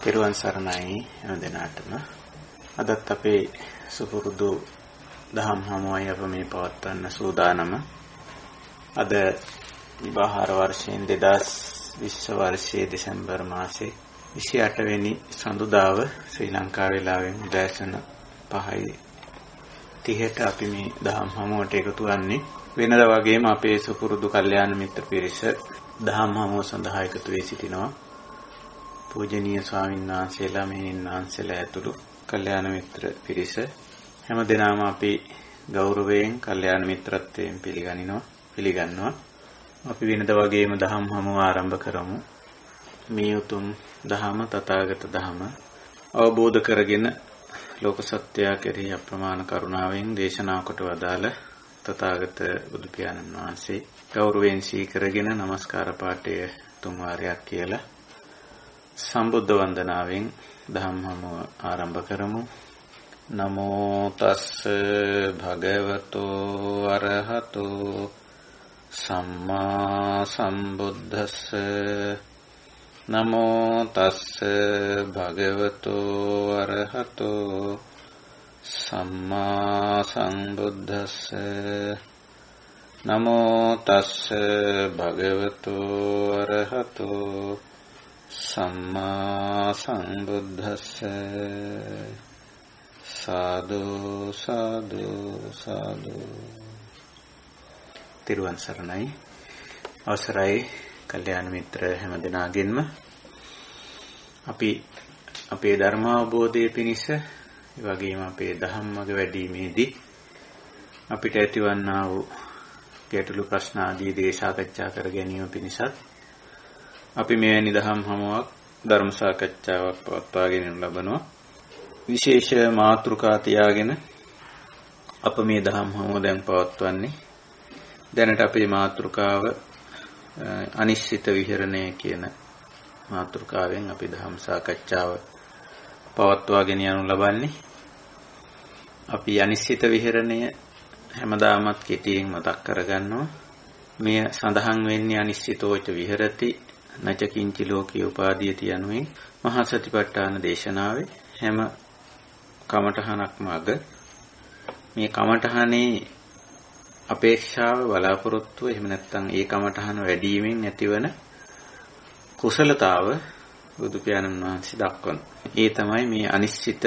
තෙරුවන් සරණයි හැම දිනාටම. අදත් අපේ සුපුරුදු දහම් හමුවයි අප මේ පවත්වන්න සූදානම. අද විවාහාර වර්ෂයෙන් 2020 වර්ෂයේ දෙසැම්බර් මාසේ 28 වෙනි සඳුදාව ශ්‍රී ලංකා වේලාවෙන් උදෑසන 5:30ට අපි මේ දහම් හමුවට එකතු වන්නේ. වෙනදා වගේම අපේ සුපුරුදු කල්යාණ මිත්‍ර පිරිස දහම් හමුව සඳහා එකතු වී සිටිනවා. පූජනීය ස්වාමීන් වහන්සේලා මෙහෙණින් වහන්සේලා ඇතුළු කල්යාණ මිත්‍ර පිරිස හැම දිනම අපි ගෞරවයෙන් කල්යාණ මිත්‍රත්වයෙන් පිළිගන්නවා. අපි වෙනදා වගේම දහම් හමුව ආරම්භ කරමු. මේ උතුම් දහම තථාගත දහම අවබෝධ කරගෙන ලෝක සත්‍යය කෙරෙහි අප්‍රමාණ කරුණාවෙන් දේශනා කොට වදාළ තථාගත බුදු පියාණන් වහන්සේ ගෞරවයෙන් සීකරගෙන নমස්කාර පාඨය තුන් වාරයක් කියලා සම්බුද්ධ වන්දනාවෙන් දහම් හමුව ආරම්භ කරමු. නමෝ තස්ස භගවතෝ අරහතෝ සම්මා සම්බුද්දස්ස. නමෝ තස්ස භගවතෝ අරහතෝ සම්මා සම්බුද්දස්ස. නමෝ තස්ස භගවතෝ අරහතෝ සම්මා සම්බුද්දස්ස. සාදු සාදු සාදු. තිරුවන් සරණයි. අවසරයි කල්යාණ මිත්‍ර හැම දෙනාගෙන්ම අපි අපේ ධර්ම අවබෝධයේ පිණිස ඒ වගේම අපේ ධම්මග වැඩිීමේදී අපිට ඇතිවන්නා වූ ගැටලු ප්‍රශ්න ආදී දේ සාකච්ඡා කර ගැනීම පිණිසත් අපි මෙවැනි දහම් හමුවක් ධර්ම සාකච්ඡාවක් පවත්වාගෙන ලබනවා. විශේෂ මාතෘකා තියාගෙන අප මේ දහම් හමුව දැන් පවත්වන්නේ. දැනට අපේ මාතෘකාව අනිශ්චිත විහරණය කියන මාතෘකාවෙන් අපි දහම් සාකච්ඡාව පවත්වාගෙන යනු ලබන්නේ. අපි අනිශ්චිත විහරණය හැමදාමත් කෙටියෙන් මතක් කරගන්නවා. මෙය සඳහන් වෙන්නේ අනිශ්චිතෝච විහෙරති නච කිංචි ලෝකේ උපාදීයති යනුවෙන් මහා සතිපට්ඨාන දේශනාවේ හැම කමඨහනක්ම අග මේ කමඨහනේ අපේක්ෂාව බලාපොරොත්තුව එහෙම නැත්නම් ඒ කමඨහන වැඩිවීමෙන් ඇතිවන කුසලතාව බුදු පියාණන් වහන්සේ දක්වන. ඒ තමයි මේ අනිශ්චිත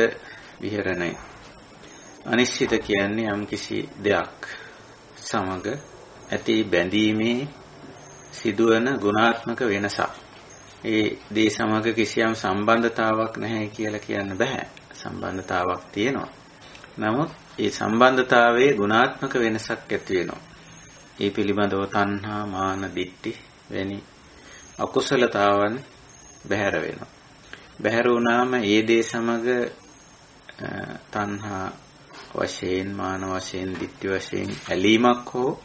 විහරණය. අනිශ්චිත කියන්නේ යම්කිසි දෙයක් සමග ඇති බැඳීමේ සිදුවන ගුණාත්මක වෙනසක්. ඒ දේ සමග කිසියම් සම්බන්ධතාවක් නැහැ කියලා කියන්න බෑ. සම්බන්ධතාවක් තියෙනවා. නමුත් ඒ සම්බන්ධතාවයේ ගුණාත්මක වෙනසක් ඇති වෙනවා. ඒ පිළිබඳව තණ්හා, මාන, දිට්ඨි වැනි අකුසලතාවන් බැහැර වෙනවා. බැහැර වුණාම ඒ දේ සමග තණ්හා වශයෙන්, මාන වශයෙන්, දිට්ඨි වශයෙන් ඇලීමක් හෝ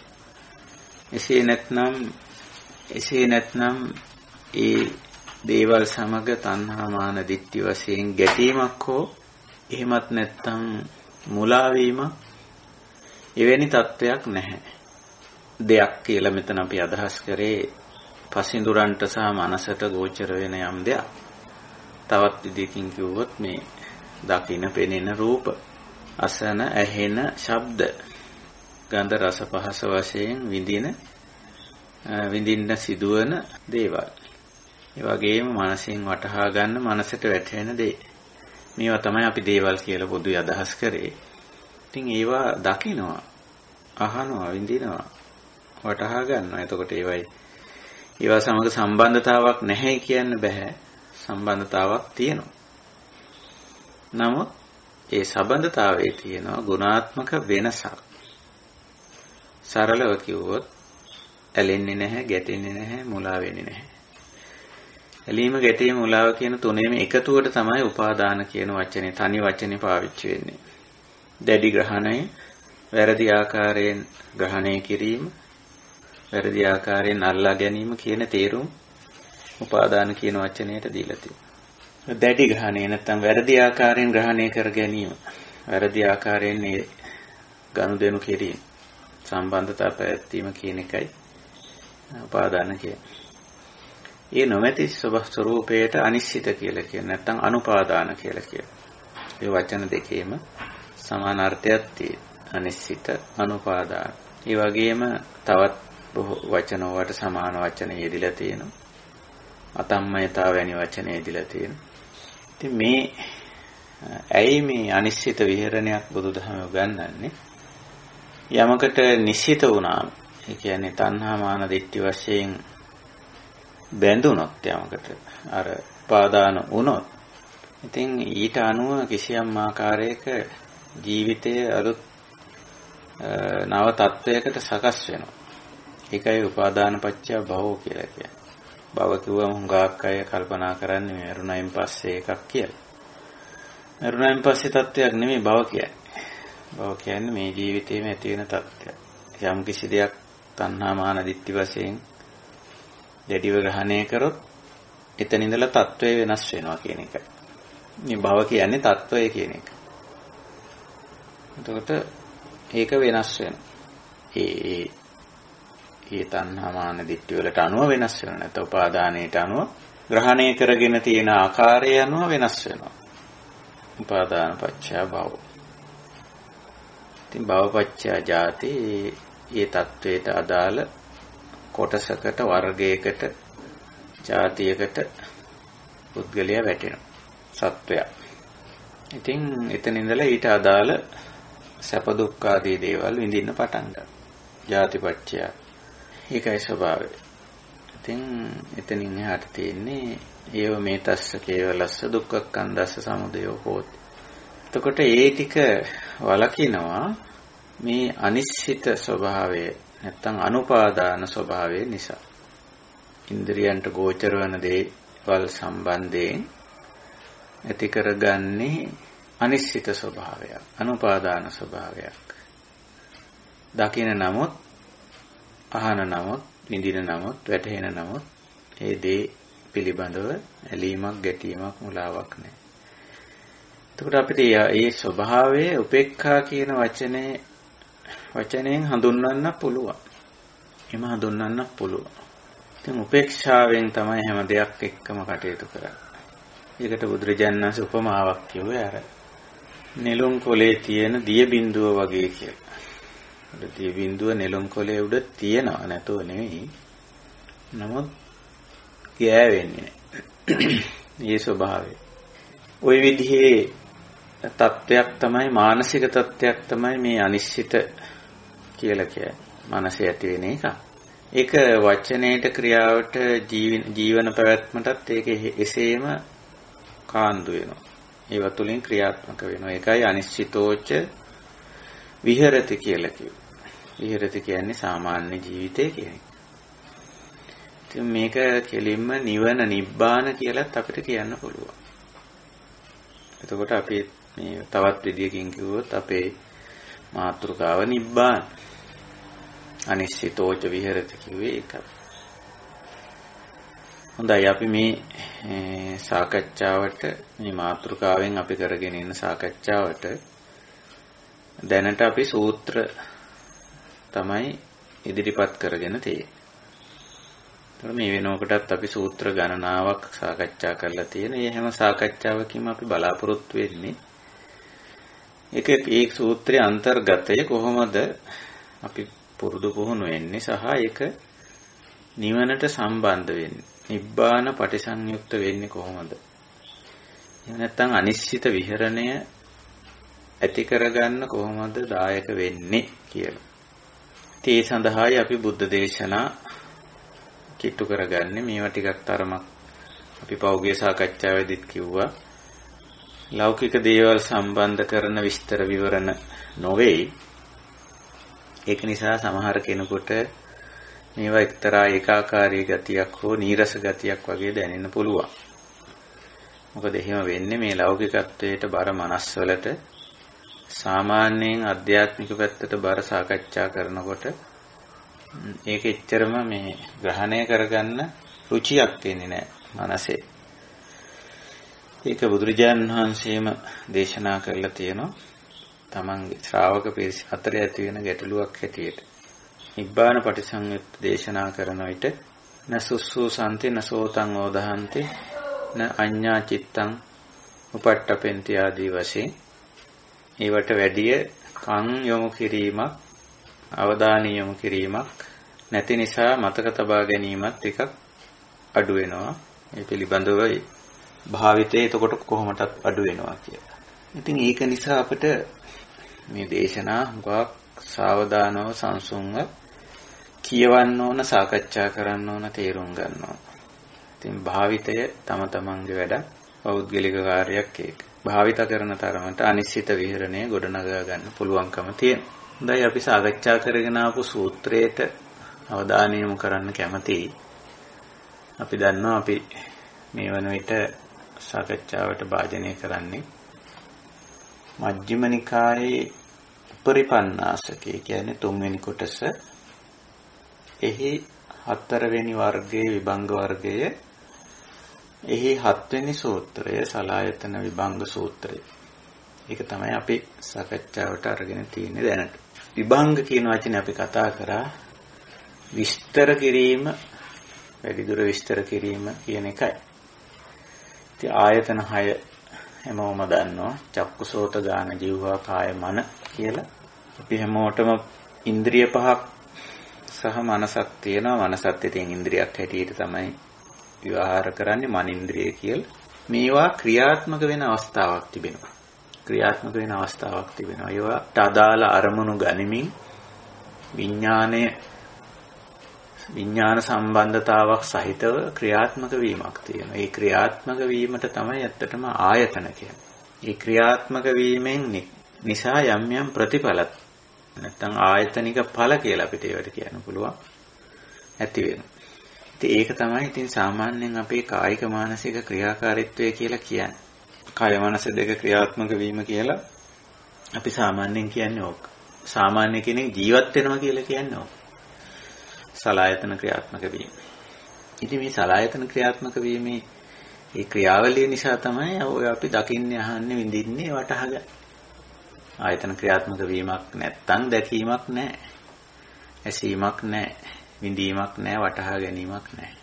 එසේ නැත්නම් ඒ දේවල් සමග තණ්හා, මාන, දිට්ඨි වශයෙන් ගැටීමක් හෝ එහෙමත් නැත්නම් මුලා වීම එවැනි තත්වයක් නැහැ. දෙයක් කියලා මෙතන අපි අදහස් කරේ පසින්දුරන්ට සහ මනසට ගෝචර වෙන යම් දෙයක්. තවත් විදිහකින් කිව්වොත් මේ දකින, පෙනෙන රූප, අසන, ඇහෙන ශබ්ද, ගන්ධ, රස, පහස වශයෙන් විඳින්න සිදුවන දේවල්. ඒ වගේම මනසින් වටහා ගන්න, මනසට වැටහෙන දේ. මේවා තමයි අපි දේවල් කියලා පොදුයි අදහස් කරේ. ඉතින් ඒවා දකිනවා, අහනවා, විඳිනවා, වටහා ගන්නවා. එතකොට ඒවා සමග සම්බන්ධතාවක් නැහැ කියන්න බෑ. සම්බන්ධතාවක් තියෙනවා. නමුත් ඒ සම්බන්ධතාවයේ තියෙනවා ගුණාත්මක වෙනසක්. සරලව කිව්වොත් ඇලෙන්නේ නැහැ, ගැටෙන්නේ නැහැ, මුලා වෙන්නේ නැහැ. ඇලීම, ගැටීම, මුලාව කියන තුනේම එකතුවට තමයි උපාදාන කියන වචනේ, තනි වචනේ පාවිච්චි වෙන්නේ. දැඩි ග්‍රහණය, වැරදි ආකාරයෙන් ග්‍රහණය කිරීම, වැරදි ආකාරයෙන් අල්ලා ගැනීම කියන තේරුම් උපාදාන කියන වචනයට දීලා තියෙනවා. දැඩි ග්‍රහණය නැත්නම් වැරදි ආකාරයෙන් ග්‍රහණය කර ගැනීම, වැරදි ආකාරයෙන් ඒ ගනුදෙනු කිරීම, සම්බන්ධතා පැවැත්වීම කියන එකයි උපාදාන කියන්නේ. ඒ නොමැති ස්වરૂපයට අනිශ්චිත කියලා කියන නැත්නම් අනුපාදාන කියලා කියන. ඒ වචන දෙකේම සමාන අර්ථයක් තියෙනවා. අනිශ්චිත අනුපාදාන. ඒ වගේම තවත් බොහෝ වචන වලට සමාන වචන යෙදিলা තියෙනවා. අතම්මයතා වැනි වචන යෙදিলা තියෙනවා. ඉතින් මේ ඇයි මේ අනිශ්චිත විහරණයක් බුදුදහම උගන්වන්නේ? යමකට නිශ්චිත වුණාම, ඒ කියන්නේ තණ්හා මාන දිට්ඨි වශයෙන් බැඳුනොත් යමකට අර උපාදාන වුණොත්, ඉතින් ඊට අනුව කිසියම් ආකාරයක ජීවිතයේ අලුත් නව තත්වයකට සකස් වෙනවා. ඒකයි උපාදාන පත්‍ය භව කියලා කියන්නේ. භව කිව්වම හුඟක් අය කල්පනා කරන්නේ මරුණයින් පස්සේ එකක් කියලා. මරුණයින් පස්සේ තත්වයක් නෙමෙයි භව කියන්නේ. භව කියන්නේ මේ ජීවිතේම ඇති වෙන තත්ත්වයක්. යම් කිසි දෙයක් තණ්හා මාන දිට්ඨි වශයෙන් දැඩිව ග්‍රහණය කරොත් එතන ඉඳලා තත්වය වෙනස් වෙනවා කියන එක. මේ භව කියන්නේ තත්වය කියන එක. එතකොට ඒක වෙනස් වෙනවා. ඒ තණ්හා මාන දිට්ඨි වලට අනුව වෙනස් වෙනවා. නැත්නම් උපාදානයට අනුව ග්‍රහණය කරගෙන තියෙන ආකාරය අනුව වෙනස් වෙනවා. උපාදාන පත්‍ය භව. ඉතින් භව පත්‍ය ජාති ඒ තත්වයට අදාළ කොටසකට වර්ගයකට ජාතියකට පුද්ගලයා වැටෙනවා. සත්වයා. ඉතින් එතන ඉඳලා ඊට අදාළ සැප දුක් ආදී දේවල් විඳින්න පටන් ගන්නවා. ජාතිපත්‍ය. ඒකයි ස්වභාවය. ඉතින් එතනින් එහාට තියෙන්නේ ඒව මේ තස්ස කේවලස්ස දුක්ඛක්ඛන්දස්ස සමුදයෝ හෝති. එතකොට ඒ ටික වලකිනවා මේ අනිශ්චිත ස්වභාවය නැත්නම් අනුපාදාන ස්වභාවය නිසා. ඉන්ද්‍රියන්ට ගෝචර වන දේවල් සම්බන්ධයෙන් ඇති කරගන්නේ අනිශ්චිත ස්වභාවයක්, අනුපාදාන ස්වභාවයක්. දකින නමුත්, අහන නමුත්, විඳින නමුත්, වැටහෙන නමුත් ඒ දේ පිළිබඳව ඇලීමක්, ගැටීමක්, මුලාවක් නැහැ. එතකොට අපිට මේ ස්වභාවයේ උපේක්ඛා කියන වචනයෙන් හඳුන්වන්න පුළුවන්. එම හඳුන්වන්න පුළුවන්. ඉතින් උපේක්ෂාවෙන් තමයි හැම දෙයක් එක්කම කටයුතු කරන්නේ. ඒකට බුදුරජාණන් වහන්සේ උපමාවක් කිව්වේ අර නෙළුම් කොලේ තියෙන දිය බිඳුව වගේ කියලා. ඒ දිය බිඳුව නෙළුම් කොලේ උඩ තියෙනව නැතෝ නෙවෙයි. නමුත් ගෑවෙන්නේ නැහැ. මේ ස්වභාවය. ওই විදිහේ තත්ත්වයක් තමයි, මානසික තත්ත්වයක් තමයි මේ අනිශ්චිත කියලා කියන්නේ. මනසේ ඇති වෙන එක. ඒක වචනයේට, ක්‍රියාවට, ජීවන පැවැත්මටත් ඒක එසේම කාන්දු වෙනවා. ඒව තුලින් ක්‍රියාත්මක වෙනවා. ඒකයි අනිශ්චිතෝච විහෙරති කියලා කිව්වේ. විහෙරති කියන්නේ සාමාන්‍ය ජීවිතය කියන එක. ඉතින් මේක කෙලින්ම නිවන, නිබ්බාන කියලාත් අපිට කියන්න පුළුවන්. එතකොට අපි මේ තවත් විදියකින් කිව්වොත් අපේ මාතෘකාව නිබ්බාන. අනිශ්චිතෝච විහෙරති කිව්වේ ඒකයි. හොඳයි, අපි මේ සාකච්ඡාවට, මේ මාතෘකාවෙන් අපි කරගෙන ඉන්න සාකච්ඡාවට දැනට අපි සූත්‍ර තමයි ඉදිරිපත් කරගෙන තියෙන්නේ. ඒතර මේ වෙනකොටත් අපි සූත්‍ර ගණනාවක් සාකච්ඡා කරලා තියෙන. මේ හැම සාකච්ඡාවකින්ම අපි බලාපොරොත්තු වෙන්නේ ඒ සූත්‍රයේ අන්තර්ගතය කොහොමද අපි පුරුදු පුහුණු වෙන්නේ සහ ඒක නිවනට සම්බන්ධ වෙන්නේ. නිබ්බාන පටිසංයුක්ත වෙන්නේ කොහොමද? එහෙම නැත්නම් අනිශ්චිත විහරණය ඇති කරගන්න කොහොමද දායක වෙන්නේ කියලා. ඒ සඳහායි අපි බුද්ධ දේශනා කිට්ටු කරගන්නේ. මේවා ටිකක් තරමක් අපි පෞගේ සාකච්ඡාවේදීත් කිව්වා. ලෞකික දේවල් සම්බන්ධ කරන විස්තර විවරණ නොවේ. ඒක නිසා සමහර කෙනෙකුට මේවා එක්තරා ඒකාකාරී ගතියක් හෝ නීරස ගතියක් වගේ දැනෙන්න පුළුවන්. මොකද එහෙම වෙන්නේ මේ ලෞකිකත්වයට බර මනස්වලට සාමාන්‍යයෙන් අධ්‍යාත්මික පැත්තට බර සාකච්ඡා කරනකොට ඒක එච්චරම මේ ග්‍රහණය කරගන්න රුචියක් තියෙන්නේ නැහැ මනසේ. ඒක බුදුරජාණන් වහන්සේම දේශනා කරලා තියෙනවා. තමන්ගේ ශ්‍රාවක පිරිස අතර ඇති වෙන ගැටලුවක් හැටියට. නිබ්බාන පටිසංයුක්ත දේශනා කරන විට නසුස්සු සම්ති නසෝතං ඕදහන්ති න අඤ්ඤා චිත්තං උපට්ඨපෙන්ති ආදී වශයෙන් ඒවට වැඩිය කන් යොමු කිරීමක් අවධානය යොමු කිරීමක් නැති නිසා මතක තබා ගැනීමත් ටිකක් අඩු වෙනවා. ඒ පිළිබඳව භාවිතේ එතකොට කොහොමදත් අඩු වෙනවා කියලා. ඉතින් ඒක නිසා අපිට මේ දේශනා හුඟක් සාවධානව සංසුන්ව කියවන්න ඕන, සාකච්ඡා කරන්න ඕන, තේරුම් ගන්න ඕන. ඉතින් භාවිතය තම තමන්ගේ වැඩ පෞද්ගලික කාර්යයක් ඒක. භාවිත කරන තරමට අනිශ්චිත විහරණය ගොඩනගා ගන්න පුළුවන්කම තියෙනවා. හොඳයි අපි සාකච්ඡා කරගෙන ආපු සූත්‍රයට අවධානය යොමු කරන්න කැමතියි. අපි දන්නවා අපි මේ වන විට සාකච්ඡාවට භාජනය කරන්නේ මජ්ක්‍ධිම නිකායේ උපරිපන්නාසකේ කියන්නේ තුන්වෙනි කොටස. එහි හතරවෙනි වර්ගයේ විභංග වර්ගයේ එහි හත්වෙනි සූත්‍රය සලායතන විභංග සූත්‍රය. ඒක තමයි අපි සාකච්ඡාවට අරගෙන තියෙන්නේ දැනට. විභංග කියන වචනේ අපි කතා කරා විස්තර කිරීම, වැඩිදුර විස්තර කිරීම කියන එකයි. ඉතින් ආයතන 6 හැමෝම දන්නවා. චක්කු සෝත ගාන જીවහා කාය මන කියලා. අපි හැමෝටම ඉන්ද්‍රිය පහක් සහ මනසක් තියෙනවා. මනසත් ඉතින් ඉන්ද්‍රියක් හැටියට තමයි විවහාර කරන්නේ, මනින්ද්‍රිය කියලා. මේවා ක්‍රියාත්මක වෙන අවස්ථාවක් තිබෙනවා. ක්‍රියාත්මක වෙන අවස්ථාවක් තිබෙනවා. ඒවට අදාළ අරමුණු ගනිමින් විඥාන සම්බන්ධතාවක් සහිතව ක්‍රියාත්මක වීමක් තියෙනවා. ඒ ක්‍රියාත්මක වීමට තමයි ඇත්තටම ආයතන කියන්නේ. ඒ ක්‍රියාත්මක වීමෙන් නිසා යම් යම් ප්‍රතිඵල නැත්නම් ආයතනික ඵල කියලා අපිට ඒවට කියන්න පුළුවන් ඇති වෙනවා. ඉතින් ඒක තමයි ඉතින් සාමාන්‍යයෙන් අපේ කායික මානසික ක්‍රියාකාරීත්වය කියලා කියන්නේ. කාය මනස දෙක ක්‍රියාත්මක වීම කියලා අපි සාමාන්‍යයෙන් කියන්නේ ඕක. සාමාන්‍ය කෙනෙක් ජීවත් වෙනවා කියලා කියන්නේ ඕක. සලායතන ක්‍රියාත්මක වීම. ඉතින් මේ සලායතන ක්‍රියාත්මක වීමේ ඒ ක්‍රියාවලිය නිසා තමයි ඔය අපි දකින්නේ, අහන්නේ, විඳින්නේ, වටහාගන්නේ. ආයතන ක්‍රියාත්මක වීමක් නැත්තම් දැකීමක් නැහැ. ඇසීමක් නැහැ. විඳීමක් නැහැ. වටහා ගැනීමක් නැහැ.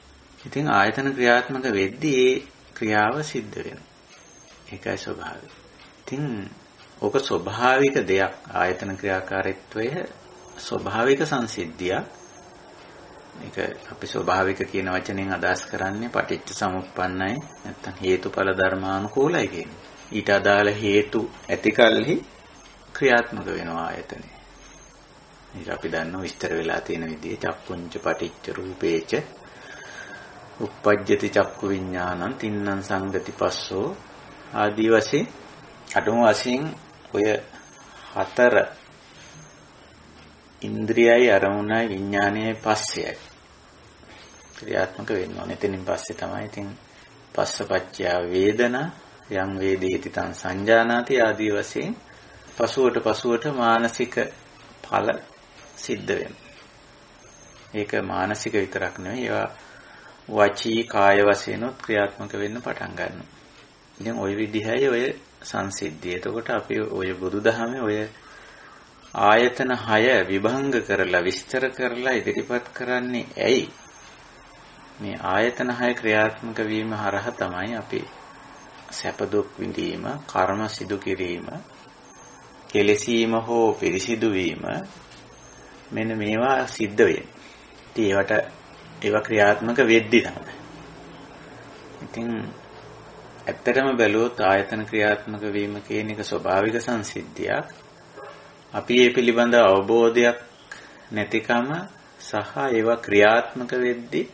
ඉතින් ආයතන ක්‍රියාත්මක වෙද්දී ඒ ක්‍රියාව සිද්ධ වෙනවා. ඒකයි ස්වභාවය. ඉතින් ඕක ස්වභාවික දෙයක්. ආයතන ක්‍රියාකාරීත්වය ස්වභාවික සංසිද්ධියක්. මේක අපි ස්වභාවික කියන වචනෙන් අදහස් කරන්නේ පටිච්ච සමුප්පන්නයි නැත්නම් හේතුඵල ධර්මානුකූලයි කියන්නේ. ඊට අදාළ හේතු ඇතිකල්හි ක්‍රියාත්මක වෙනවා ආයතනෙ. මේක අපි දන්නවා විස්තර වෙලා තියෙන විදිහේ චක්කුංච පටිච්ච රූපේච uppajjati චක්කු විඥානං තින්නං සංගති පස්සෝ ආදී වශයෙන් අඩුම වශයෙන් ඔය හතර ඉන්ද්‍රියයි අරමුණයි විඥානයයි පස්සයයි ක්‍රියාත්මක වෙන්න ඕනේ. එතනින් පස්සේ තමයි ඉතින් පස්සපච්චය වේදනා යම් වේදේති තං සංජානාති ආදී වශයෙන් පසුවට මානසික ඵල සිද්ධ වෙනවා. ඒක මානසික විතරක් නෙවෙයි, ඒවා වචී කාය වශයෙන්ත් ක්‍රියාත්මක වෙන්න පටන් ගන්නවා. ඉතින් ওই විදිහයි ඔය සංසිද්ධිය. එතකොට අපි ඔය බුදුදහමේ ඔය ආයතන 6 විභංග කරලා විස්තර කරලා ඉදිරිපත් කරන්නේ ඇයි? මේ ආයතන 6 ක්‍රියාත්මක වීම හරහා තමයි අපි සැප දුක් විඳීම, කර්ම සිදු කිරීම, කෙලෙසීම හෝ පිරිසිදු වීම මෙන්න මේවා සිද්ධ වෙන්නේ. ඉතින් ඒවා ක්‍රියාත්මක වෙද්දී තමයි. ඉතින් ඇත්තටම බැලුවොත් ආයතන ක්‍රියාත්මක වීම කියන එක ස්වභාවික සංසිද්ධියක්. අපි මේ පිළිබඳ අවබෝධයක් නැතිකම සහ ඒවා ක්‍රියාත්මක වෙද්දී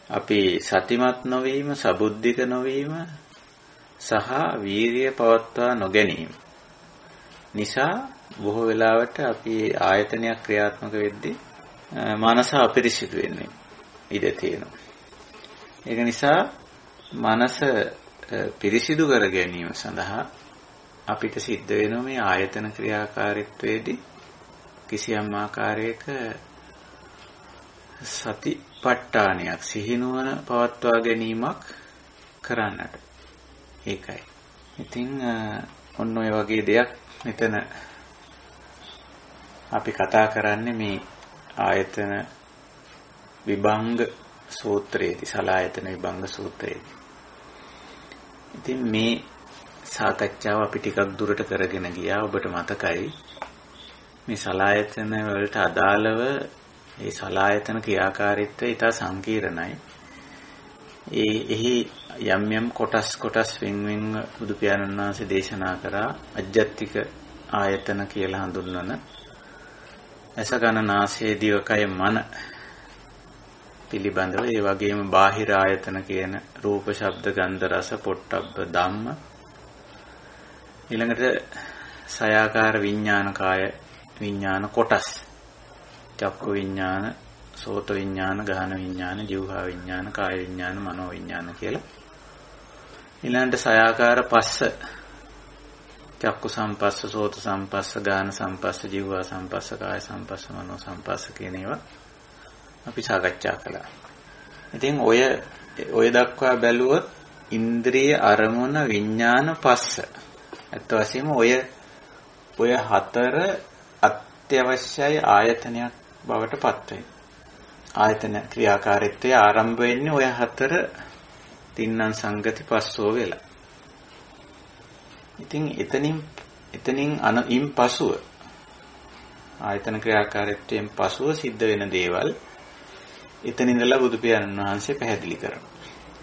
අපි සතිමත් නොවීම, සබුද්ධික නොවීම සහ වීරිය පවත්වා නොගැනීම නිසා බොහෝ වෙලාවට අපි ආයතනයක් ක්‍රියාත්මක වෙද්දී මනස අපිරිසිදු වෙන්නේ ඉඩ තියෙනවා. ඒක නිසා මනස පිරිසිදු කර ගැනීම සඳහා අපිට සිද්ධ වෙනවා මේ ආයතන ක්‍රියාකාරීත්වයේදී කිසියම් ආකාරයක සතිපට්ඨානයක් සිහිනුවන පවත්වා ගැනීමක් කරන්නට. ඒකයි. ඉතින් ඔන්න ඔය වගේ දෙයක් මෙතන අපි කතා කරන්නේ මේ ආයතන විභංග සූත්‍රයේදී සලායතන විභංග සූත්‍රයේදී. ඉතින් මේ සාකච්ඡාව අපි ටිකක් දුරට කරගෙන ගියා. ඔබට මතකයි මේ සලායතන වලට අදාළව මේ සලායතන ක්‍රියාකාරීත්වය ඉතා සංකීර්ණයි. එහි යම් කොටස් වෙන්වෙන් බුදු පියාණන් වහන්සේ දේශනා කරා අජ්ජත්තික ආයතන කියලා හඳුන්වන ඇස කන නාසය දිවකය මන පිළිබඳව, ඒ වගේම බාහිර ආයතන කියන රූප ශබ්ද ගන්ධ රස පොට්ටබ්බ ධම්ම, ඊළඟට සයාකාර විඥාන කාය විඥාන කොටස්, චක්කු විඥාන, සෝත විඥාන, ගාහන විඥාන, જીවහා විඥාන, කාය විඥාන, මනෝ විඥාන කියලා. ඊළඟට සයාකාර පස්ස, චක්කු සම්පස්ස, සෝත සම්පස්ස, ගාහන සම්පස්ස, જીවහා සම්පස්ස, කාය සම්පස්ස, මනෝ සම්පස්ස කියන ඒවා අපි සාකච්ඡා කළා. ඉතින් ඔය දක්වා බැලුවොත් ඉන්ද්‍රිය අරමුණ විඥාන පස්ස අත් වශයෙන්ම ඔය හතර අත්‍යවශ්‍යයි ආයතනයක් බවට පත් වෙයි. ආයතන ක්‍රියාකාරීත්වය ආරම්භ වෙන්නේ ඔය හතර තින්නම් සංගති පස්සෝ වෙලා. ඉතින් එතනින් පසුව ආයතන ක්‍රියාකාරීත්වයෙන් පසුව සිද්ධ වෙන දේවල් එතන ඉඳලා බුදු පියාණන් වහන්සේ පැහැදිලි කරනවා.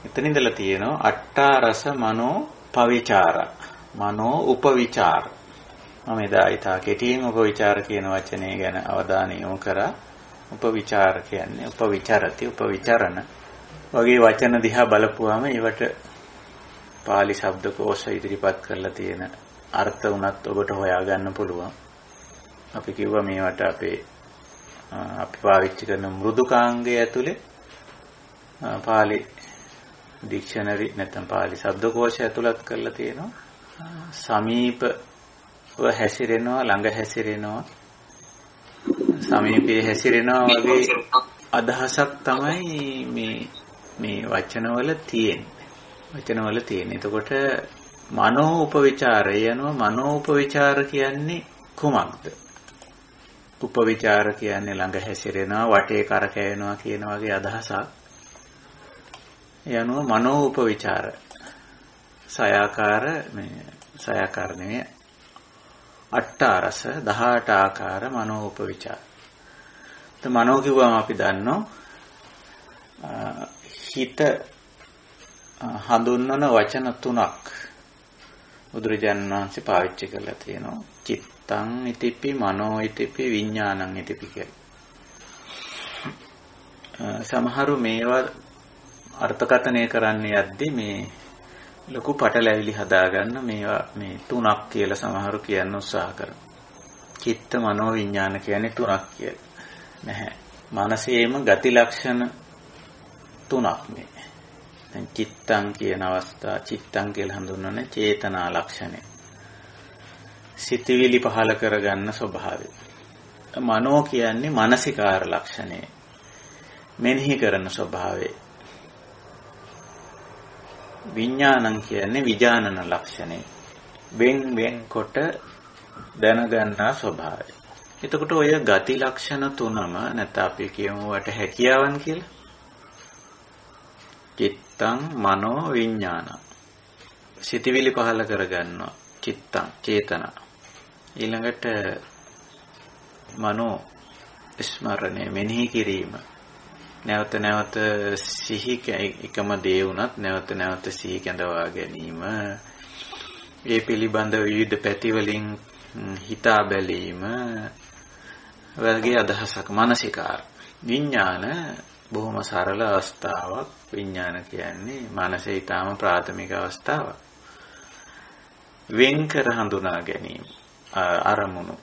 එතන ඉඳලා තියෙනවා අට්ඨාරස මනෝ පවිචාර, මනෝ උපවිචාර. මම එදා ඊට කෙටියෙන් උපවිචාර කියන වචනේ ගැන අවධානය යොමු කරා. උපවිචාර කියන්නේ උපවිචරති, උපවිචරණ වගේ වචන දිහා බලපුවාම ඒවට පාලි ශබ්දකෝෂ ඉදිරිපත් කරලා තියෙන අර්ථ උනත් ඔබට හොයාගන්න පුළුවන්. අපි කිව්වා මේවට අපි පාවිච්චි කරන මෘදුකාංගය ඇතුලේ පාලි ඩික්ෂනරි නැත්නම් පාලි ශබ්දකෝෂය ඇතුළත් කරලා තියෙනවා. සමීපව හැසිරෙනවා, ළඟ හැසිරෙනවා, සමීපයේ හැසිරෙනවා වගේ අදහසක් තමයි මේ වචනවල තියෙන්නේ. එතකොට මනෝ උපවිචාරය යනවා. මනෝ උපවිචාර කියන්නේ කුමක්ද? උපවිචාර කියන්නේ ළඟ හැසිරෙනවා, වටේ කරකැවෙනවා කියන වගේ අදහසක්. යනවා මනෝ උපවිචාර. සයාකාර නෙවෙයි, අට්ඨාරස 18 ආකාර මනෝ උපවිචාර. මනෝ කිව්වම අපි දන්නවා හිත හඳුන්වන වචන තුනක් බුදුරජාණන් වහන්සේ පාවිච්චි කරලා තියෙනවා. චිත්තං ඉතිපි, මනෝ ඉතිපි, විඥානං ඉතිපි කියලා. සමහරු මේවා අර්ථකථනය කරන්න යද්දී මේ ලොකු පටලැවිලි හදාගන්න මේවා මේ තුනක් කියලා සමහරු කියන්න උත්සාහ කරනවා. චිත්ත, මනෝ, විඥාන කියන්නේ තුනක් කියලා. නැහැ. මනසේම ගති ලක්ෂණ තුනක් මේ. දැන් චිත්තං කියන අවස්ථාව, චිත්තං කියලා හඳුන්වන්නේ චේතනා ලක්ෂණය. සිතවිලි පහල කරගන්න ස්වභාවය. මනෝ කියන්නේ මානසිකාර ලක්ෂණය. මෙනෙහි කරන ස්වභාවය. විඥානං කියන්නේ විඥානන ලක්ෂණය. වෙන් කොට දැනගන්නා ස්වභාවය. එතකොට ඔය ගති ලක්ෂණ තුනම නැත්නම් අපි කියමු වට හැකියාවන් කියලා. චිත්තං, මනෝ, විඥාන. සිතවිලි පහල කරගන්නවා. චිත්තං, චේතනා. ඊළඟට මනෝ, ස්මරණය, මෙනෙහි කිරීම. නැවත නැවත සිහි එකම දේ වුණත් නැවත සිහි කැඳවා ගැනීම. ඒ පිළිබඳ විවිධ පැති වලින් හිතා බැලීම වගේ අදහසක්. මානසිකාර. විඥාන බොහොම සරල අවස්ථාවක්. විඥාන කියන්නේ මනසේ ඊටාම ප්‍රාථමික අවස්ථාවක්. වෙන් කර හඳුනා ගැනීම. අරමුණු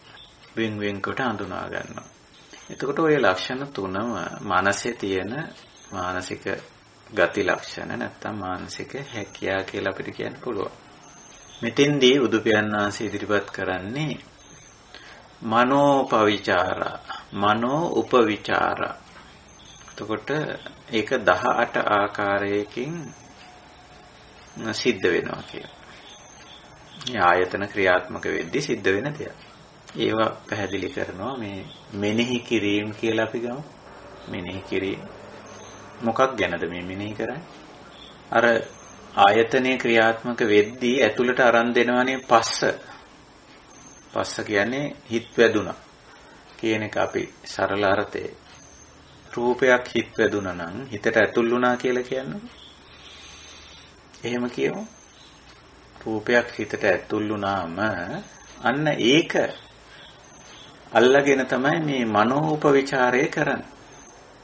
වෙන් කොට හඳුනා ගන්නවා. එතකොට ඔය ලක්ෂණ තුනම මනසේ තියෙන මානසික ගති ලක්ෂණ නැත්නම් මානසික හැකියාව කියලා අපිට කියන්න පුළුවන්. මෙතෙන්දී බුදු පියාණන් වහන්සේ ඉදිරිපත් කරන්නේ මනෝපවිචාර, මනෝ උපවිචාර. එතකොට ඒක 18 ආකාරයකින් සිද්ධ වෙනවා කියලා. මේ ආයතන ක්‍රියාත්මක වෙද්දී සිද්ධ වෙන දෙයක්. ඒවා පැහැදිලි කරනවා මේ මෙනෙහි කිරීම කියලා අපි ගමු. මෙනෙහි කිරීම. මොකක් ගැනද මේ මෙනෙහි කරන්නේ? අර ආයතනයේ ක්‍රියාත්මක වෙද්දී ඇතුළට අරන් දෙනවනේ පස්ස. පස්ස කියන්නේ හිත වැදුනා කියන එක අපි සරල අර්ථයේ. රූපයක් හිත වැදුනා නම් හිතට ඇතුල් වුණා කියලා කියන්නේ. එහෙම කියමු. රූපයක් හිතට ඇතුල් වුණාම අන්න ඒක අල්ලගෙන තමයි මේ මනෝපවිචාරය කරන්නේ.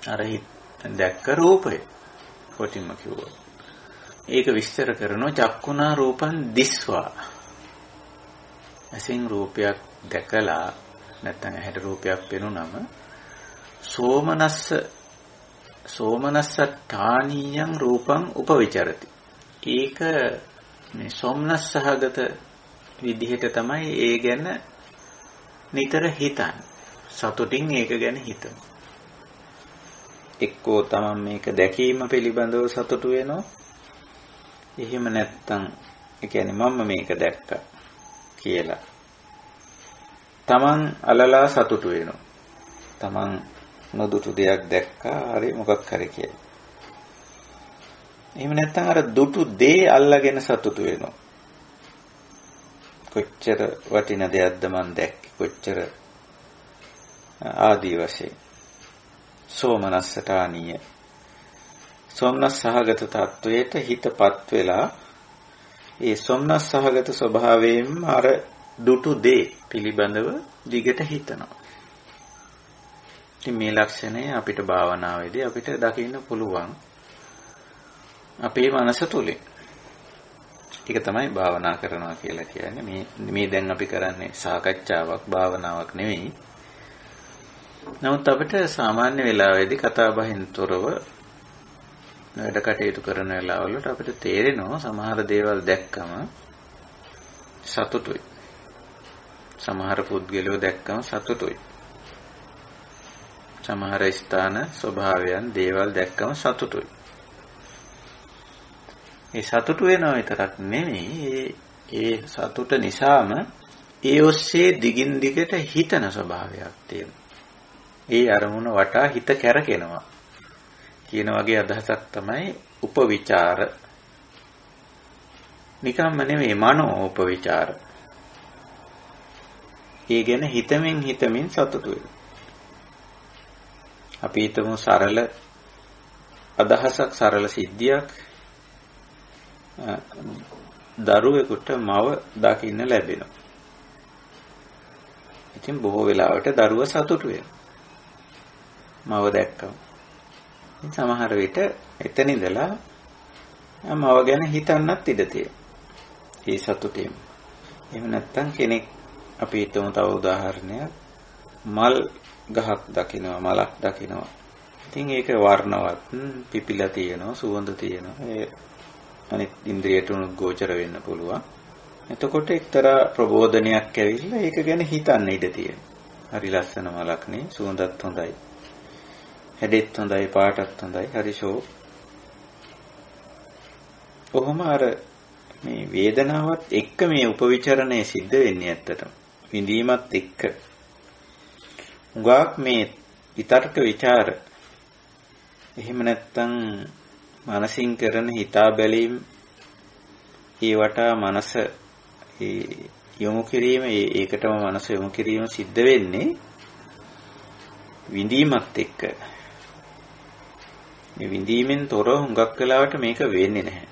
අර හිත දැක්ක රූපය. කොටින්ම කිව්වොත්. ඒක විස්තර කරනවා චක්කුණා රූපං දිස්වා. ඇසින් රූපයක් දැකලා නැත්නම් ඇහැට රූපයක් පෙනුනම සෝමනස්සඨානීයං රූපං උපවිචරති. ඒක මේ සොම්නස් සහගත විදිහට තමයි ඒ ගැන නිතර හිතන්නේ. සතුටින් ඒක ගැන හිතමු. එක්කෝ තමන් මේක දැකීම පිළිබඳව සතුටු වෙනවා. එහෙම නැත්නම් ඒ කියන්නේ මම මේක දැක්කා කියලා. තමන් අලලා සතුටු වෙනවා. තමන් නොදුටු දෙයක් දැක්කා හරි මොකක් හරි කියලා. එහෙම නැත්නම් අර දුටු දේ අල්ලගෙන සතුටු වෙනවා. කොච්චර වටින දෙයක්ද මන් දැක්කේ කොච්චර ආදී වශයෙන්. සෝමනස්සඨානීය සොම්නස් සහගත තත්වයට හිතපත් වෙලා ඒ සොම්නස් සහගත ස්වභාවයෙන්ම අර දුටු දේ පිළිබඳව දිගට හිතනවා. ඉතින් මේ ලක්ෂණය අපිට භාවනාවේදී අපිට දකින්න පුළුවන් අපේ මනස තුලින්. ඒක තමයි භාවනා කරනවා කියලා කියන්නේ. මේ දැන් අපි කරන්නේ සාකච්ඡාවක් භාවනාවක් නෙවෙයි. නමුත් අපිට සාමාන්‍ය වෙලාවෙදී කතා බහින් තොරව වැඩ කටයුතු කරන වෙලාවලට අපිට තේරෙනවා සමහර දේවල් දැක්කම සතුටුයි. සමහර පුද්ගලයෝ දැක්කම සතුටුයි. සමහර ස්ථාන ස්වභාවයන් දේවල් දැක්කම සතුටුයි. ඒ සතුටු වෙනව විතරක් නෙමෙයි ඒ සතුට නිසාම ඒ ඔස්සේ දිගින් දිගට හිතන ස්වභාවයක් තියෙනවා. ඒ අරමුණ වටා හිත කැරකෙනවා කියන වගේ අදහසක් තමයි උපවිචාර. නිකම්ම නෙමෙයි මනෝ උපවිචාර. ඒ ගැන හිතමින් සතුටු වෙනවා. අපි හිතමු සරල අදහසක් සරල සිද්ධියක් දරුවෙකුට මව දකින්න ලැබෙනවා. ඉතින් බොහෝ වෙලාවට දරුවා සතුටු වෙනවා. මව දැක්කම. සමහර විට එතන ඉඳලා මව ගැන හිතන්නත් ඉඩ තියෙනවා. ඒ සතුටින්. එහෙම නැත්නම් කෙනෙක් අපි හිතමු තව උදාහරණයක් මල් ගහක් දකිනවා මලක් දකිනවා. ඉතින් ඒක වර්ණවත් පිපිලා තියෙනවා සුවඳ තියෙනවා. ඒ අනිත් ඉන්ද්‍රියට උණු ගෝචර වෙන්න පුළුවන්. එතකොට එක්තරා ප්‍රබෝධනයක් ඇවිල්ලා ඒක ගැන හිතන්න ඉඩ තියෙනවා. හරි ලස්සන මලක් නේ සුවඳත් හොඳයි. හැඩෙත් හොඳයි පාටත් හොඳයි හරි ෂෝ. කොහොම අර මේ වේදනාවත් එක්ක මේ උපවිචරණය සිද්ධ වෙන්නේ ඇත්තටම. විඳීමත් එක්ක. උගාක් මේ විතර්ක ਵਿਚාර එහෙම නැත්තම් මනසින් කරන හිතා බැලීම් ඒවට මනස යොමු කිරීම ඒකටම මනස යොමු කිරීම සිද්ධ වෙන්නේ විඳීමත් එක්ක. මේ විඳීමෙන් තොර හුඟක් වෙලාවට මේක වෙන්නේ නැහැ.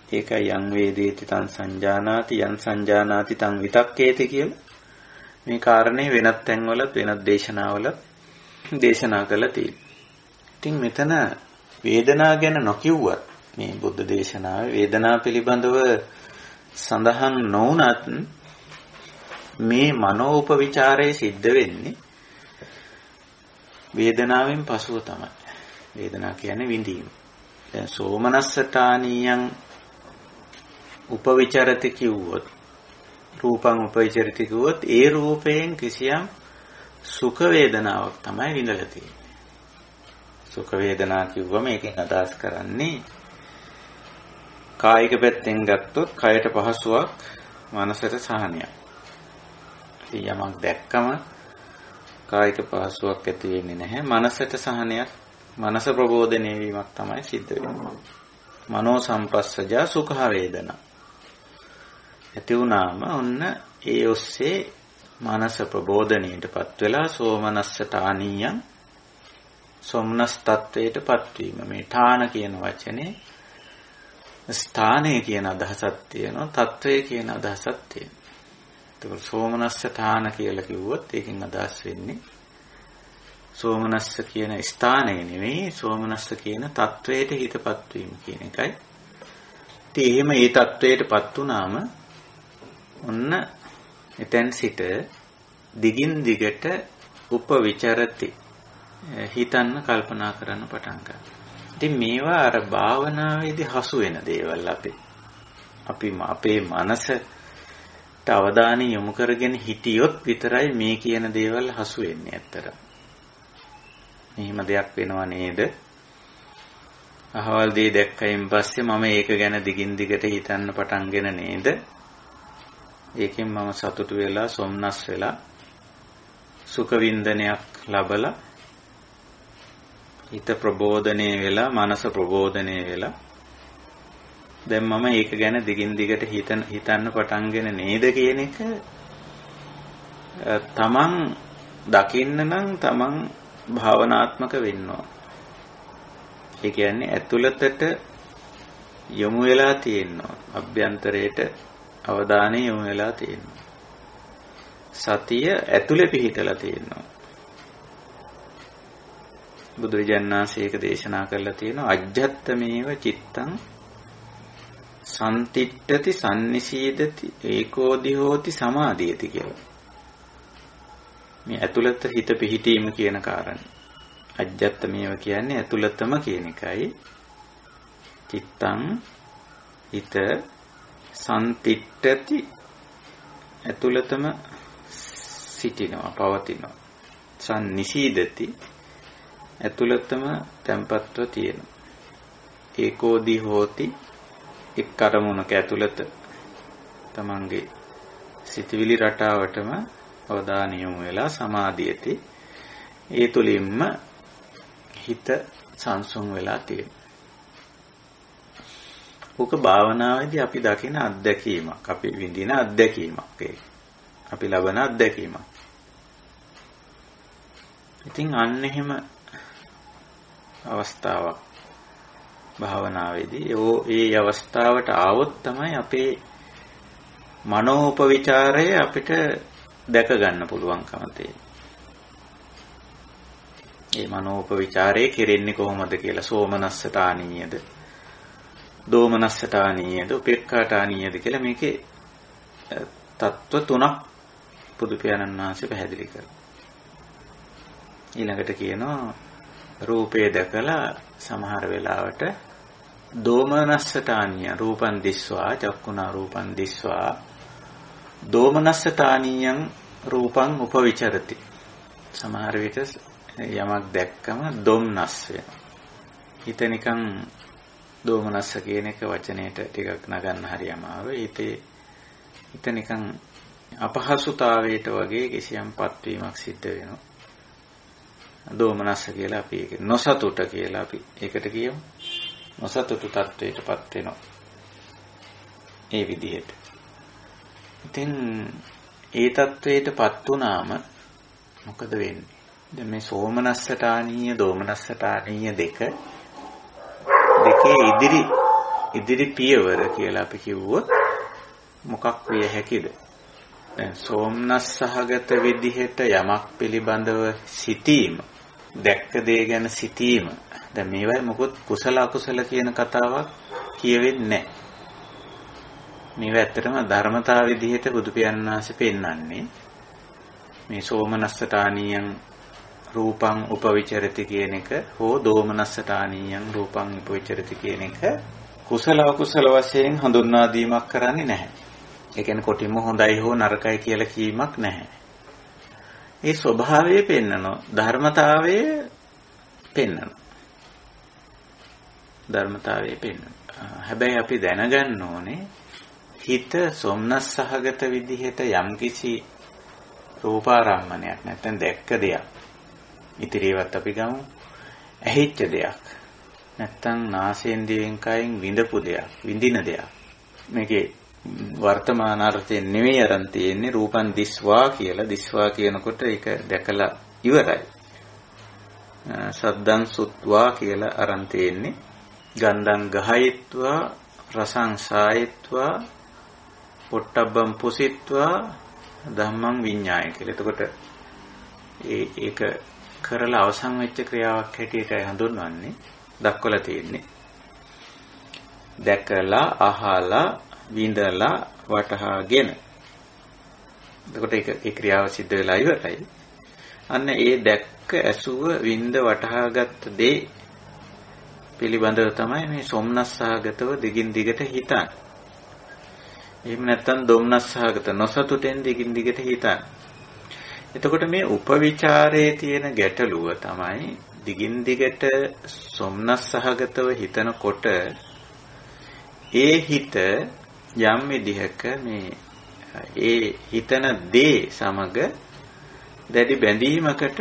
ඒකයි යං වේදේති තං සංජානාති යං සංජානාති තං විතක්කේති කියලා මේ කාරණේ වෙනත් තැන්වලත් වෙනත් දේශනාවලත් දේශනා කළා තියෙනවා. ඉතින් මෙතන වේදනා ගැන නොකියුවත් මේ බුද්ධ දේශනාවේ වේදනා පිළිබඳව සඳහන් නොවුනත් මේ මනෝපවිචාරයේ සිද්ධ වෙන්නේ වේදනාවෙන් පසුව තමයි. වේදනා කියන්නේ විඳීම. දැන් සෝමනස්සඨානීයං උපවිචරති කිව්වොත් රූපං උපවිචරති කිව්වොත් ඒ රූපයෙන් කිසියම් සුඛ වේදනාවක් තමයි විඳලා තියෙන්නේ. සුඛ වේදනා කිව්වම මේකෙන් අදහස් කරන්නේ කායික පැත්තෙන් ගත්තොත් කයට පහසුවක් මනසට සහනයක්. ඉතින් යමක් දැක්කම කායික පහසුවක් ඇති වෙන්නේ නැහැ. මනසට සහනයක් මනස ප්‍රබෝධනය වීමක් තමයි සිද්ධ වෙන්නේ. මනෝ සම්පස්සජා සුඛ වේදනා. ඇති වුණාම ඔන්න ඒ ඔස්සේ මනස ප්‍රබෝධනයටපත් වෙලා සෝමනස්ස තානීයං සොම්නස් තත්වයටපත් වීම. මේ ඨාන කියන වචනේ ස්ථානය කියන අදහසක් තියෙනවා, තත්වය කියන අදහසක් තියෙනවා. ඒක සෝමනස්ස ඨාන කියලා කිව්වොත් ඒකෙන් අදහස් වෙන්නේ සෝමනස්ස කියන ස්ථානය නෙවෙයි, සෝමනස්ස කියන තත්වයට හිතපත් වීම කියන එකයි. ඉතින් එහෙම ඒ තත්වයටපත් වුණාම ඔන්න එතෙන් සිට දිගින් දිගට උපවිචරති හිතන්න කල්පනා කරන්න පටන් ගන්නවා. ඉතින් මේවා අර භාවනාවේදී හසු වෙන දේවල් අපි අපේ මනසට අවධානය යොමු කරගෙන හිටියොත් විතරයි මේ කියන දේවල් හසු වෙන්නේ ඇත්තට. මෙහිම දෙයක් වෙනව නේද? අහවල් දේ දැක්කයින් පස්සේ මම ඒක ගැන දිගින් දිගට හිතන්න පටන්ගෙන නේද? ඒකෙන් මම සතුටු වෙලා සොම්නස් වෙලා සුඛ වින්දනයක් ලබලා හිත ප්‍රබෝධනය වෙලා මනස ප්‍රබෝධනය වෙලා දැන් මම ඒක ගැන දිගින් දිගට හිතන්න පටන්ගෙන නේද කියන එක තමන් දකින්න නම් තමන් භාවනාත්මක වෙන්න ඕන. ඒ කියන්නේ ඇතුළතට යොමු වෙලා තියෙනවා. අභ්‍යන්තරයට අවධානය යොමු වෙලා තියෙනවා. සතිය ඇතුළේ පිහිටලා තියෙනවා. බුදුරජාණන් වහන්සේ ඒක දේශනා කරලා තියෙනවා අජ්ජත්තමේව චිත්තං සම්තිට්ඨති සම්නිසීදති ඒකෝදි හෝති සමාධියති කියලා. මේ ඇතුළත හිත පිහිටීම කියන කාරණේ. අජ්ජත්තමේව කියන්නේ ඇතුළතම කියන එකයි. චිත්තං හිත සම්තිට්ඨති ඇතුළතම සිටිනවා පවතිනවා. සම්නිසීදති ඇතුළතම තැම්පත්ව තියෙනවා. ඒකෝදි හෝති එක් අරමුණක ඇතුළත තමන්ගේ සිතවිලි රටාවටම අවධානය යොමු වෙලා සමාධියති. ඒ තුලින්ම හිත සංසුන් වෙලා තියෙනවා. ඕක භාවනාවේදී අපි දකින අත්දැකීමක්, අපි විඳින අත්දැකීමක්, ඒක අපි ලබන අත්දැකීමක්. ඉතින් අන්න එහෙම අවස්ථාවක් භාවනාවේදී ඒ අවස්ථාවට ආවොත් තමයි අපේ මනෝපවිචාරය අපිට දැක ගන්න පුළුවන්කම තියෙන්නේ. මේ මනෝපවිචාරය කෙරෙන්නේ කොහොමද කියලා සෝමනස්සතානීයද, දෝමනස්සතානීයද, උපේක්ඛාතානීයද කියලා මේකේ තත්ත්ව තුනක් බුදු පියාණන් වහන්සේ පැහැදිලි කරනවා. ඊළඟට කියනවා රූපේ දැකලා සමහර වෙලාවට දෝමනස්සතානීය රූපං දිස්වා චක්කුණා රූපං දිස්වා දෝමනස්සතානීයං රූපං උපවිචරති. සමහර විට යමක් දැක්කම දොම්නස් වෙනවා. හිත නිකන් දෝමනස්ස කියන එක වචනයට ටිකක් නගන්න හරි අමාරුයි. හිත නිකන් අපහසුතාවයට වගේ කිසියම්පත් වීමක් සිද්ධ වෙනවා. දෝමනස්ස කියලා අපි ඒක නොසතුට කියලා අපි ඒකට කියමු. නොසතුටු තත්වයටපත් වෙනවා. ඒ විදිහට. ඉතින් ඒ තත්වයටපත් වුණාම මොකද වෙන්නේ? දැන් මේ සෝමනස්සතානීය දෝමනස්සතානීය දෙකේ ඉදිරි පියවර කියලා අපි කිව්වොත් මොකක් විය හැකිද? දැන් සෝමනස් සහගත විදිහට යමක් පිළිබඳව සිටීම, දැක්ක දේ ගැන සිටීම. දැන් මේවයි මොකොත් කුසල අකුසල කියන කතාවක් කියවෙන්නේ නැහැ. මේවා ඇත්තටම ධර්මතාව විදිහට බුදු පියාණන් වහන්සේ පෙන්වන්නේ මේ සෝමනස්සතානීයං රූපං උපවිචරති කියන එක හෝ දෝමනස්සතානීයං රූපං උපවිචරති කියන එක කුසල අකුසල වශයෙන් හඳුන්වා දීමක් කරන්නේ නැහැ. ඒ කියන්නේ කොටින්ම හොඳයි හෝ නරකයි කියලා කීමක් නැහැ. ඒ ස්වභාවය පෙන්වනවා, ධර්මතාවය පෙන්වනවා. ධර්මතාවය පෙන්වනවා. හැබැයි අපි දැනගන්න ඕනේ හිත සොම්නස් සහගත විදිහට යම්කිසි රූපාරම්මණයක් නැත්නම් දැක්ක දෙයක්. ඉතිරියවත් අපි ගමු. ඇහිච්ච දෙයක්. නැත්තම් නාසයෙන් දිවෙන් කයින් විඳපු දෙයක්, විඳින දෙයක්. මේකේ වර්තමාන අර්ථයෙන් නෙවෙයි අරන් තියෙන්නේ රූපන් දිස්වා කියලා. දිස්වා කියනකොට ඒක දැකලා ඉවරයි. සද්දං සුත්වා කියලා අරන් තියෙන්නේ. ගන්ධං ගහයත්වා රසං සායත්වා පොට්ටබ්බං පුසිත්වා ධම්මං විඤ්ඤාය කියලා. එතකොට ඒක කරලා අවසන් වෙච්ච ක්‍රියාවක් හැටියටයි හඳුන්වන්නේ. දක්වලා තියෙන්නේ. දැකලා, අහලා, විඳලා, වටහාගෙන. එතකොට ඒ ක්‍රියාව සිද්ධ වෙලා ඉවරයි. අන්න ඒ දැක්ක, ඇසුව, විඳ, වටහාගත් දේ පිළිබඳව තමයි මේ සොම්නස්සහගතව දිගින් දිගට හිතන්නේ. එහෙම නැත්නම් දොම්නස්සහගත නොසතුටෙන් දිගින් දිගට හිතන්නේ. එතකොට මේ උපවිචාරයේ තියෙන ගැටලුව තමයි දිගින් දිගට සොම්නස්සහගතව හිතනකොට ඒ හිත යම් විදිහක මේ ඒ හිතන දේ සමග දැඩි බැඳීමකට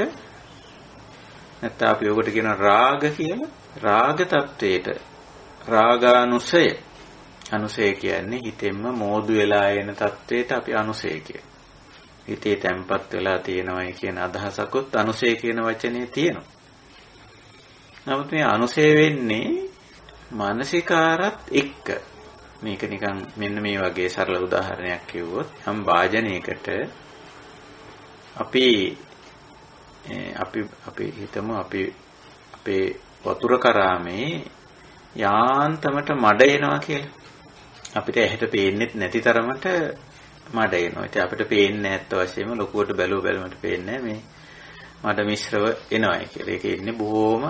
නැත්නම් අපි ඔකට කියන රාග කියලා. රාග තත්වයට රාගානුසය. අනුසය කියන්නේ හිතෙන්ම මෝදු වෙලා එන තත්වයට අපි අනුසය කියනවා. හිතේ තැම්පත් වෙලා තියෙනවයි කියන අදහසකුත් අනුසය කියන වචනේ තියෙනවා. නමුත් මේ අනුසය වෙන්නේ මානසිකාරත් එක්ක. මේක නිකන් මෙන්න මේ වගේ සරල උදාහරණයක් කිව්වොත් යම් වාජනයකට අපි හිතමු අපේ වතුර කරාමේ යාන්තමට මඩ එනවා කියලා. අපිට ඇහැට පේන්නෙත් නැති තරමට මඩ එනවා. ඉතින් අපිට පේන්නේ නැත්ත වශයෙන්ම ලොකුවට බැලුවට පේන්නේ මේ මඩ මිශ්‍රව එනවායි කියලා. ඒක ඉන්නේ බොහොම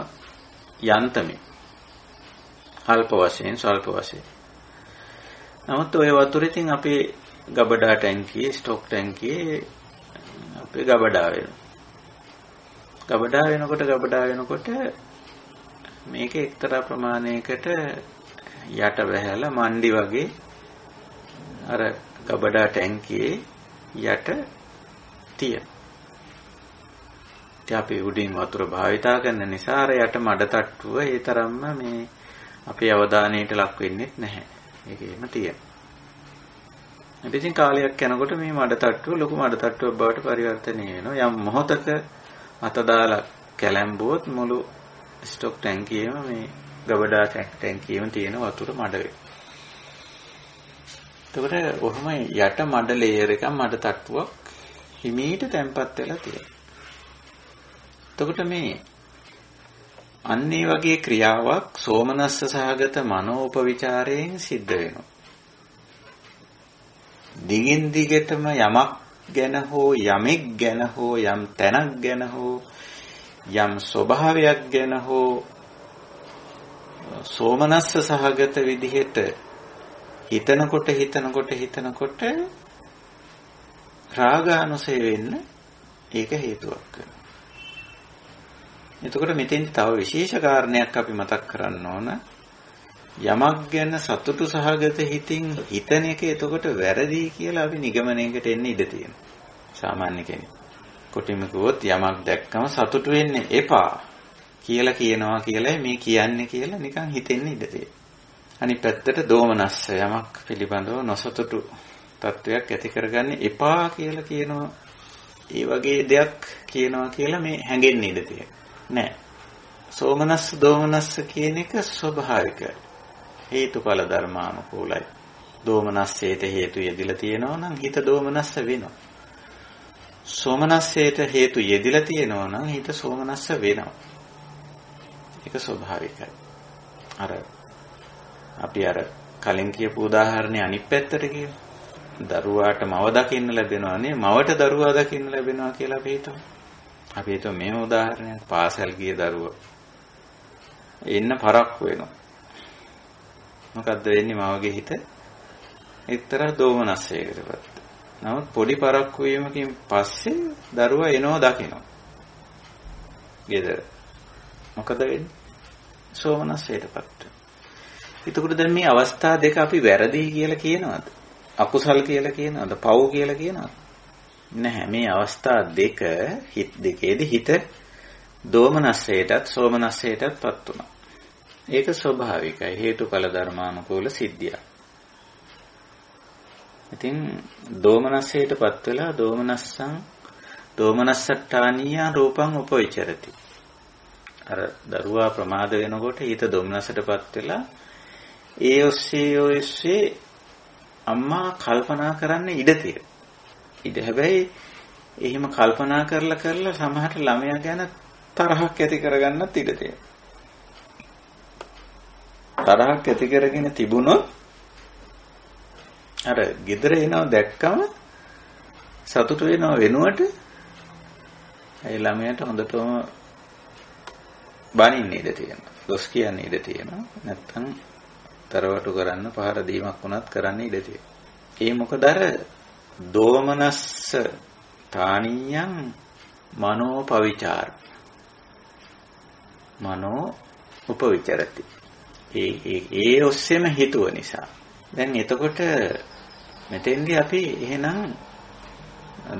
යන්තමේ. අල්ප වශයෙන්, ස්වල්ප වශයෙන්. නමුත් ඔය වතුර ඉතින් අපේ ගබඩා ටැංකියේ, ස්ටොක් ටැංකියේ අපේ ගබඩා වෙනවා. ගබඩා වෙනකොට මේක එක්තරා ප්‍රමාණයකට යට වැහැලා මණ්ඩි වගේ අර ගබඩා ටැංකියේ යට තියෙනවා. ඉතින් අපි උඩින් වතුර භාවිතා කරන නිසා අර යට මඩ තට්ටුව ඒ තරම්ම මේ අපේ අවධානයට ලක් වෙන්නේ නැහැ. ඒකේම තියෙනවා. ඉතින් කාලයක් යනකොට මේ මඩ තට්ටුව ලොකු මඩ තට්ටුවක් බවට පරිවර්තනය වෙනවා. යම් මොහොතක අත දාලා කැලැඹුවොත් මුළු ස්ටොක් ටැංකියෙම මේ ගබඩා ටැංකියෙම තියෙන වතුර මඩ වෙනවා. එතකොට ඔහොම යට මඩ ලේයර් එකක් මඩ තට්ටුවක් හිමීට තැම්පත් වෙලා තියෙනවා. එතකොට මේ අන්නේ වගේ ක්‍රියාවක් සෝමනස්ස සහගත මනෝපවිචාරයෙන් සිද්ධ වෙනවා. දිගින් දිගටම යමක් ගැන හෝ යමෙක් ගැන හෝ යම් තැනක් ගැන හෝ යම් ස්වභාවයක් ගැන හෝ සෝමනස්ස සහගත විදිහට හිතනකොට රාගානුසය වෙන්න ඒක හේතුවක් වෙනවා. එතකොට මෙතෙන් තව විශේෂ කාරණයක් අපි මතක් කරන්න ඕන. යමක් ගැන සතුටු සහගත හිතින් හිතන එක එතකොට වැරදි කියලා අපි නිගමනයකට එන්න ඉඩ තියෙනවා. සාමාන්‍ය කෙනෙක්. කොටිම කිව්වොත් යමක් දැක්කම සතුටු වෙන්න එපා කියලා කියනවා කියලායි මේ කියන්නේ කියලා නිකන් හිතෙන්න ඉඩ තියෙනවා. අනිත් පැත්තට දෝමනස්ස යමක් පිළිබඳව නොසතුටු තත්වයක් ඇති කරගන්න එපා කියලා කියනවා. ඒ වගේ දෙයක් කියනවා කියලා මේ හැඟෙන්න ඉඩ තියෙනවා. නෑ. සෝමනස්ස දෝමනස්ස කියන එක ස්වභාවිකයි. හේතුඵල ධර්මානුකූලයි. දෝමනස්සේට හේතු යෙදිලා තියෙනවා නම් හිත දෝමනස්ස වෙනවා. සෝමනස්සේට හේතු යෙදිලා තියෙනවා නම් හිත සෝමනස්ස වෙනවා. ඒක ස්වභාවිකයි. අපි කලින් කියපු උදාහරණේ අනිත් පැත්තට කියමු. දරුවාට මව දකින්න ලැබෙනවා නේ මවට දරුවා දකින්න ලැබෙනවා කියලා අපි හිතමු. අපි හිතමු මේ උදාහරණයක් පාසල් ගිය දරුවා එන්න පරක්කු වෙනවා. මොකද්ද වෙන්නේ මවගේ හිත? එක්තරා දෝමනස්සයකටපත්. නමුත් පොඩි පරක්කු වීමකින් පස්සේ දරුවා එනවා දකිනවා. ගෙදර. මොකද වෙන්නේ? සෝමනස්සයටපත්. එතකොට දැන් මේ අවස්ථා දෙක අපි වැරදි කියලා කියනවද? අකුසල් කියලා කියනවද? පව් කියලා කියනවද? නැහැ. මේ අවස්ථා දෙක දෙකේදී හිත දෝමනස්සයටත් සෝමනස්සයටත් පත් වුණා. ඒක ස්වභාවිකයි. හේතුඵල ධර්මානුකූල සිද්ධියක්. ඉතින් දෝමනස්සයටපත් වෙලා දෝමනස්සට්ඨානීය රූපං උපවිචරති. අර දරුවා ප්‍රමාද වෙනකොට හිත දොම්නසටපත් වෙලා ඒ ඔස්සේ අම්මා කල්පනා කරන්න ඉඩ තියෙනවා. හැබැයි එහෙම කල්පනා කරලා සමහරට ළමයා ගැන තරහක් ඇති කරගන්නත් ඉඩ තියෙනවා. තරහක් ඇති කරගෙන තිබුණොත් අර ගෙදර එනවා දැක්කම සතුට වෙනව වෙනුවට ඒ ළමයාට හොඳටම බනින්න ඉඩ තියෙනවා. දොස් කියන්න ඉඩ තියෙනවා. නැත්තම් තරවටු කරන්න පහර දීමක් වුණත් කරන්න ඉඩ තියෙනවා. ඒ මොකද අර දෝමනස්ස තානියං මනෝපවිචාර මනෝ උපවිචරති. ඒ ඔස්සේම හිතුව නිසා. දැන් එතකොට මෙතෙන්දී අපි එහෙනම්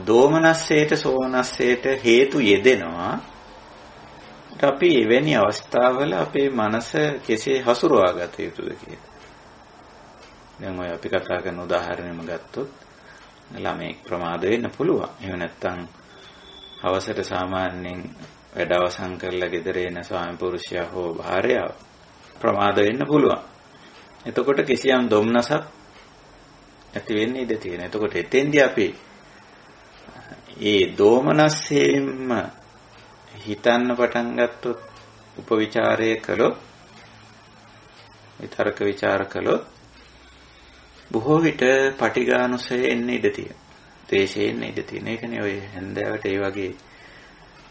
දෝමනස්සයට සෝමනස්සයට හේතු යෙදෙනවා. අපි එවැනි අවස්ථාවල අපේ මනස කෙසේ හසුරවා ගත යුතුද කියලා. දැන් ඔය අපි කතා කරන උදාහරණෙම ගත්තොත් ළමෙක් ප්‍රමාද වෙන්න පුළුවන්. එහෙම නැත්නම් හවසට සාමාන්‍යයෙන් වැඩ අවසන් කරලා ගෙදර එන ස්වාමි පුරුෂයා හෝ භාර්යාව ප්‍රමාද වෙන්න පුළුවන්. එතකොට කිසියම් දොම්නසක් ඇති වෙන්න ඉඩ තියෙනවා. එතකොට එතෙන්දී අපි ඒ දෝමනස්සෙම හිතන්න පටන් ගත්තොත් උපවිචාරය කළොත් විතරක ਵਿਚාර කළොත් බොහෝ විට පටිඝානුසය එන්න ඉඩ තියෙනවා. ද්වේෂය එන්න ඉඩ තියෙනවා. ඒකනේ ඔය හැන්දෑවට ඒ වගේ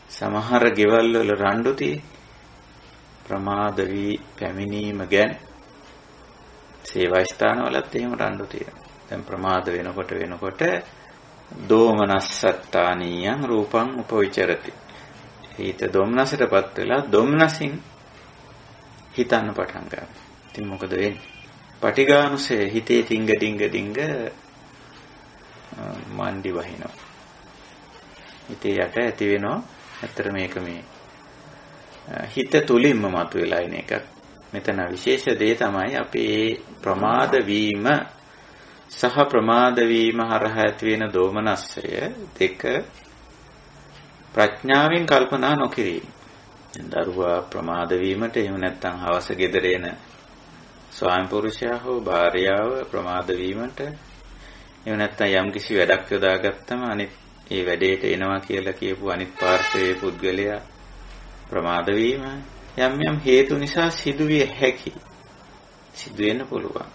සමහර ගෙවල් වල රණ්ඩු තියෙන්නේ. ප්‍රමාද වී පැමිණීම ගැන සේවා ස්ථානවලත් එහෙම රණ්ඩු තියෙනවා. දැන් ප්‍රමාද වෙනකොට දෝමනස්සට්ඨානීයං රූපං උපවිචරති. හිත දොම්නසටපත් වෙලා දොම්නසින් හිතන්න පටන් ගන්නවා. ඉතින් මොකද වෙන්නේ? පටිඝානුසය හිතේ ඩිංග මණ්ඩි වහිනවා. හිතේ යට ඇති වෙනවා. ඇත්තට මේක මේ හිත තුලින්ම මතුවලා ඉන එකක්. මෙතන විශේෂ දේ තමයි අපේ ප්‍රමාද වීම සහ ප්‍රමාද වීම හරහා ඇති වෙන දෝමනස්සය දෙක ප්‍රඥාවෙන් කල්පනා නොකිරීම. දරුවා ප්‍රමාද වීමට එහෙම නැත්නම් හවස ගෙදර එන ස්වාමි පුරුෂයා හෝ භාර්යාව ප්‍රමාද වීමට එහෙම නැත්නම් යම්කිසි වැඩක් යොදාගත්තම අනිත් ඒ වැඩේට එනවා කියලා කියපු අනිත් පාර්ශවයේ පුද්ගලයා ප්‍රමාද වීම යම් හේතු නිසා සිදුවිය හැකි. සිදු වෙන්න පුළුවන්.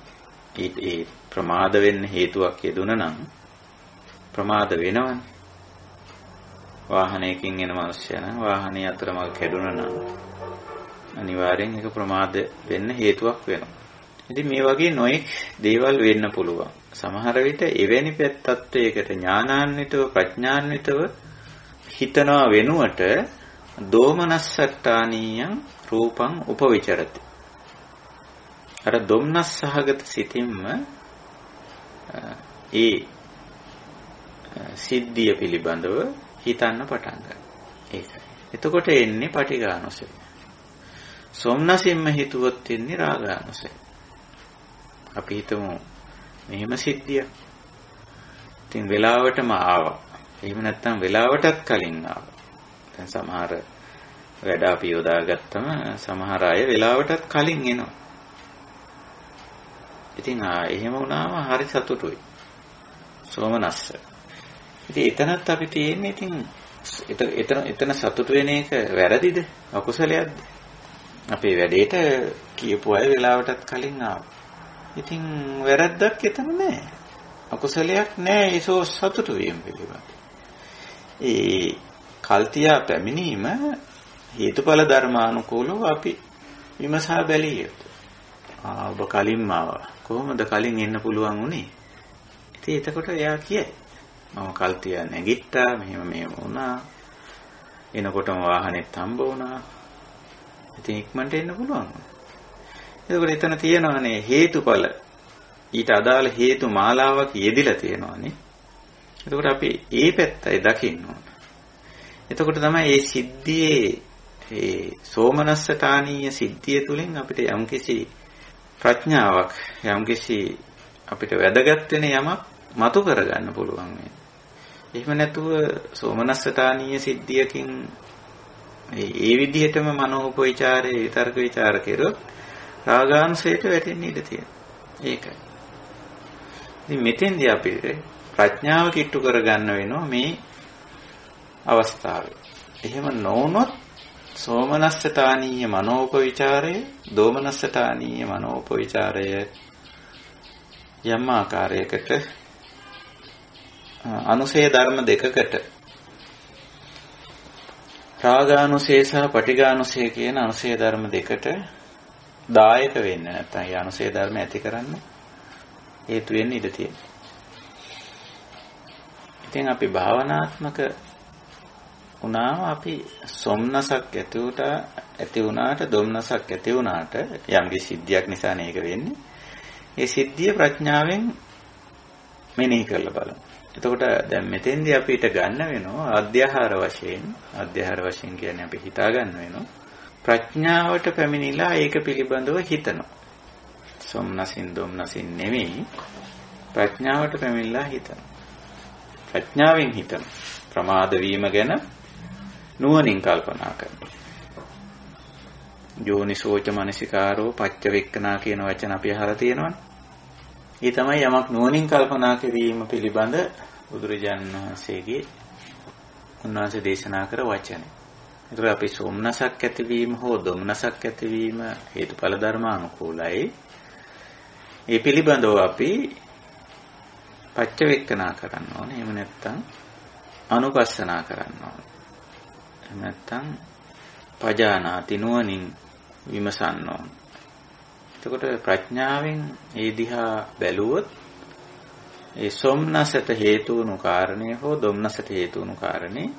ඒ ප්‍රමාද වෙන්න හේතුවක් යෙදුණා නම් ප්‍රමාද වෙනවනේ. වාහනයකින් එන මිනිස්සයා නම් වාහනේ අතරමඟ කැඩුණා නම් අනිවාර්යෙන් ඒක ප්‍රමාද වෙන්න හේතුවක් වෙනවා. ඉතින් මේ වගේ නොඑක් දේවල් වෙන්න පුළුවන්. සමහර විට එවැනි තත්ත්වයකට ඥානාන්විතව ප්‍රඥාන්විතව හිතනවා වෙනුවට දෝමනස්සට්ඨානීයං රූපං උපවිචරති. අර දොම්නස් සහගත සිතින්ම ඒ සිද්ධිය පිළිබඳව හිතන්න පටන් ගන්නවා. ඒකයි. එතකොට එන්නේ පටිඝානුසය. සොම්නසින්ම හිතුවොත් එන්නේ රාගානුසය. අපි හිතමු මෙහෙම සිද්ධියක්. ඉතින් වෙලාවටම ආවා. එහෙම නැත්නම් වෙලාවටත් කලින් ආවා. දැන් සමහර වැඩ අපි යොදාගත්තම සමහර අය වෙලාවටත් කලින් එනවා. ඉතින් එහෙම වුණාම හරි සතුටුයි. සෝමනස්ස. ඉතින් එතනත් අපි තියෙන්නේ ඉතින් එතන සතුටු වෙන එක වැරදිද? අකුසලයක්ද? අපේ වැඩේට කියපු අය වෙලාවටත් කලින් ආවා. ඉතින් වැරද්දක් එතන නෑ. අකුසලයක් නෑ ඒ සතුටු වීම පිළිබඳ. ඒ කල්තියා පැමිණීම හේතුඵල ධර්මානුකූලව අපි විමසා බැලිය යුතුයි. ඔබ කලින්ම ආවා. කොහොමද කලින් එන්න පුළුවන් උනේ? ඉතින් එතකොට එයා කියයි. මම කල්තියා නැගිට්ටා මෙහෙම වුණා. එනකොටම වාහනේත් හම්බ වුණා. ඉතින් ඉක්මනට එන්න පුළුවන්. එතකොට එතන තියෙනවානේ හේතුඵල. ඊට අදාළ හේතු මාලාවක් යෙදිලා තියෙනවානේ. එතකොට අපි ඒ පැත්තයි දකින්න ඕන. එතකොට තමයි මේ සිද්ධියේ ඒ සෝමනස්සතානීය සිද්ධිය තුළින් අපිට යම්කිසි ප්‍රඥාවක් යම්කිසි අපිට වැදගත් වෙන යමක් මතු කරගන්න පුළුවන් වෙනවා. එහෙම නැතුව සෝමනස්සතානීය සිද්ධියකින් ඒ විදිහටම මනෝපවිචාරයේ විතර්ක විචාර කෙරුවොත් රාගාංශයට වැටෙන්න ඉඩ තියෙනවා. ඒකයි. ඉතින් මෙතෙන්දී අපිට ප්‍රඥාව කිට්ටු කරගන්න වෙනවා මේ අවස්ථාවේ. එහෙම නොවුනොත් සෝමනස්සතානීය මනෝපවිචාරය, දෝමනස්සතානීය මනෝපවිචාරය යම් ආකාරයකට අනුසය ධර්ම දෙකකට රාගානුසය සහ පටිඝානුසය කියන අනුසය ධර්ම දෙකට දායක වෙන්න නැත්නම් ඒ අනුසය ධර්ම ඇති කරන්න හේතු වෙන්න ඉඩ තියෙනවා. ඉතින් අපි භාවනාත්මක වුණාම අපි සොම්නසක් ඇති වුණාට දොම්නසක් ඇති වුණාට යම්කිසි සිද්ධියක් නිසා නේක වෙන්නේ. ඒ සිද්ධිය ප්‍රඥාවෙන් මෙනෙහි කරලා බලමු. එතකොට දැන් මෙතෙන්දී අපිට ගන්න වෙනවා අධ්‍යාහාර වශයෙන් කියන්නේ අපි හිතා ගන්න වෙනවා ප්‍රඥාවට පැමිණිලා ඒක පිළිබඳව හිතනවා. සොම්නසින් දොම්නසින් නෙවෙයි ප්‍රඥාවට පැමිණිලා හිතනවා. ප්‍රඥාවෙන් හිතන ප්‍රමාද වීම ගැන නුවණින් කල්පනා කරනවා. යෝනිසෝච මනසිකාරෝ පච්චවෙක්කනා කියන වචන අපි අහලා තියෙනවනේ. ඒ තමයි යමක් නුවණින් කල්පනා කිරීම පිළිබඳ බුදුරජාණන් වහන්සේගේ උන්වහන්සේ දේශනා කර වචන. ඒතර අපි සෝමනසක් ඇතිවීම හෝ දොමනසක් ඇතිවීම හේතුඵල ධර්මානුකූලයි. ඒ පිළිබඳව අපි පච්චවෙක්කනා කරන්න ඕනේ. එහෙම නැත්නම් අනුපස්සනා කරන්න ඕනේ. එහෙම නැත්නම් පජානාති නුවණින් විමසන්න ඕනේ. එතකොට ප්‍රඥාවෙන් ඒ දිහා බැලුවොත් ඒ සොම්නසට හේතු වුණු කාරණේ හෝ දොම්නසට හේතු වුණු කාරණේ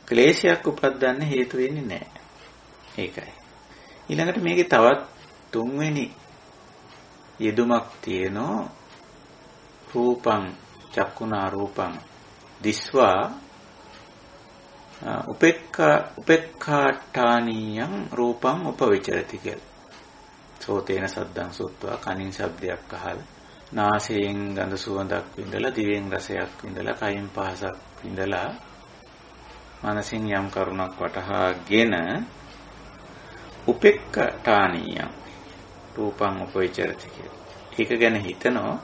ක්ලේශයක් උපදින්න හේතු වෙන්නේ නැහැ. ඒකයි. ඊළඟට මේකේ තවත් තුන්වෙනි යෙදුමක් තියෙනවා. රූපං චක්කුණා රූපං දිස්වා උපේක්ඛාඨානියං රූපං උපවිචරති කියලා. සෝතේන සද්දං සුත්වා කනින් ශබ්දයක් අහලා නාසයෙන් ගඳ සුවඳක් විඳලා දිවෙන් රසයක් විඳලා කයින් පහසක් විඳලා මනසින් යම් කරුණක් වටහාගෙන උපේක්ඛාඨානියං රූපං උපවිචරති කියලා. ඒක ගැන හිතනවා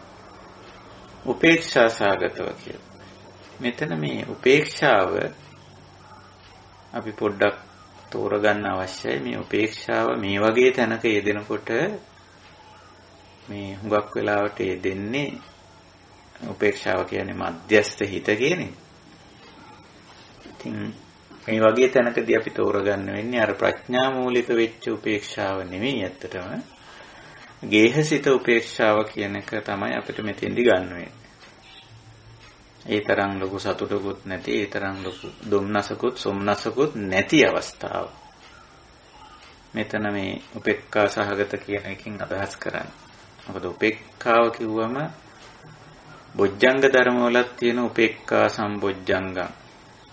උපේක්ෂා සාගතව කියලා. මෙතන මේ උපේක්ෂාව අපි පොඩ්ඩක් තෝරගන්න අවශ්‍යයි. මේ උපේක්ෂාව මේ වගේ තැනක යෙදෙනකොට මේ හුඟක් වෙලාවට යෙදෙන්නේ උපේක්ෂාව කියන්නේ මධ්‍යස්ථ හිත කියන්නේ. ඉතින් මේ වගේ තැනකදී අපි තෝරගන්න වෙන්නේ අර ප්‍රඥා මූලික වෙච්ච උපේක්ෂාව නෙමෙයි ඇත්තටම. ගේහසිත උපේක්ෂාව කියන එක තමයි අපිට මෙතෙන්දි ගන්න වෙන්නේ. ඒ තරම් ලොකු සතුටකුත් නැති, ඒ තරම් ලොකු දුම්නසකුත් සොම්නසකුත් නැති අවස්ථාව. මෙතන මේ උපේක්ඛා සහගත කියන එකකින් අදහස් කරන්නේ. මොකද උපේක්ඛාව කිව්වම බොජ්ජංග ධර්ම වලත් තියෙන උපේක්ඛා සම්බොජ්ජංගම්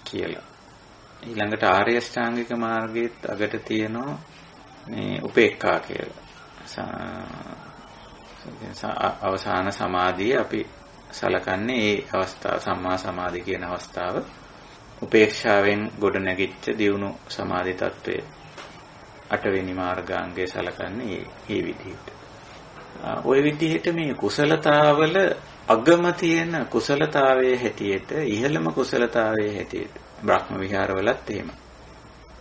කියලා. ඊළඟට ආර්ය අෂ්ටාංගික මාර්ගයේත් අගට තියෙනවා මේ උපේක්ඛා කියලා. අවසාන සමාධිය අපි සලකන්නේ ඒ අවස්ථාව සම්මා සමාධි කියන අවස්ථාව. උපේක්ෂාවෙන් ගොඩ නැගිච්ච දියුණු සමාධි තත්වය අටවෙනි මාර්ගාංගය සලකන්නේ මේ විදිහට. ওই විදිහට මේ කුසලතාවල අගම තියෙන කුසලතාවයේ හැටියට ඉහළම කුසලතාවයේ හැටියට බ්‍රහ්ම විහාරවලත් එහෙම.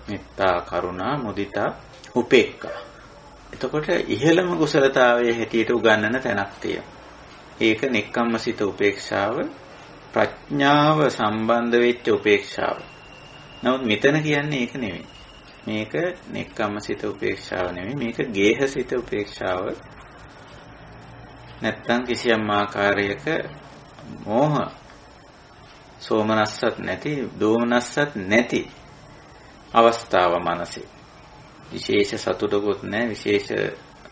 මෙත්තා කරුණා මුදිතා උපේක්ඛා. එතකොට ඉහළම කුසලතාවයේ හැටියට උගන්වන තැනක් තියෙනවා. ඒක නෙක්ඛම්මසිත උපේක්ෂාව, ප්‍රඥාව සම්බන්ධ වෙච්ච උපේක්ෂාව. නමුත් මෙතන කියන්නේ ඒක නෙවෙයි. මේක නෙක්ඛම්මසිත උපේක්ෂාව නෙවෙයි. මේක ගේහසිත උපේක්ෂාව. නැත්තම් කිසියම් ආකාරයක මෝහ සෝමනස්සත් නැති, දෝමනස්සත් නැති අවස්ථාව මනසේ. විශේෂ සතුටකුත් නැහැ, විශේෂ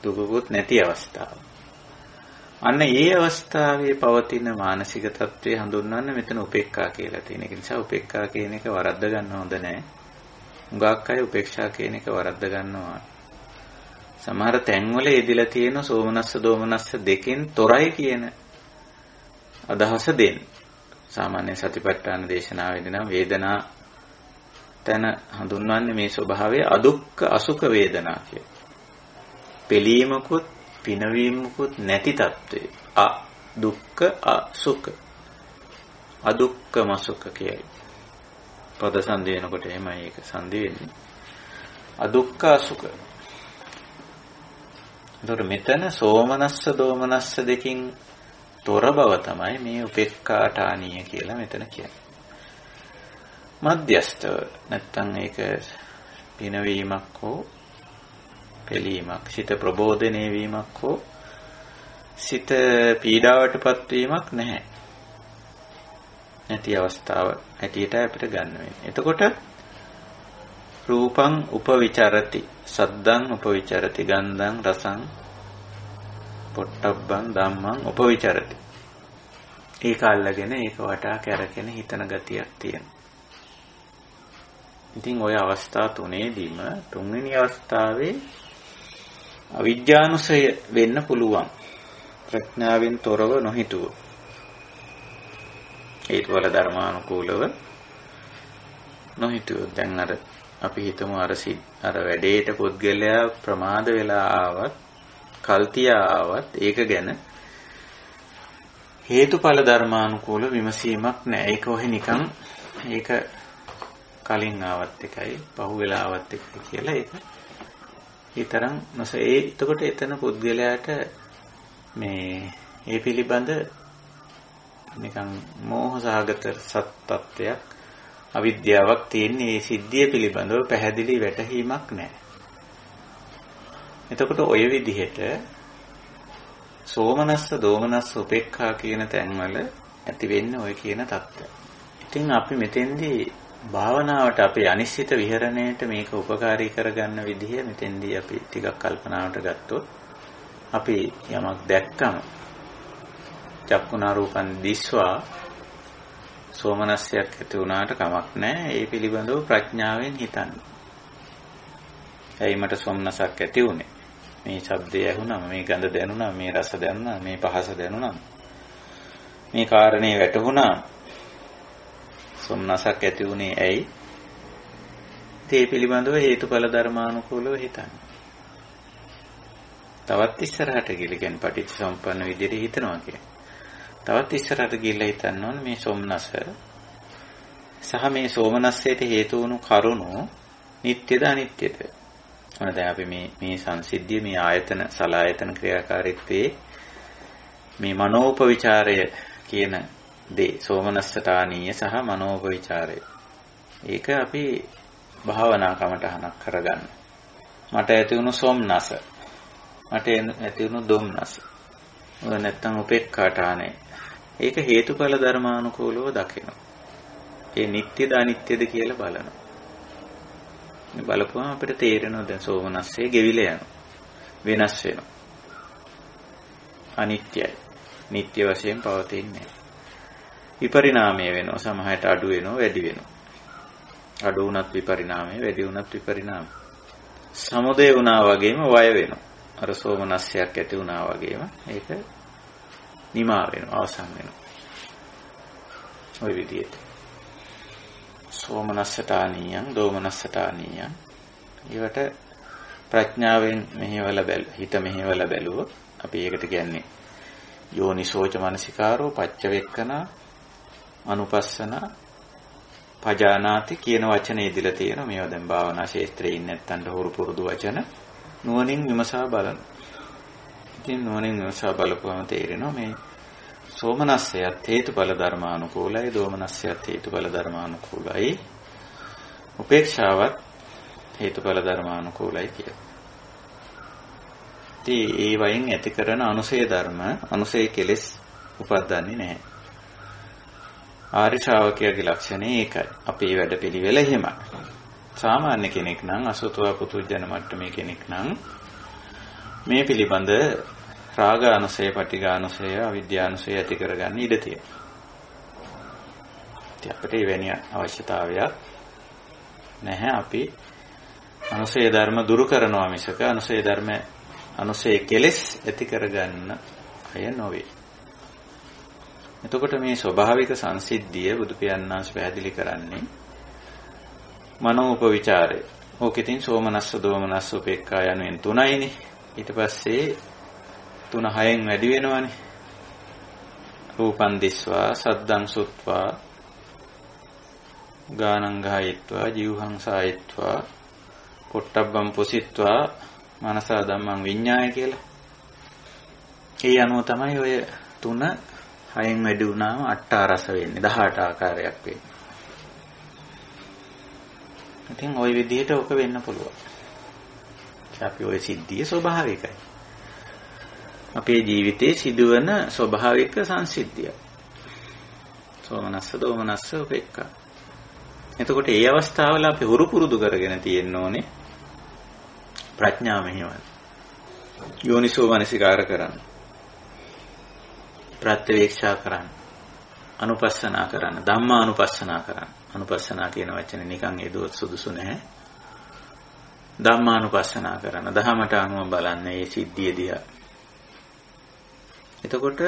දුකකුත් නැති අවස්ථාව. අන්න ඒ අවස්ථාවේ පවතින මානසික තත්ත්වය හඳුන්වන්න මෙතන උපේක්ඛා කියලා තියෙන. ඒ නිසා උපේක්ඛා කියන එක වරද්ද ගන්න හොඳ නැහැ. හුඟක් අය උපේක්ෂා කියන එක වරද්ද ගන්නවා. සමහර තැන්වල යෙදিলা තියෙන සෝමනස්ස දෝමනස්ස දෙකෙන් තොරයි කියන අදහස දෙන්න. සාමාන්‍ය සතිපට්ඨාන දේශනාවේදී නම් වේදනා තන හඳුන්වන්නේ මේ ස්වභාවය අදුක්ඛ අසුඛ වේදනා කියලා. පිළීමකුත් පිනවීමකුත් නැති తත්වය. දුක්ඛ අසුඛ. අදුක්ඛම සුඛ කියයි. පද සංදි වෙනකොට එහෙමයි ඒක සංදි වෙන්නේ. අදුක්ඛ අසුඛ. ඒතර මෙතන සෝමනස්ස දෝමනස්ස දෙකින් තොර බව තමයි මේ උපේක්ඛාඨානීය කියලා මෙතන කියන්නේ. මධ්‍යස්තව නැත්තම් ඒක පිනවීමක් හෝ පිළීමක්, සිත ප්‍රබෝධනය වීමක් හෝ සිත පීඩාවටපත් වීමක් නැහැ. නැති අවස්ථාව හැටියට අපිට ගන්න වෙන්නේ. එතකොට රූපං උපවිචරති, සද්දං උපවිචරති, ගන්ධං රසං පොට්ටබ්බං ධම්මං උපවිචරති. ඒක අල්ලගෙන ඒක වටා කැරකෙන හිතන ගතියක් තියෙනවා. ඉතින් ওই අවස්ථා තුනේදීම තුන්වෙනි අවස්ථාවේ අවිජ්ජානුසය වෙන්න පුළුවන්. ප්‍රඥාවෙන් තොරව නොහිතුව. හේතුඵල ධර්මානුකූලව නොහිතුව. දැන් අර අපි හිතමු අර වැඩේට පුද්ගලයා ප්‍රමාද වෙලා ආවත්, කල්තියා ආවත් ඒක ගැන හේතුඵල ධර්මානුකූල විමසීමක් නැහැ. ඒක ඔහේ නිකන් ඒක කලින් ආවත් එකයි, පහු වෙලා ආවත් එකයි කියලා ඒක ඊතරම් එතකොට එතන පුද්ගලයාට මේ පිළිබඳ නිකන් මෝහ සහගත සත්‍යයක් අවිද්‍යාවක් තියෙන මේ සිද්ධිය පිළිබඳව පැහැදිලි වැටහීමක් නැහැ. එතකොට ඔය විදිහට සෝමනස්ස දෝමනස්ස උපේක්ඛා කියන තැන්වල ඇති වෙන්නේ ඔය කියන தত্ত্বය. ඉතින් අපි මෙතෙන්දී භාවනාවට අපේ අනිශ්චිත විහරණයට මේක උපකාරී කරගන්න විදිහ මෙතෙන්දී අපි ටිකක් කල්පනාවට ගත්තොත් අපි යමක් දැක්කම චක්කුණා රූපන් දිස්වා සෝමනස්සයක් ඇති වුණාට කමක් නැහැ. ඒ පිළිබඳව ප්‍රඥාවෙන් හිතන්න. එයි මට සෝමනසක් ඇති වුණේ. මේ ශබ්දය ඇහුණා, මේ ගඳ දැනුණා, මේ රස දැනුණා, මේ පහස දැනුණා. මේ කාරණේ වැටහුණා. සෝමනසක් ඇති වුණේ ඇයි? ඒ පිළිබඳව හේතුඵල ධර්මානුකූලව හිතන්න. තවත් ඉස්සරහට ගිහලා කියන්නේ පටිච්චසමුප්පන්න විදිහට හිතනවා කියන්නේ. තවත් ඉස්සරහට ගිහලා හිතන්න ඕනේ මේ සෝමනස සහ මේ සෝමනස්සයට හේතු වුණු කරුණු නිට්ටයද අනිත්‍යද? දැන් අපි මේ සංසිද්ධිය මේ ආයතන සලායතන ක්‍රියාකාරීත්වයේ මේ මනෝපවිචාරය කියන දේ සෝමනස්සතානීය සහ මනෝපවිචාරය. ඒක අපි භාවනා කමටහනක් කරගන්න. මට ඇති වුණු සෝමනස, මට ඇති වුණු දොම්නස. ඔය නැත්තම් උපේක්ඛාඨානේ. ඒක හේතුඵල ධර්මානුකූලව දකිනවා. ඒ නිට්ටයද අනිත්‍යද කියලා බලනවා. මේ බලපුවම අපිට තේරෙනවා දැන් සෝමනස්සේ ගෙවිලා යනවා. වෙනස් වෙනවා. අනිත්‍යයි. නිට්ටය වශයෙන් පවතින්නේ නැහැ. විපරිණාමය වෙනවා. සමහරට අඩු වෙනවා, වැඩි වෙනවා. අඩු වුණත් විපරිණාමය, වැඩි වුණත් විපරිණාමය. සමුදය වුණා වගේම වය වෙනවා. අර සෝමනස්සයක් ඇති වුණා වගේම ඒක නිමා වෙනවා, අවසන් වෙනවා. ওই විදිහට. සෝමනස්සතානීයං දෝමනස්සතානීයං. ඊවට ප්‍රඥාවෙන් හිත මෙහෙवला බැලුවොත් අපි ඒකට කියන්නේ යෝනිසෝච මනසිකාරෝ පච්චවෙක්කනා අනුපස්සනා පජානාති කියන වචනේ ඉදලා තියෙනවා. මේවා දැන් භාවනා ශාස්ත්‍රයේ ඉන්නේ නැත්තන්ට හුරු පුරුදු වචන. නුවණින් විමසා බලන. ඉතින් නුවණින් විමසා බලපුවම තේරෙනවා මේ සෝමනස්සයත් හේතුඵල ධර්මානුකූලයි, දෝමනස්සයත් හේතුඵල ධර්මානුකූලයි, උපේක්ෂාවත් හේතුඵල ධර්මානුකූලයි කියලා. ඉතින් ඒ වයින් ඇති කරන අනුසය ධර්ම, අනුසය කෙලෙස් උපද්දන්නේ නැහැ. ආර්ය ශ්‍රාවකයාගේ ලක්ෂණය ඒකයි. අපේ වැඩපිළිවෙල එහෙමයි. සාමාන්‍ය කෙනෙක් නම් අසුතවා පුතුජන මට්ටමේ කෙනෙක් නම් මේ පිළිබඳ රාගානුසය, පටිඝානුසය, අවිද්‍යානුසය ඇති කරගන්න ඉඩ තියෙනවා. ඉතින් අපිට එවැනි අවශ්‍යතාවයක් නැහැ. අපි අනුසය ධර්ම දුරු කරනවා මිසක අනුසය කෙලෙස් ඇති කරගන්න අය නොවේ. එතකොට මේ ස්වභාවික සංසිද්ධිය බුදු පියාණන් වහන්සේ පැහැදිලි කරන්නේ මනෝපවිචාරය. ඕකෙතින් සෝමනස්ස දෝමනස්ස උපේක්ඛා යනුවෙන් තුනයිනේ. ඊට පස්සේ 3-6න් වැඩි වෙනවනේ. රූපං දිස්වා සද්දං සුත්වා ගානං ගායත්වා ජීවහං සායත්වා පොට්ටබ්බං පුසිත්වා මනසා ධම්මං විඤ්ඤාය කියලා. ඒ අනුව තමයි ඔය 3-6න් වැඩි වුණාම අට්ඨාරස වෙන්නේ 18 ආකාරයක් වෙන්නේ. ඉතින් ওই විදිහට ඔක වෙන්න පුළුවන්. අපි ওই සිද්ධිය ස්වභාවිකයි. අපේ ජීවිතේ සිදුවන ස්වභාවික සංසිද්ධිය. සෝමනස්ස දෝමනස්ස උපේක්ඛා. එතකොට මේ අවස්ථාවල අපි හුරු පුරුදු කරගෙන තියෙන්න ඕනේ ප්‍රඥාව මෙහෙවන්න. යෝනිසෝ මනසිකාර කරන්න. ප්‍රත්‍යවේක්ෂා කරන්න. අනුපස්සනා කරන්න. ධම්මා අනුපස්සනා කරන්න. අනුපස්සනා කියන වචනේ නිකන් එදුවොත් සුදුසු නැහැ. ධම්මානුපස්සනා කරන්න. දහමට අනුව බලන්න මේ සිද්ධිය දිහා. එතකොට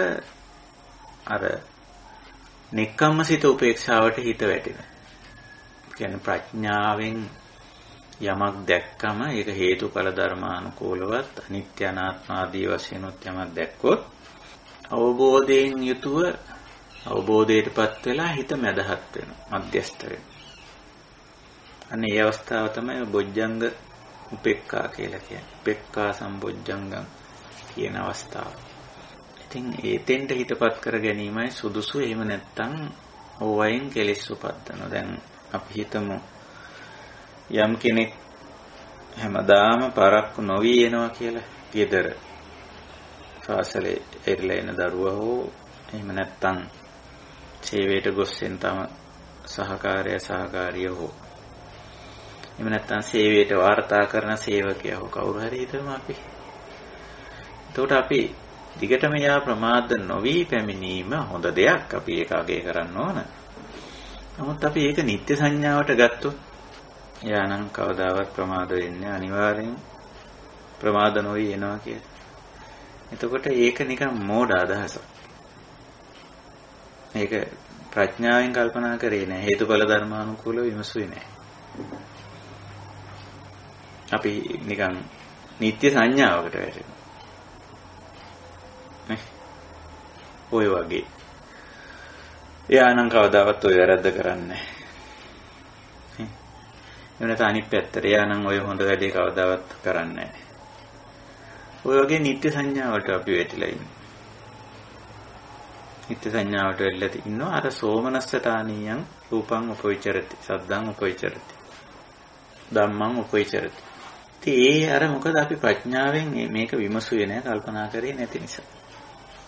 අර නෙක්ඛම්මසිත උපේක්ෂාවට හිත වැටෙනවා. කියන්නේ ප්‍රඥාවෙන් යමක් දැක්කම ඒක හේතුඵල ධර්මානුකූලවත් අනිත්‍ය අනාත්ම ආදී වශයෙන් යමක් දැක්කොත් අවබෝධයෙන් යුතුව අවබෝධයටපත් වෙලා හිත මැදහත් වෙනවා මධ්‍යස්ථ වෙනවා. අනේ මේ අවස්ථාව තමයි බොජ්ජංග උපේක්ඛා කියලා කියන්නේ. උපේක්ඛා සම්බොජ්ජංගම් කියන අවස්ථාව. ඉතින් ඒතෙන්ට හිතපත් කර ගැනීමයි සුදුසු. එහෙම නැත්නම් ඕවයින් කෙලෙස් උපදිනවා. දැන් අපි හිතමු යම් කෙනෙක් හැමදාම පරක්කු නොවි එනවා කියලා. ගෙදර සාසලේ එරිලා එන දරුවා හෝ එහෙම නැත්නම් සේවයට ගොස්සෙන් තම සහකාරිය හෝ එහෙම නැත්නම් සේවයට වාර්තා කරන සේවකයා හෝ කවුරු හරි හිතමු අපි. එතකොට අපි දිගටම යා ප්‍රමාද නොවි පැමිණීම හොඳ දෙයක්. අපි ඒක අගය කරන්න ඕන. නමුත් අපි ඒක නිත්‍ය සංඥාවට ගත්තොත් යානම් කවදාවත් ප්‍රමාද වෙන්නේ අනිවාර්යෙන් ප්‍රමාද නොවි එනවා කියලා. එතකොට ඒක නිකන් මෝඩ අදහසක්. මේක ප්‍රඥාවෙන් කල්පනා කරේ නැහැ. හේතුඵල ධර්මානුකූලව විමසුවේ නැහැ. අපි නිකන් නිත්‍ය සංඥාවකට වැටෙනවා. නේ? ඔය වගේ. එයානම් කවදාවත් ඔය වැරද්ද කරන්නේ නැහැ. එවනත අනිත් පැත්තට එයානම් ඔය හොඳ වැඩේ කවදාවත් කරන්නේ නැහැ. ඔය වගේ නිත්‍ය සංඥාවට අපි වැටිලා ඉන්නේ. නිත්‍ය සංඥාවට වෙලා ඉන්නවා අර සෝමනස්සතානියං රූපං උපවිචරති සද්දං උපවිචරති ධම්මං උපවිචරති. ඉතින් අර මොකද අපි ප්‍රඥාවෙන් මේක විමසුවේ නැහැ කල්පනා කරේ නැති නිසා.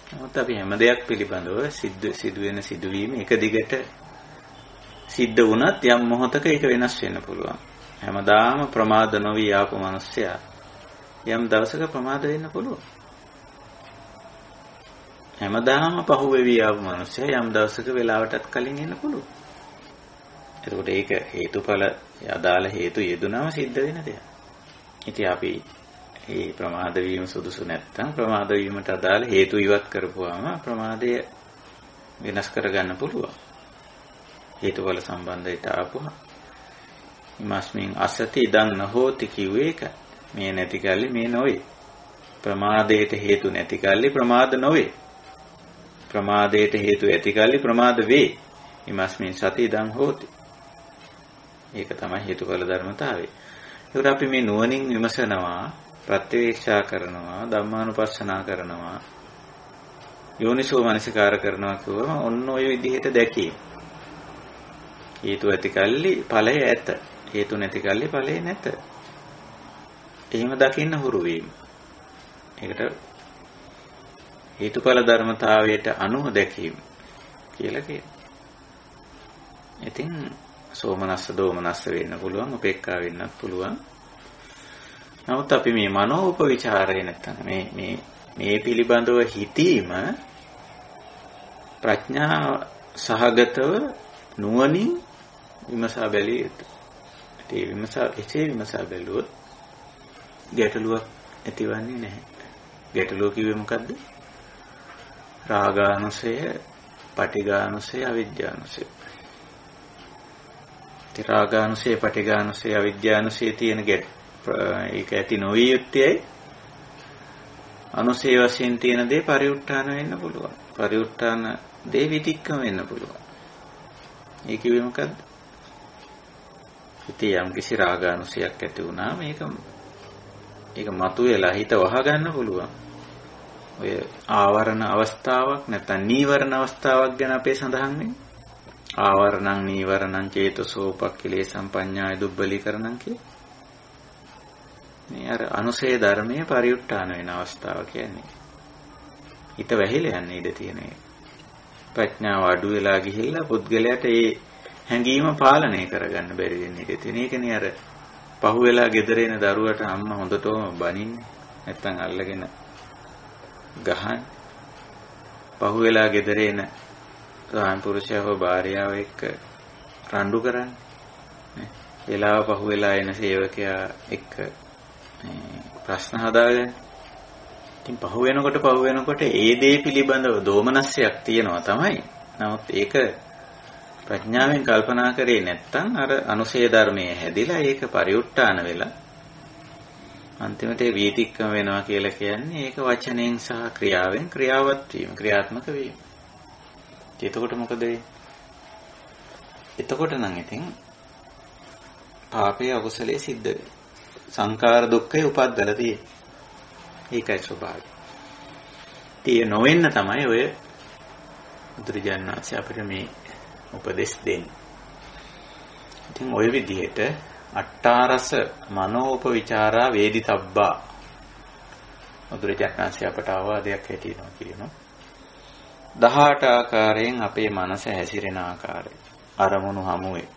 නමුත් අපි හැම දෙයක් පිළිබඳව සිදුවෙන සිදුවීම එක දිගට සිද්ධ වුණත් යම් මොහොතක ඒක වෙනස් වෙන්න පුළුවන්. හැමදාම ප්‍රමාද නොවි ආපු මිනිස්සයා යම් දවසක ප්‍රමාද වෙන්න පුළුවන්. හැමදාම පහුවෙවි ආපු මිනිස්සයා යම් දවසක වෙලාවටත් කලින් එන්න පුළුවන්. එතකොට ඒක හේතුඵල අදාළ හේතු යෙදුනම සිද්ධ වෙන දෙයක්. ඉතින් අපි මේ ප්‍රමාද වීම සුදුසු නැත්නම් ප්‍රමාද වීමට අදාළ හේතු ඉවත් කරපුවාම ප්‍රමාදය වෙනස් කරගන්න පුළුවන්. හේතුඵල සම්බන්ධයට ආපුවා. ඉමස්මින් අසති ඉදං නහෝති කිව්වේ ඒක. මේ නැති කල්ලි මේ නොවේ. ප්‍රමාදයට හේතු නැති කල්ලි ප්‍රමාද නොවේ. ප්‍රමාදයට හේතු ඇති කල්ලි ප්‍රමාද වේ. ඉමස්මින් සති ඉදං හෝති. ඒක තමයි හේතුඵල ධර්මතාවය. ඒකට අපි මේ නුවණින් විමසනවා, ප්‍රත්‍යවේක්ෂා කරනවා, ධම්මානුපස්සනා කරනවා, යෝනිසෝ මනසිකාර කරනවා කියවම ඔන්න ඔය විදිහට දැකීම. හේතු ඇති කල්ලි ඵලය ඇත. හේතු නැති කල්ලි ඵලය නැත. එහෙම දකින්න හුරු වීම. ඒකට හේතුඵල ධර්මතාවයට අනුව දැකීම කියලා කියනවා. ඉතින් සෝමනස්ස දෝමනස්ස වෙන්න පුළුවන්, උපේක්ඛා වෙන්නත් පුළුවන්. නමුත් අපි මේ මනෝපවිචාරය නැත්නම් මේ පිළිබඳව හිතීම ප්‍රඥා සහගතව නුවණින් විමසා බැලිය යුතුයි. ඒ එසේ විමසා බැලුවොත් ගැටලුවක් ඇතිවන්නේ නැහැ. ගැටලුව කිව්වේ මොකද්ද? රාගානුසය, පටිඝානුසය, අවිද්‍යානුසය. රාගානුසය, පටිඝානුසය, අවිද්‍යානුසය තියෙන ඒක ඇති නොවිය යුත්තේ අනුසය වශයෙන් තියෙන දේ පරිඋත්ථාන වෙන්න පුළුවන්. පරිඋත්ථාන දේ විතික්කම වෙන්න පුළුවන්. ඒ කිව්වේ මොකද්ද? ඉතින් යම් කිසි රාගානුසයක් ඇති වුණා ඒක මතුවෙලා හිත වහ ගන්න පුළුවන්. ඔය ආවරණ අවස්ථාවක් නැත්නම් නීවරණ අවස්ථාවක් ගැන අපේ සඳහන් වෙන්නේ. ආවරණං නීවරණං චේතසෝපක්ඛිලේසං පඤ්ඤාය දුබ්බලීකරණං කිය. මේ අර අනුසය ධර්මයේ පරිඋත්ථාන වෙන අවස්ථාව කියන්නේ. හිත වැහිලා යන්නේ ඉඳ තියෙන එක. ප්‍රඥාව අඩු වෙලා ගිහිල්ලා පුද්ගලයාට ඒ හැඟීම පාලනය කරගන්න බැරි වෙන්නේ ඉඳ තියෙන. ඒකනේ අර පහුවෙලා ගෙදර එන දරුවට අම්මා හොඳටම බනින්නේ. නැත්තම් අල්ලගෙන ගහන්නේ. පහුවෙලා ගෙදර එන ස්වාමි පුරුෂයා හෝ භාර්යාව එක්ක රණ්ඩු කරන්නේ. වෙලාව පහුවෙලා එන සේවකයා එක්ක ප්‍රශ්න හදාගන්න. ඉතින් පහුවෙනකොට ඒ දේ පිළිබඳව දෝමනස්සයක් තියෙනවා තමයි. නමුත් ඒක ප්‍රඥාවෙන් කල්පනා කරේ නැත්නම් අර අනුසය ධර්මයේ හැදිලා ඒක පරිඋත්ථාන වෙලා අන්තිමට ඒ වීතික්කම වෙනවා කියලා කියන්නේ ඒක වචනයෙන් සහ ක්‍රියාවෙන් ක්‍රියාවත් වීම, ක්‍රියාත්මක වීම. එතකොට මොකද වෙන්නේ? එතකොට නම් ඉතින් පාපයේ අකුසලයේ සිද්ධ වෙනවා. සංඛාර දුක්ඛේ උපද්දලා තියෙන්නේ. ඒකයි ස්වභාවය. ඉතින් නොවෙන්න තමයි ඔය බුදුරජාණන් වහන්සේ අපිට මේ උපදෙස් දෙන්නේ. ඉතින් ඔය විදිහට අට්ඨාරස මනෝපවිචාරා වේදිතබ්බා බුදුරජාණන් වහන්සේ අපට අවවාදයක් හැටියට කියනවා. 18 ආකාරයෙන් අපේ මනස හැසිරෙන ආකාරය. අරමුණු හමුවේ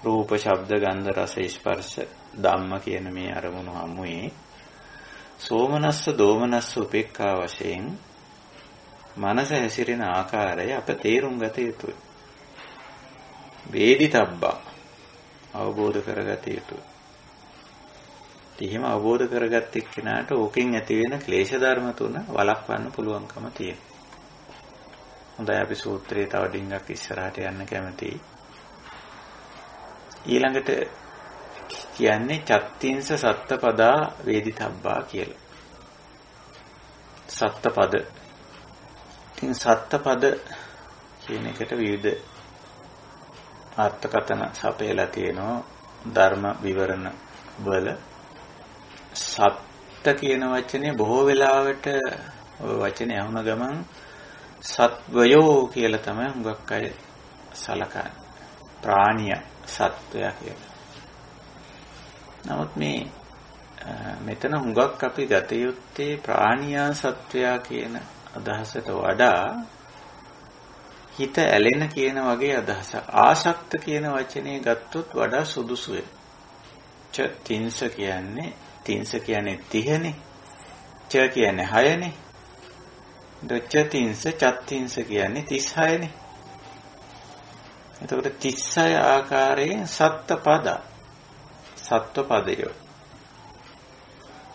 රූප, ශබ්ද, ගන්ධ, රස, ස්පර්ශ, ධම්ම කියන මේ අරමුණු හමුවේ සෝමනස්ස, දෝමනස්ස, උපේක්ඛා වශයෙන් මනස හැසිරෙන ආකාරය අප තේරුම් ගත යුතුයි. වේදිතබ්බා අවබෝධ කරගත යුතුයි. එහෙම අවබෝධ කරගත්ත එක්කෙනාට ඕකෙන් ඇති වෙන ක්ලේශ ධර්ම තුන වළක්වන්න පුළුවන්කම තියෙනවා. හොඳයි අපි සූත්‍රයේ තව ඩිංගක් ඉස්සරහට යන්න කැමතියි. ඊළඟට කියන්නේ චත්තිංස සත්තපදා වේදිතබ්බා කියලා. සත්තපද. ඉතින් සත්තපද කියන එකට විවිධ අර්ථකථන සපයලා තියෙනවා ධර්ම විවරණ වල. සත්ත කියන වචනේ බොහෝ වෙලාවට ඔය වචනේ අහුන ගමන් සත්වයෝ කියලා තමයි හුඟක් අය සලකන්නේ. ප්‍රාණිය සත්වයා කියලා. නමුත් මෙතන හුඟක් අපි ගත යුත්තේ ප්‍රාණියා සත්වයා කියන අදහසට වඩා හිත ඇලෙන කියන වගේ අදහස. ආසක්ත කියන වචනේ ගත්තොත් වඩා සුදුසු වෙනවා. ච තින්ස කියන්නේ 30නේ. ච කියන්නේ 6නේ. දොච්ච තින්ස චත්තින්ස කියන්නේ 36නේ. එතකොට 36 ආකාරයෙන් සත්පද පදය.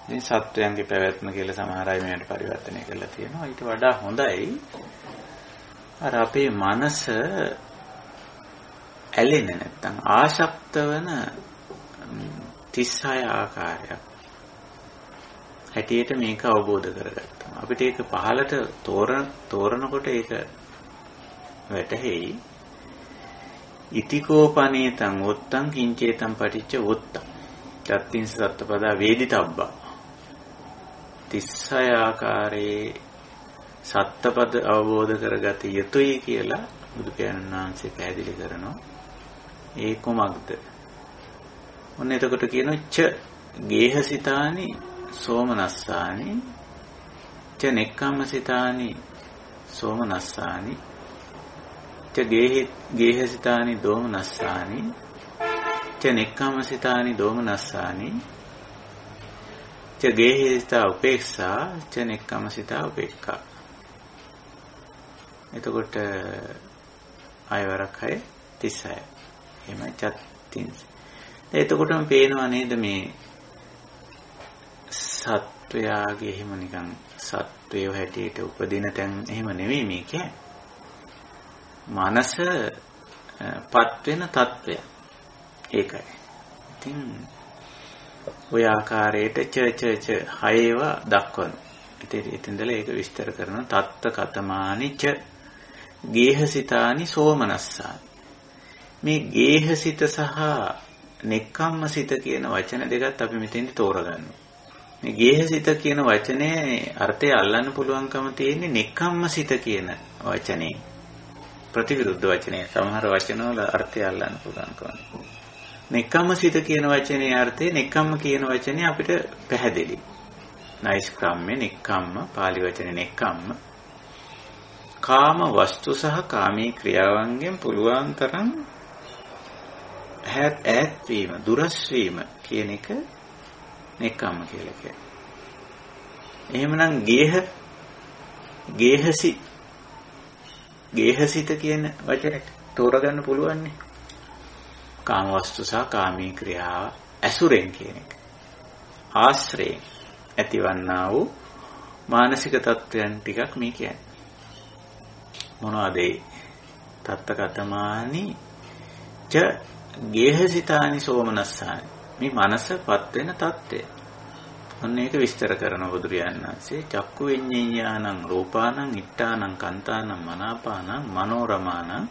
ඉතින් සත්වයන්ගේ පැවැත්ම කියලා සමහර අය මේකට පරිවර්තනය කරලා තියෙනවා. ඊට වඩා හොඳයි අර අපේ මනස ඇලෙන්නේ නැත්තම් ආශක්ත වෙන 36 ආකාරයක් හැටියට මේක අවබෝධ කරගත්තා. අපිට ඒක පහලට තෝරනකොට ඒක වැටහෙයි. ඉතිකෝපනේතං වොත්තං කිංචේතං පටිච්ච වොත්තං චත්තිංස සත්තපදා වේදිතබ්බා 36 ආකාරයේ සත්පද අවබෝධ කරගත යුතුයි කියලා බුදු පියාණන් වහන්සේ පැහැදිලි කරනවා. ඒ කොමක්ද? ඔන්න එතකොට කියනවා ච ගේහසිතානි සෝමනස්සානි ච නෙක්ඛම්මසිතානි සෝමනස්සානි ච ගේහසිතානි දෝමනස්සානි ච නෙක්ඛම්මසිතානි දෝමනස්සානි ච ගේහසිතා උපේක්ෂා ච නෙක්ඛම්මසිතා උපේක්ඛා. එතකොට අයවරක් 36. එහෙමයි චත්තිංස. එතකොටම පේනවා නේද මේ සත්වයාගේ එහෙම නිකන් සත්වයෝ හැටියට උපදින තැන් එහෙම නෙවෙයි මේක. මනස පත් වෙන තත්වය. ඒකයි. ඉතින් ඔය ආකාරයට ච හයව දක්වන. ඉතින්දලා ඒක විස්තර කරන තත්ත කතමානි ච ගේහසිතානි සෝමනස්සානි. මේ ගේහසිත සහ නෙක්ඛම්මසිත කියන වචන දෙකත් අපි මෙතෙන්දි තෝරගන්නවා. මේ ගේහසිත කියන වචනේ අර්ථය අල්ලන්න පුළුවන්කම තියෙන්නේ නෙක්ඛම්මසිත කියන වචනේ. ප්‍රතිවිරුද්ධ වචනේ සමහර වචනවල අර්ථය අල්ලන්න පුළුවන්කම. නෙක්ඛම්මසිත කියන වචනේ අර්ථය නෙක්ඛම්ම කියන වචනේ අපිට පැහැදිලි. නෛෂ්ක්‍රම්‍ය නෙක්ඛම්ම පාලි වචනේ නෙක්ඛම්ම. කාම වස්තු සහ කාමී ක්‍රියාවන්ගෙන් පුළුවන් තරම් ඈත් වීම දුරස් වීම කියන එක නෙක්ඛම්ම කියලා කියනවා. එහෙමනම් ගේහසිත කියන වචනේ තෝරගන්න පුළුවන් නේ. කාම වස්තු සහ කාමී ක්‍රියාව ඇසුරෙන් කියන එක. ආශ්‍රයෙන් ඇතිවන්නා වූ මානසික තත්ත්වයන් ටිකක් මේ කියන්නේ. මොනවද ඒ? තත්තකතමානි ච ගේහසිතානි සෝමනස්සානි. මේ මනසපත් වෙන තත්ත්වය. ඔන්න ඒක විස්තර කරන බුදුරජාණන් වහන්සේ චක්කු විඤ්ඤාණං රූපාණං ඉට්ඨාණං කන්තානං මනාපානං මනෝරමාණං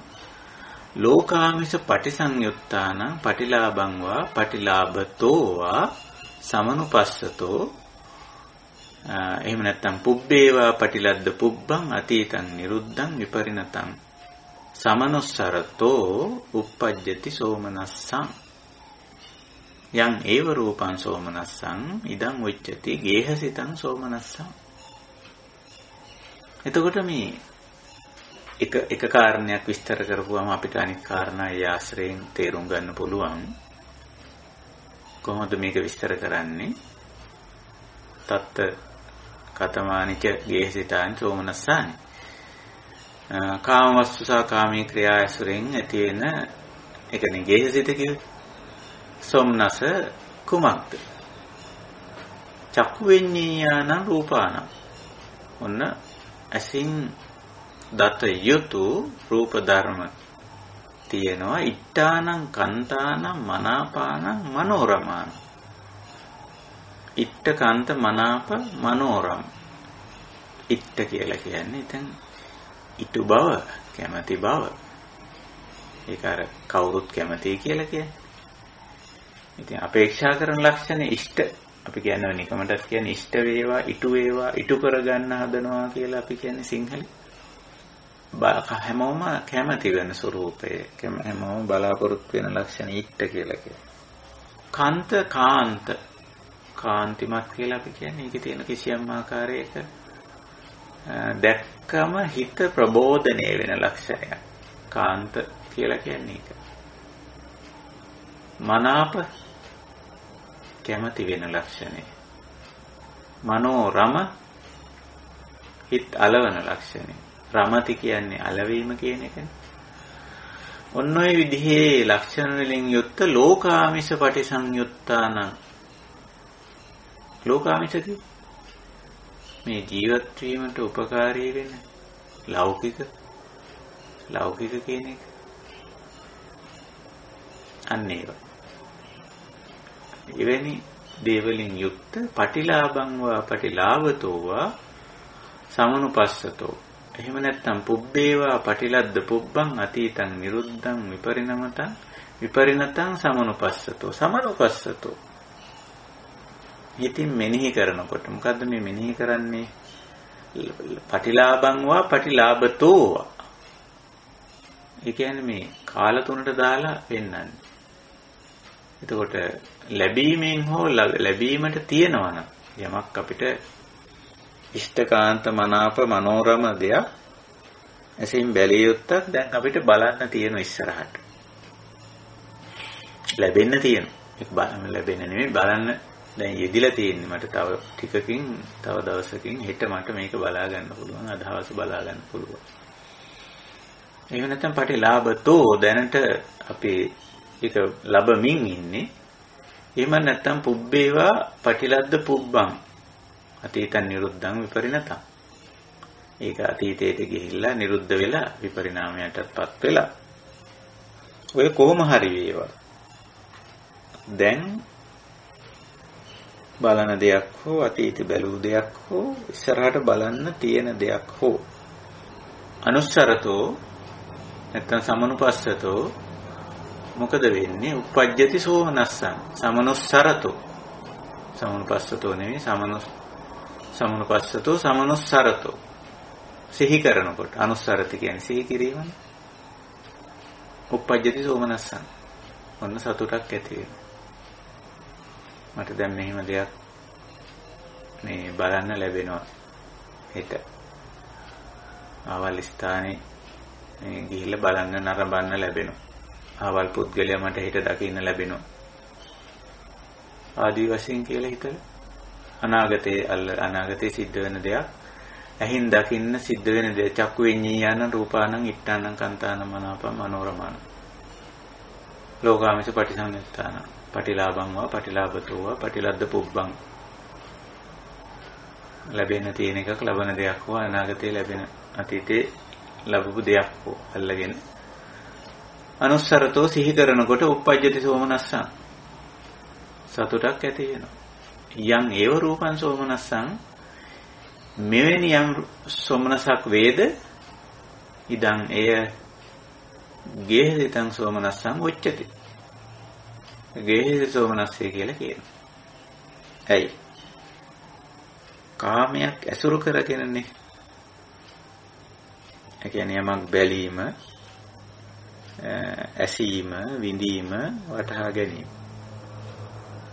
ලෝකාමිස පටිසංයුත්තානං පටිලාභං වා පටිලාභතෝ වා සමනුපස්සතෝ එහෙම නැත්නම් පුබ්බේවා පටිලද්ද පුබ්බං අතීතං නිරුද්ධං විපරිණතං සමනුස්සරතෝ uppajjati සෝමනස්සං යං ඒව රූපං සෝමනස්සං ඉදං උච්චති ගේහසිතං සෝමනස්සං. එතකොට මේ එක කාරණයක් විස්තර කරපුවම අපිට අනිත් කාරණා ඒ ආශ්‍රයෙන් තේරුම් ගන්න පුළුවන්. කොහොමද මේක විස්තර කරන්නේ? තත්ත කතමානිච ගේහසිතානි සෝමනස්සානි. කාම වස්තු සහ කාමී ක්‍රියා ඇසුරෙන් ඇති වෙන ඒ කියන්නේ ගේහසිත කිව්වේ සොම්නස කුමක්ද? චක්කු විඤ්ඤාණං රූපාණං. ඔන්න ඇසින් දත යුතු රූප ධර්ම තියෙනවා. ඉට්ඨානං කන්තානං මනාපානං මනෝරමාණං. ඉට්ඨ කාන්ත මනාප මනෝරම. ඉට්ඨ කියලා කියන්නේ ඉතින් ඉටු බව, කැමැති බව. ඒක අර කවුරුත් කැමැති කියලා කියන්නේ. ඉතින් අපේක්ෂා කරන ලක්ෂණ ඉෂ්ට අපි කියන්නේ නිකමටත් කියන්නේ ඉෂ්ට වේවා, ඉටු වේවා, ඉටු කරගන්න හදනවා කියලා අපි කියන්නේ සිංහලෙන්. හැමෝම කැමැති වෙන ස්වરૂපය, හැමෝම බලාපොරොත්තු වෙන ලක්ෂණ ඉෂ්ට කියලා කියනවා. කාන්ත කාන්ත කාන්තිමත් කියලා අපි කියන්නේ ඒකේ තියෙන කිසියම් ආකාරයක දැක්කම හිත ප්‍රබෝධනය වෙන ලක්ෂණයක්. කාන්ත කියලා කියන්නේ ඒක. මනාප කැමති වෙන ලක්ෂණය. මනෝරම හිත අලවන ලක්ෂණය. රමති කියන්නේ අලවීම කියන එකනේ. ඔන්න ඔය විදිහේ ලක්ෂණ වලින් යුක්ත ලෝකාමිෂ පටිසංයුත්තානං. ලෝකාමිෂ මේ ජීවත් වීමට උපකාරී වෙන ලෞකික කියන එක. අන්න ඒවා. එවැනි දේවලින් යුක්ත පටිලාභං වා පටිලාභතෝ වා සමනුපස්සතෝ. එහෙම නැත්නම් පුබ්බේවා පටිලද්ද පුබ්බං අතීතං නිරුද්ධං විපරිණතං සමනුපස්සතෝ සමනුපස්සතෝ. ඉතින් මෙනෙහි කරනකොට මොකද්ද මේ මෙනෙහි කරන්නේ? පටිලාභං වා පටිලාභතෝ වා. ඒ කියන්නේ මේ කාල තුනට දාලා පෙන්නන්නේ. එතකොට ලැබීමෙන් හෝ ලැබීමට තියෙනවනම් යමක් අපිට ඉෂ්ඨකාන්ත මනාප මනෝරම දෙයක් එසින් බැලිය යුත්තක් දැන් අපිට බලන්න තියෙන ඉස්සරහට. ලැබෙන්න තියෙන. ඒක බලන්න ලැබෙන්න නෙමෙයි බලන්න දැන් යෙදිලා තියෙන්නේ. මට තව ටිකකින් තව දවසකින් හෙට මට මේක බලා ගන්න පුළුවන්. අද හවස බලා ගන්න පුළුවන්. එහෙම නැත්නම් පටිලාභතෝ දැනට අපි ඒක ලැබමින් ඉන්නේ. එහෙම නැත්නම් පුබ්බේවා පටිලද්ද පුබ්බං අතීතං නිරුද්ධං විපරිණතං. ඒක අතීතයට ගිහිල්ලා නිරුද්ධ වෙලා විපරිණාමයටපත් වෙලා. ඔය කොහොම හරි වේවා. දැන් බලන දෙයක් හෝ අතීත බැලූ දෙයක් හෝ ඉස්සරහට බලන්න තියෙන දෙයක් හෝ අනුස්සරතෝ නැත්නම් සමනුපස්සතෝ මොකද වෙන්නේ? uppajjati සෝමනස්සං සමනුස්සරතෝ. සමනුපස්සතෝ නෙවෙයි සමනුපස්සතෝ සමනුස්සරතෝ. සිහි කරනකොට අනුස්සරති කියන්නේ සිහි කිරීමනේ. uppajjati සෝමනස්සං. ඔන්න සතුටක් ඇති වෙනවා. මට දැන් මෙහෙම දෙයක් මේ බලන්න ලැබෙනවා. හිත. ආවල් ස්ථානේ මේ ගිහිල්ලා බලන්න නරඹන්න ලැබෙනවා. ආවල් පුද්ගලයා මට හිත දකින්න ලැබෙනවා. ආදී වශයෙන් කියලා හිතලා අනාගතේ සිද්ධ වෙන දෙයක් ඇහින් දකින්න සිද්ධ වෙන දේ චක්කු විඤ්ඤාණං රූපාණං ඉට්ඨාණං කන්තාණං මනාපං මනෝරමං ලෝකාමිස පටිසංයුත්තාන පටිලාභං වා පටිලාභතෝ වා පටිලද්ද පුබ්බං. ලැබෙන තියෙන එකක් ලබන දෙයක් හෝ අනාගතේ ලැබෙන අතීතේ ලැබපු දෙයක් හෝ අල්ලගෙන අනුස්සරතෝ සිහි කරනකොට uppajjati සෝමනස්සං සතුටක් ඇති වෙනවා. යම් ඒව රූපං සෝමනස්සං මෙවැනි යම් සෝමනසක් වේද ඉදං එය ගේහසිතං සෝමනස්සං උච්චති. ගේහසිත සෝමනස්සේ කියලා කියනවා. ඇයි? කාමයක් ඇසුරු කරගෙනනේ. ඒ කියන්නේ යමක් බැලීම, ඇසීම, විඳීම, වටහා ගැනීම.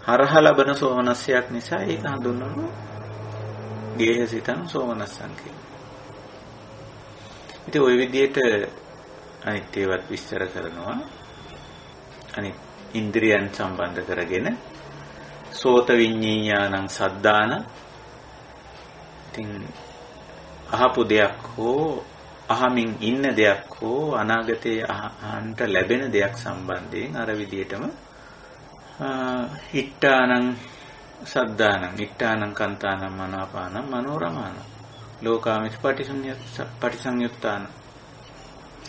හරහා ලබන සෝමනස්සයක් නිසා ඒක හඳුන්වනවා ගේහසිතං සෝමනස්සං කියලා. ඉතින් ওই විදිහට අනිත් ඒවත් විස්තර කරනවා. අනිත් ඉන්ද්‍රියන් සම්බන්ධ කරගෙන සෝත විඤ්ඤාණං සද්දාන. ඉතින් අහපු දෙයක් හෝ අහමින් ඉන්න දෙයක් හෝ අනාගතයේ අහන්නට ලැබෙන දෙයක් සම්බන්ධයෙන් අර විදිහටම ඉට්ඨානං සද්දානං ඉට්ඨානං කන්තානං මනාපානං මනෝරමාණං ලෝකාමිත පටිසංයුත්තාන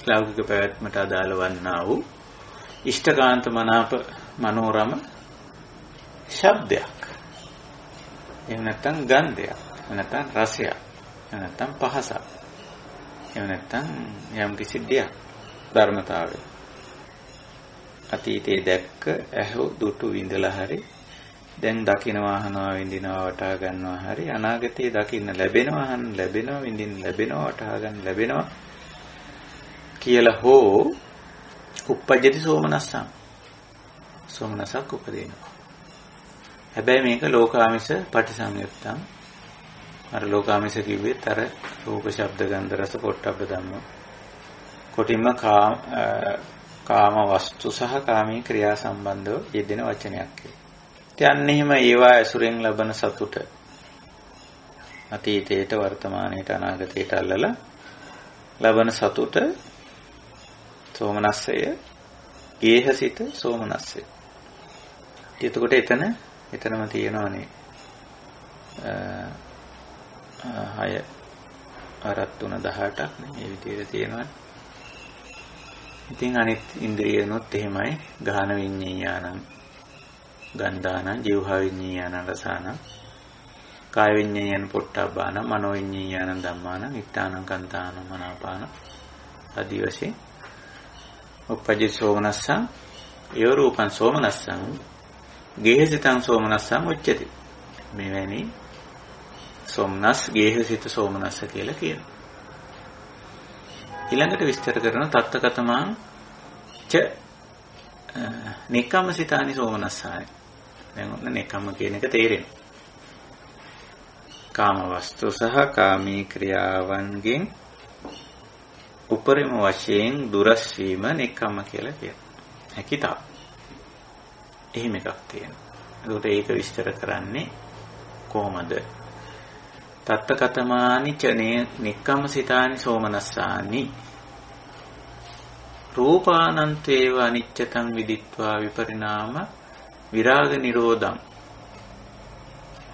ලෞකික පැවැත්මට අදාළ වන්නා වූ ඉෂ්ඨකාන්ත මනාප මනෝරම ශබ්දයක්. එහෙම නැත්නම් ගන්ධයක්. එහෙම නැත්නම් රසයක්. එහෙම නැත්නම් පහසක්. එහෙම නැත්නම් යම් කිසි දෙයක් ධර්මතාවය. අතීතයේ දැක්ක ඇහු දුටු විඳලා හරි දැන් දකිනවා අහනවා විඳිනවා වටහා ගන්නවා හරි අනාගතයේ දකින්න ලැබෙනවා අහන්න ලැබෙනවා විඳින්න ලැබෙනවා වටහා ගන්න ලැබෙනවා කියලා හෝ uppajjati සෝමනස්සං සෝමනසක් උපදිනවා. හැබැයි මේක ලෝකාමිස පටිසංයුත්තං. අර ලෝකාමිස කිව්වෙත් අර රූප ශබ්ද ගන්ධ රස පොට්ටබ්බ ධම්ම කොටින්ම කාම වස්තු සහ කාමී ක්‍රියා සම්බන්ධව යෙදෙන වචනයක්. ඉතින් එහෙම ඒවා ඇසුරෙන් ලබන සතුට අතීතයට වර්තමානයට අනාගතයට අල්ලලා ලබන සතුට සෝමනස්සය ගේහසිත සෝමනස්සය. එතකොට එතනම තියෙනවානේ 6 4 3 18ක් නේ මේ විදිහට තියෙනවා. ඉතින් අනිත් ඉන්ද්‍රියනොත් එහෙමයි ගාහන විඤ්ඤාණං ගන්ධානං ජීවහා විඤ්ඤාණං රසානං කාය විඤ්ඤාණං පොට්ටබ්බානං මනෝ විඤ්ඤාණං ධම්මානං ඉත්තානං කන්තානං මනාපාන ආදී වශයෙන් uppajjati සෝමනස්සං ඒ රූපං සෝමනස්සං ගේහසිතං සෝමනස්සං උච්චති. මෙවැනි සෝමනස් ගේහසිත සෝමනස්ස කියලා කියනවා. ඊළඟට විස්තර කරන තත්තකතමං ච නික්කම්මසිතානි සෝමනස්සාය. දැන් ඔන්න නික්කම්ම කියන එක තේරෙනවා. කාම වස්තු සහ කාමී ක්‍රියාවන්ගෙන් උපරිම වශයෙන් දුරස් වීම නික්කම්ම කියලා කියනවා. හැකිතාව. එහෙම එකක් තියෙනවා. ඒකට ඒක විස්තර කරන්නේ කොහොමද? තත්තකතමානි චනේ නික්කම්මසිතානි සෝමනස්සානි රූපානන්තේව අනිච්චතං විදිත්වා විපරිණාම විරාග නිරෝධං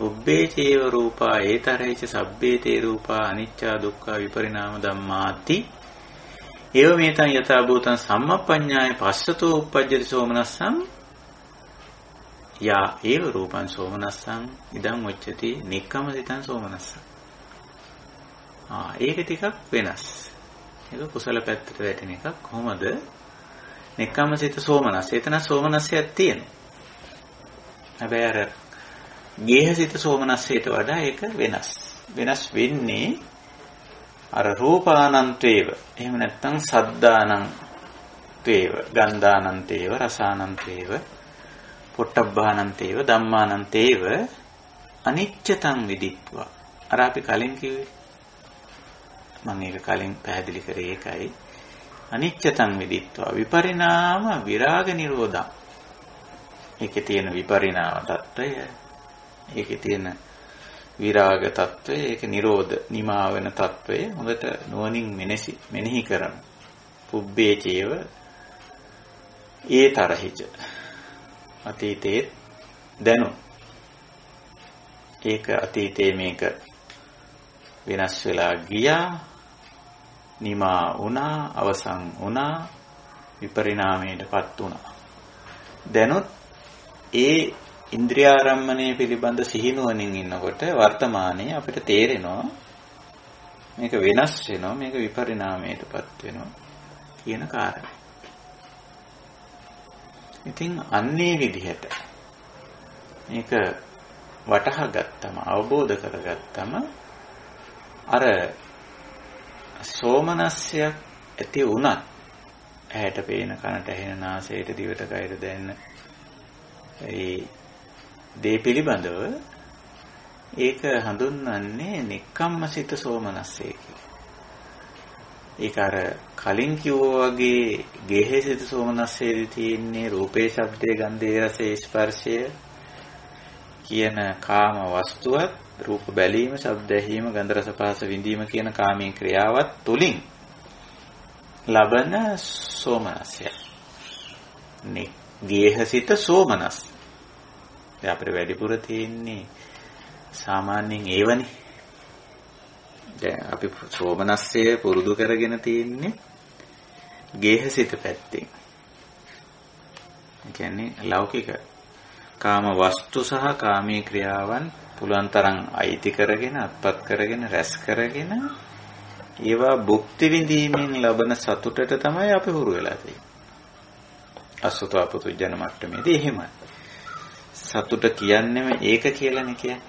උබ්බේ චේව රූපා ඒතරේච සබ්බේතේ රූපා අනිච්චා දුක්ඛා විපරිණාම ධම්මාති ඒව මේතං යථා භූතං සම්මප්පඤ්ඤාය පස්සතෝ uppajjati සෝමනස්සං යා ඒව රූපං සෝමනස්සං ඉදං උච්චති නික්කමසිතං සෝමනස්සං. ඒක ටිකක් වෙනස්. ඒක කුසල පැත්තට වැටෙන එකක්. කොහොමද? නික්කමසිත සෝමනස්ස. එතන සෝමනස්සයක් තියෙනවා. හැබැයි අර ගේහසිත සෝමනස්සයට වඩා ඒක වෙනස්. වෙනස් වෙන්නේ අර රූපානන්තේව. එහෙම නැත්නම් සද්දානන්තේව, ගන්ධානන්තේව, රසානන්තේව, පොට්ටබ්බානන්තේව, ධම්මානන්තේව අනිච්චතං විදිත්වා. අර අපි කලින් කිව්වේ. මම ඒක කලින් පැහැදිලි කරේ ඒකයි. අනිච්චතං විදිත්වා විපරිණාම විරාග නිරෝධං. ඒකේ තියෙන විපරිණාම తত্ত্বය, ඒකේ තියෙන විරාග తত্ত্বය, ඒක නිරෝධ නිමා වෙන తত্ত্বය හොඳට නුවණින් මෙනෙහි කරන. පුබ්බේ චේව ඒතරහිච අතීතේ දැනු. ඒක අතීතේ මේක වෙනස් වෙලා ගියා, නිමා වුණා, අවසන් වුණා, විපරිණාමයටපත් වුණා. දැනුත් ඒ ඉන්ද්‍රියාරම්මණය පිළිබඳ සිහිනුවණින් ඉන්නකොට වර්තමානයේ අපිට තේරෙනවා මේක වෙනස් වෙනවා, මේක විපරිණාමයටපත් වෙනවා කියන කාරණා. ඉතින් අන්නේ විදිහට මේක වටහා ගත්තම, අවබෝධ කරගත්තම අර සෝමනස්සයක් ඇති වුණත් ඇහැට පේන, කනට ඇහෙන, නාසයට, දිවට, කයට දැනෙන ඒ දේ පිළිබඳව ඒක හඳුන්වන්නේ නික්කම්මසිත සෝමනස්සේ කියලා. ඒක අර කලින් කිව්වා වගේ ගේහසිත සෝමනස්සේදී තියෙන්නේ රූපේ, ශබ්දේ, ගන්ධේ, රසේ, ස්පර්ශය කියන කාම වස්තුවත්, රූප බැලීම, ශබ්ද ඇහිීම, ගන්ධ රස පහස විඳීම කියන කාමී ක්‍රියාවත් තුලින් ලබන සෝමනස්සය. ගේහසිත සෝමනස්. දැන් අපිට වැඩිපුර තියෙන්නේ සාමාන්‍යයෙන් ඒවනේ. දැන් අපි සෝමනස්සය පුරුදු කරගෙන තියෙන්නේ ගේහසිත පැත්තෙන්. ඒ කියන්නේ ලෞකික කාම වස්තු සහ කාමී ක්‍රියාවන් පුළුවන් තරම් අයිති කරගෙන, අත්පත් කරගෙන, රැස් කරගෙන ඒවා භුක්ති විඳීමෙන් ලබන සතුටට තමයි අපි හුරු වෙලා තියෙන්නේ. අසුතව පුදුජන මට්ටමේදී එහෙමයි. සතුට කියන්නේම ඒක කියලානේ කියන්නේ.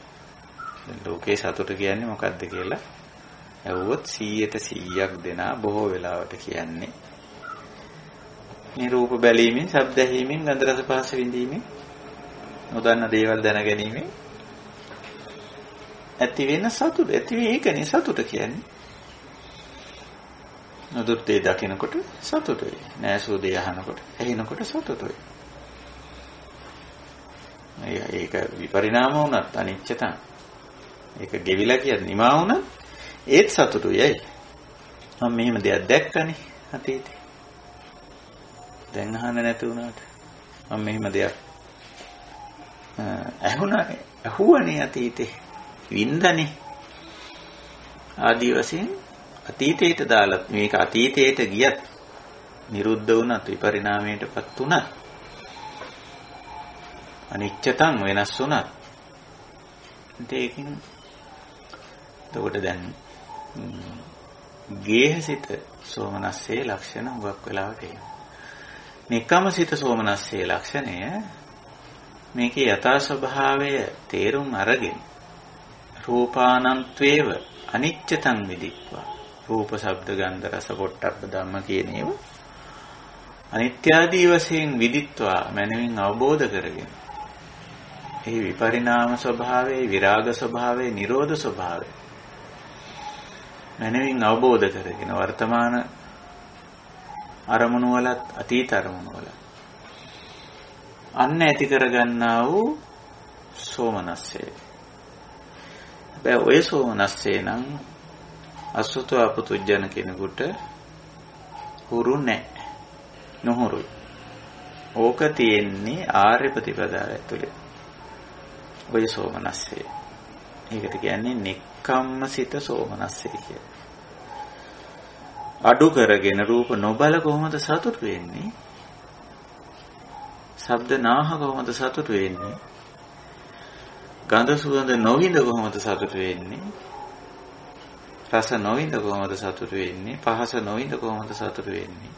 ලෝකේ සතුට කියන්නේ මොකක්ද කියලා ඇහුවොත් 100% දෙනා බොහෝ වෙලාවට කියන්නේ මේ රූප බැලීමෙන්, ශබ්ද ඇහිීමෙන්, ගන්ධ රස පහස විඳීමෙන්, නොදන්න දේවල් දැන ගැනීමෙන් ඇති වෙන සතුට. ඇති වෙන්නේ ඒකනේ සතුට කියන්නේ. නොදුක් දේ දකිනකොට සතුටුයි. නෑසෝ දේ අහනකොට, ඇහෙනකොට සතුටුයි. ඒක විපරිණාම වුණත් අනිච්චතං. ඒක ගෙවිලා කියන්නේ නිමා වුණත් ඒත් සතුටුයි. මම මෙහෙම දෙයක් දැක්කනේ අතීතේ. දැන් අහන්න නැති වුණාට මම මෙහෙම දෙයක් ඇහුවනේ අතීතේ. වින්දනේ. ආදි වශයෙන් අතීතයට දාලා මේක අතීතයට ගියත් නිරුද්ධ වුණත් විපරිණාමයටපත් වුණත් අනිච්චතං වෙනස් වුණත් ඒකෙන් එතකොට දැන් ගේහසිත සෝමනස්සේ ලක්ෂණ හුඟක් වෙලාවට එනවා. නික්කමසිත සෝමනස්සේ ලක්ෂණය මේකේ යථා ස්වභාවය තේරුම් අරගෙන රූපානන්ත්වේව අනිච්චතං විදිත්වා. රූප, ශබ්ද, ගන්ධ, රස, පොට්ටබ්බ ධම්ම කියන ඒවා අනිත්‍ය ආදී වශයෙන් විදිත්වා මනමින් අවබෝධ කරගෙන ඒ විපරිණාම ස්වභාවය, විරාග ස්වභාවය, නිරෝධ ස්වභාවය මනමින් අවබෝධ කරගෙන වර්තමාන අරමුණු වලත් අතීත අරමුණු වලත් අන්න ඇති කරගන්නා වූ සෝමනස්සය. හැබැයි ඔය සෝමනස්සේ නම් අසුතව පුදුජන කෙනෙකුට හුරු නැහැ. නොහුරුයි. ඕක තියෙන්නේ ආර්ය ප්‍රතිපදාව ඇතුලේ. ඔය සෝමනස්සේ. ඒකට කියන්නේ නෙක්ඛම්මසිත සෝමනස්සේ කියලා. අඩු කරගෙන රූප නොබල කොහොමද සතුට වෙන්නේ? ශබ්ද නාහ කොහොමද සතුට වෙන්නේ? ගන්ධ සුවඳ නොවිඳ කොහොමද සතුට වෙන්නේ? රස නොවිඳ කොහොමද සතුට වෙන්නේ? පහස නොවිඳ කොහොමද සතුට වෙන්නේ?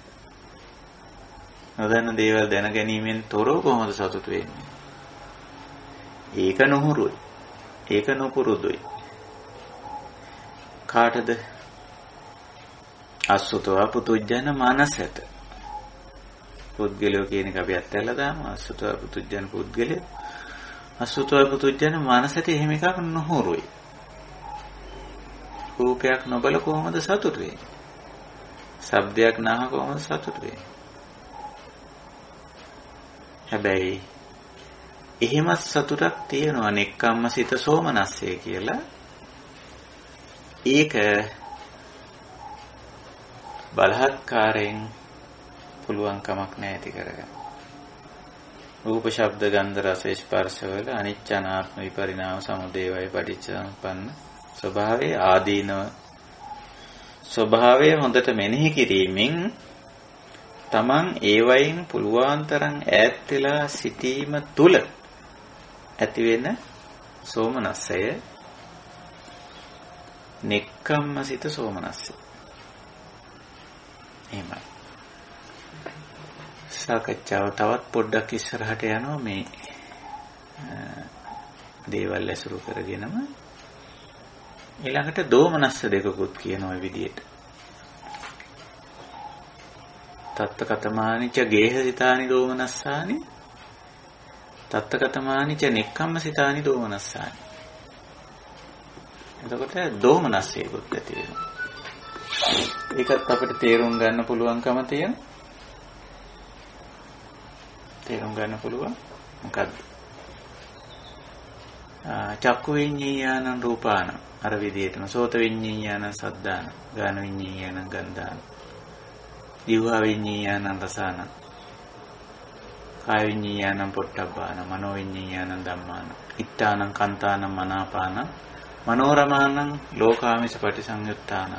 නොදන්න දේවල් දැන ගැනීමෙන් තොරව කොහොමද සතුට වෙන්නේ? ඒක නොහුරුයි. ඒක නොපුරුදුයි. කාටද? අසුතවා පුතුජන මනසට. පුද්ගලයෝ කියන එක අපි අත්හැරලා දාමු. අසුතවා පුතුජන පුද්ගලයෝ. අසුතවා පුතුජන මනසට එහෙම එකක් නොහුරුයි. රූපයක් නොබල කොහොමද සතුට වෙන්නේ? ශබ්දයක් නැහ කොහොමද සතුට වෙන්නේ? හැබැයි එහෙමත් සතුටක් තියෙනවා නෙක්ඛම්මසිත සෝමනස්සේ කියලා. ඒක බලහත්කාරයෙන් පුළුවන් කමක් නැහැ ඇති කරගන්න. රූප ශබ්ද ගන්ධ රස ස්පර්ශ වල අනිච්ච අනාත්ම විපරිණාම සමුදය වය පටිච්චසමුප්පන්න ස්වභාවයේ ආදීනව ස්වභාවය හොඳට මෙනෙහි කිරීමෙන් තමන් ඒ වයින් පුළුවන් තරම් ඈත් වෙලා සිටීම තුල ඇති වෙන සෝමනස්සය නෙක්ඛම්මසිත සෝමනස්සය. එහෙමයි. සාකච්ඡාව තවත් පොඩ්ඩක් ඉස්සරහට යනවා මේ දේවල් ඇසුරු කරගෙනම. ඊළඟට දෝමනස්ස දෙකකුත් කියන ওই විදිහට. තත්තකතමානිච ගේහසිතානි දෝමනස්සානි තත්තකතමානිච නෙක්ඛම්මසිතානි දෝමනස්සානි. එතකොට දෝමනස්සයකුත් ඇති වෙනවා. ඒකත් අපිට තේරුම් ගන්න පුළුවන්කම තියෙන. තේරුම් ගන්න පුළුවන් මොකද්ද? චක්කු විඤ්ඤාණං රූපාන අර විදිහටම සෝත විඤ්ඤාණං සද්දාන ගාන විඤ්ඤාණං ගන්ධාන දිවහා විඤ්ඤාණං රසාන කාය විඤ්ඤාණං පොට්ටබ්බාන මනෝ විඤ්ඤාණං ධම්මාන ඉත්තානං කන්තානං මනාපාන මනෝරමාණං ලෝකාමිස පටිසංයුත්තාන.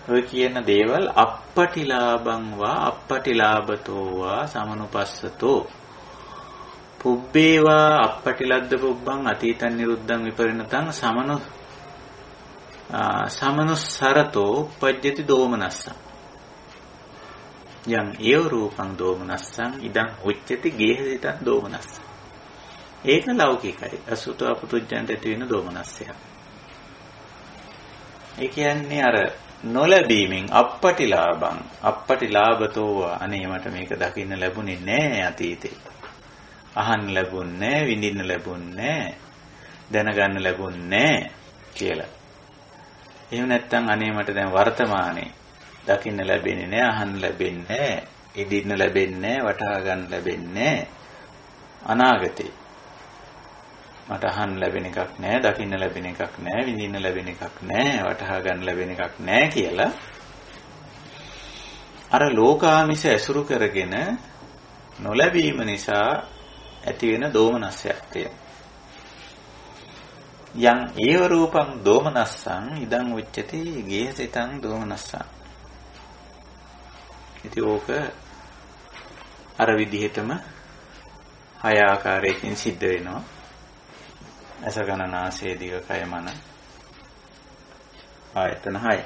ඔය කියන දේවල් අප්පටිලාභං වා අප්පටිලාභතෝ වා සමනුපස්සතෝ පුබ්බේවා අප්පටිලද්ද පුබ්බං අතීතං නිරුද්ධං විපරිණතං සමනුස්සරතෝ උපජ්ජති දෝමනස්සං යං ඒව රූපං දෝමනස්සං ඉදං උච්චති ගේහසිතං දෝමනස්සං. ඒක ලෞකිකයි. අසුතවා පුතුජන්ට ඇති වෙන දෝමනස්සය. ඒ කියන්නේ අර නොලැබීමෙන් අප්පටිලාභං අප්පටිලාභතෝ අනේ මට මේක දකින්න ලැබුණේ නෑ අතීතේ. අහන්න ලැබුණේ නෑ, විඳින්න ලැබුණේ නෑ, දැනගන්න ලැබුණේ නෑ කියලා. එහෙම නැත්නම් අනේ මට දැන් වර්තමානයේ දකින්න ලැබෙන්නේ නෑ, අහන්න ලැබෙන්නේ නෑ, ඉදින්න ලැබෙන්නේ නෑ, වටහා ගන්න ලැබෙන්නේ නෑ. අනාගතේ මට අහන්න ලැබෙන එකක් නෑ, දකින්න ලැබෙන එකක් නෑ, විඳින්න ලැබෙන එකක් නෑ, වටහා ගන්න ලැබෙන එකක් නෑ කියලා අර ලෝකාමිස ඇසුරු කරගෙන නොලැබීම නිසා ඇති වෙන දෝමනස්සයක් තියෙනවා. යං ඒව රූපං දෝමනස්සං ඉදං උච්චති ගේහසිතං දෝමනස්සං. ඉතින් ඕක අර විදිහටම හය ආකාරයකින් සිද්ධ වෙනවා. අසගණනාසය දිග කය මන ආයතන 6.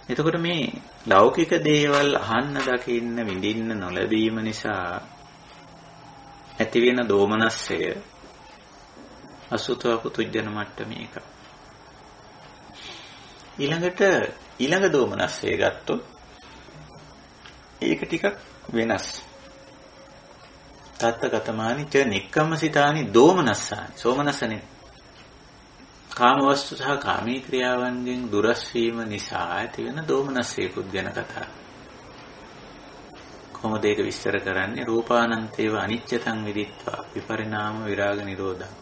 එතකොට මේ ලෞකික දේවල් අහන්න දකින්න විඳින්න නොලැබීම නිසා ඇති වෙන දෝමනස්සය අසුතව පුතුජන මට්ටමේ එක. ඊළඟ දෝමනස්සය ගත්තොත් ඒක ටිකක් වෙනස්. තත්තගතමානි ච නික්කම්මසිතානි දෝමනස්සානි. සෝමනස්සනේ කාම වස්තු සහ කාමී ක්‍රියාවන්ගෙන් දුරස් වීම නිසා ඇති වෙන දෝමනස්සයකුත් ගැන කතා. කොහොමද ඒක විස්තර කරන්නේ? රූපානන්තේව අනිච්චතං විදිත්වා විපරිණාම විරාග නිරෝධං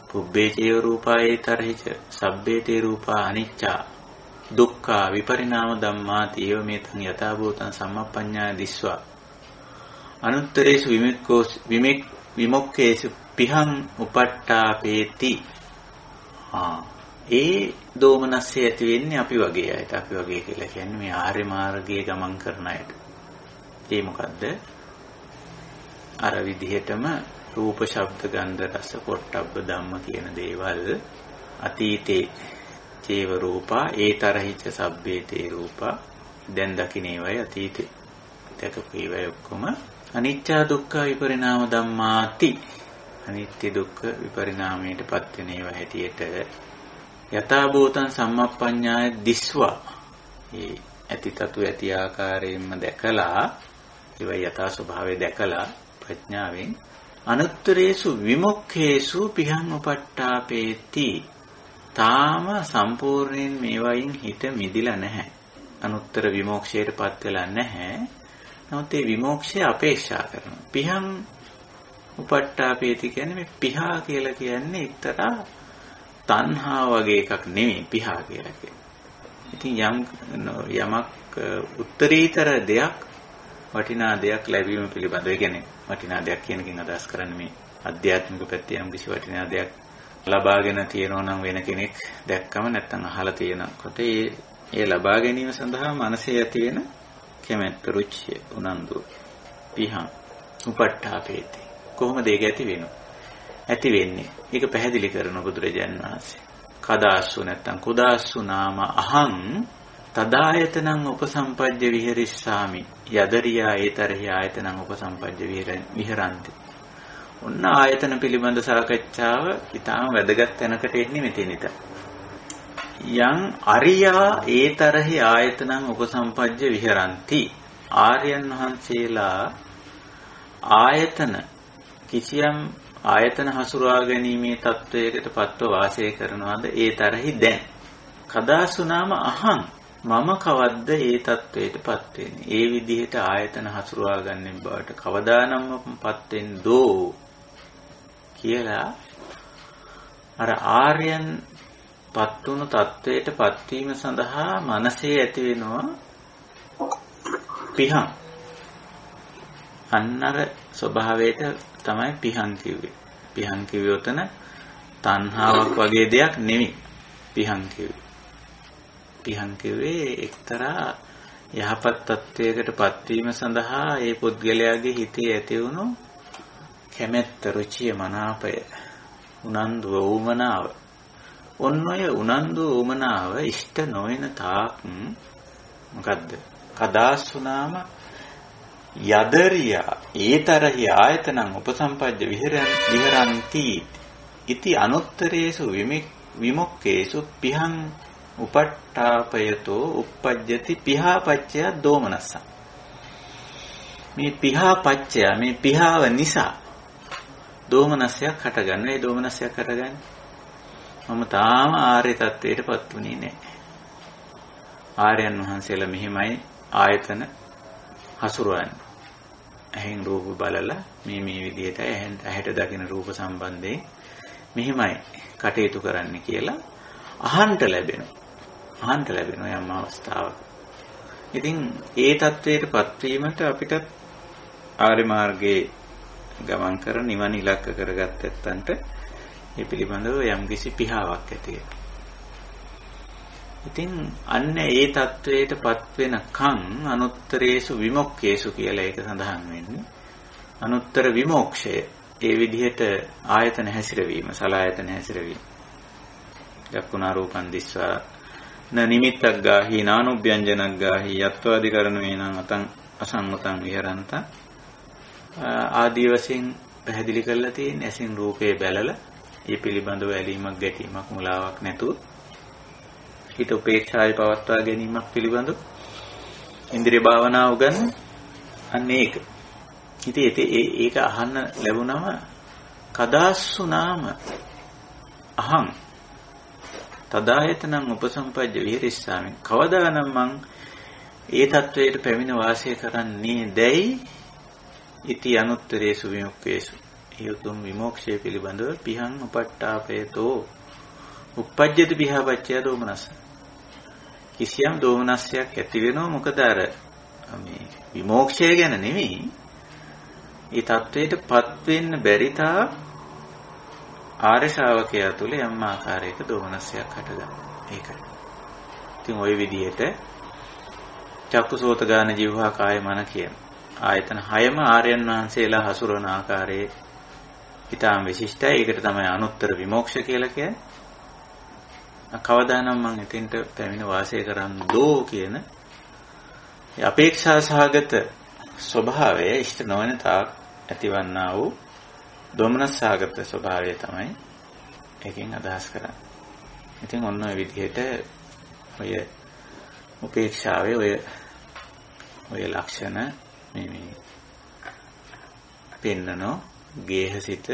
පුබ්බේචේව රූපායේ තරහිච සබ්බේතේ රූපා අනිච්චා දුක්ඛා විපරිණාම ධම්මාති ඒව මේතං යථා භූතං සම්මප්පඤ්ඤාය දිස්වා අනුත්තරේසු විමුක්ඛේසු පිහං උපට්ඨාපේති. ඒ දෝමනස්ය ඇති වෙන්නේ අපි වගේ අයට. අපි වගේ කියලා කියන්නේ මේ ආර්ය මාර්ගයේ ගමන් කරන අයට. ඒ මොකද්ද? අර විදිහටම රූප, ශබ්ද, ගන්ධ, රස, පොට්ටබ්බ ධම්ම කියන දේවල් අතීතේ චේව රූපා ඒතරහිච සබ්බේතේ රූපා දැන් දකින්න ඒවයි අතීතේ දැකපු ඒවයි ඔක්කොම අනිච්ච දුක්ඛ විපරිණාම ධම්මාති. අනිත්‍ය දුක්ඛ විපරිණාමයට පත් වෙන ඒවා හැටියට යථා භූතං සම්මප්පඤ්ඤාය දිස්වා. ඒ ඇතිතතු ඇති ආකාරයෙන්ම දැකලා ඒවා යථා ස්වභාවය දැකලා ප්‍රඥාවෙන් අනුත්තරේසු විමුක්ඛේසු පිහං උපට්ඨාපේති. තාම සම්පූර්ණයෙන් මේවයින් හිත මිදිලා නැහැ. අනුත්තර විමෝක්ෂයටපත් වෙලා නැහැ. නමුත් ඒ විමෝක්ෂය අපේක්ෂා කරනවා. පිහං උපට්ඨාපේති කියන්නේ මේ පිහා කියලා කියන්නේ එක්තරා තණ්හා වගේ එකක් නෙමෙයි පිහා කියලා කියන්නේ. ඉතින් යමක් උත්තරීතර දෙයක් වටිනා දෙයක් ලැබීම පිළිබඳව. ඒ කියන්නේ වටිනා දෙයක් කියන එකෙන් අදහස් කරන්නේ මේ අධ්‍යාත්මික පැත්තේ යම් කිසි වටිනා දෙයක් ලබාගෙන තියෙනවා නම් වෙන කෙනෙක් දැක්කම නැත්නම් අහලා තියෙනකොට ඒ ලබා ගැනීම සඳහා මනසේ ඇති වෙන කැමැත්ත, රුචිය, උනන්දු, පිහං උපට්ඨාපේති. කොහොමද ඒක ඇති වෙන්නේ? ඒක පැහැදිලි කරන බුදුරජාණන් වහන්සේ. කදාස්සු නැත්නම් කුදාස්සු නාම අහං තදායතනං උපසම්පජ්ජ විහෙරිස්සාමි යදරියා ඒතරහි ආයතනං උපසම්පජ්ජ විහෙරಂತಿ. ඔන්න ආයතන පිළිබඳ සාකච්ඡාව ඊටාම වැදගත් තැනකට එන්නේ මෙතනට. යං අරියා ඒතරහි ආයතනං උපසම්පජ්ජ විහෙරಂತಿ. ආර්යයන් වහන්සේලා ආයතන කිසියම් ආයතන හසුරවා ගැනීමේ තත්වයකට පත්ව වාසය කරනවාද? ඒ තරහි දැන් කදාසුනාම අහං මම කවද්ද ඒ තත්වයටපත් වෙන්නේ? ඒ විදිහට ආයතන හසුරවා ගන්න බවට කවදානම්පත් වෙන්දෝ කියලා අර ආර්යයන් පත් වුණු තත්වයටපත් වීම සඳහා මනසේ ඇති වෙනවා පිහං. අන්නර ස්වභාවයට තමයි පිහං කිව්වේ. පිහං කිව්වේ උතන තණ්හාවක් වගේ දෙයක් නෙමෙයි. පිහං කිව්වේ එක්තරා යහපත් තත්වයකට පත්වීම සඳහා ඒ පුද්ගලයාගේ හිතේ ඇති වුණු කැමැත්ත, රුචිය, මනාපය, උනන්දුව, උමනාව. ඔන්න ඔය උනන්දුව, උමනාව ඉෂ්ට නොවන තාක් මොකද්ද? කදාසුනාම යදරියා ඒතරහි ආයතනං උපසම්පජ්ජ විහෙරಂತಿ ඉති අනුත්තරේසු විමුක්ඛේසු පිහං උපට්ඨාපයතෝ uppajjati පිහාපච්චය දෝමනස්ස. මේ පිහාපච්චය මේ පිහාව නිසා දෝමනස්සයක් හටගන්න. ඒ දෝමනස්සයක් හටගන්නේ මම තාම ආර්ය තත්වයටපත් වුණේ නැහැ. ආර්යයන් වහන්සේලා මෙහිමයි ආයතන හසුරවන්නේ. ඇහෙන් රූප බලලා මේ විදිහට ඇහැට දකින රූප සම්බන්ධයෙන් මෙහිමයි කටයුතු කරන්න කියලා අහන්න ලැබෙනවා යම් අවස්ථාවක. ඉතින් ඒ தത്വයටපත් වීමට අපිට ආර්ය මාර්ගයේ ගමන් කර නිවන ඉලක්ක කරගත්ත ඇත්තන්ට මේ පිළිබඳව යම්කිසි පිහාවක් ඇති වෙනවා. ඉතින් අන්න ඒ தത്വයටපත් වෙනකන් අනුත්තරේසු විමුක්ඛේසු කියලා ඒක සඳහන් වෙන්නේ. අනුත්තර විමෝක්ෂය ඒ විදිහට ආයතන හැසිරවීම, සලආයතන හැසිරවීම. යක්කුණා රූපං දිස්වා න නිමිත්තක් ගාහි නානුභ්‍යංජනක් ගාහි යත්වාදිකරණ වේනං අතං අසංගතං විහරන්ත ආදී වශයෙන් පැහැදිලි කරලා තියෙන ඇසින් රූපේ බැලලා ඒ පිළිබඳව ඇලීමක් ගැටීමක් මුලාවක් නැතුව හිත උපේක්ෂාවේ පවත්වා ගැනීමක් පිළිබඳව ඉන්ද්‍රිය භාවනාව උගන් අන්න ඒක. ඉතින් ඒක අහන්න ලැබුණම කදාස්සු නාම අහං තදායතනං උපසම්පජ්ජ විහෙරිස්සාමි. කවදානම් මං ඒ தത്വයට පැමිණ වාසය කරන්නේ දැයි ඉති අනුත්තරේසු විමුක්ඛේසු. යතුම් විමෝක්ෂය පිළිබඳව පිහං උපට්ඨාපේතෝ uppajjati පිහාපච්චය දෝමනස්ස. කිසියම් දෝමනස්සයක් ඇති වෙනව මොකද අර මේ විමෝක්ෂය ගැන නෙමෙයි. ඒ தത്വයටපත් වෙන්න බැරි තා ආර්ය ශ්‍රාවකයා තුල යම් ආකාරයක දෝමනස්යක් හටගන්නවා. ඒකයි. ඉතින් ওই විදිහට චක්කුසෝත ගාන જીවහා කාය මන කියන ආයතන හයම ආර්යයන් වහන්සේලා හසුරවන ආකාරයේ ඊටාම් විශිෂ්ටයි. ඒකට තමයි අනුත්තර විමෝක්ෂ කියලා කියන්නේ. කවදානම් මම එතෙන්ට පැමිණ වාසය කරන්න දෝ කියන අපේක්ෂා සහගත ස්වභාවය ඉෂ්ට නොවන තාක් ඇතිවන්නා වූ දොමනස් සහගත ස්වභාවය තමයි එකෙන් අදහස් කරන්නේ. ඉතින් ඔන්න ඔය විදිහට ඔය උපේක්ෂාවේ ඔය ලක්ෂණ මේ පෙන්නනෝ ගේහසිත,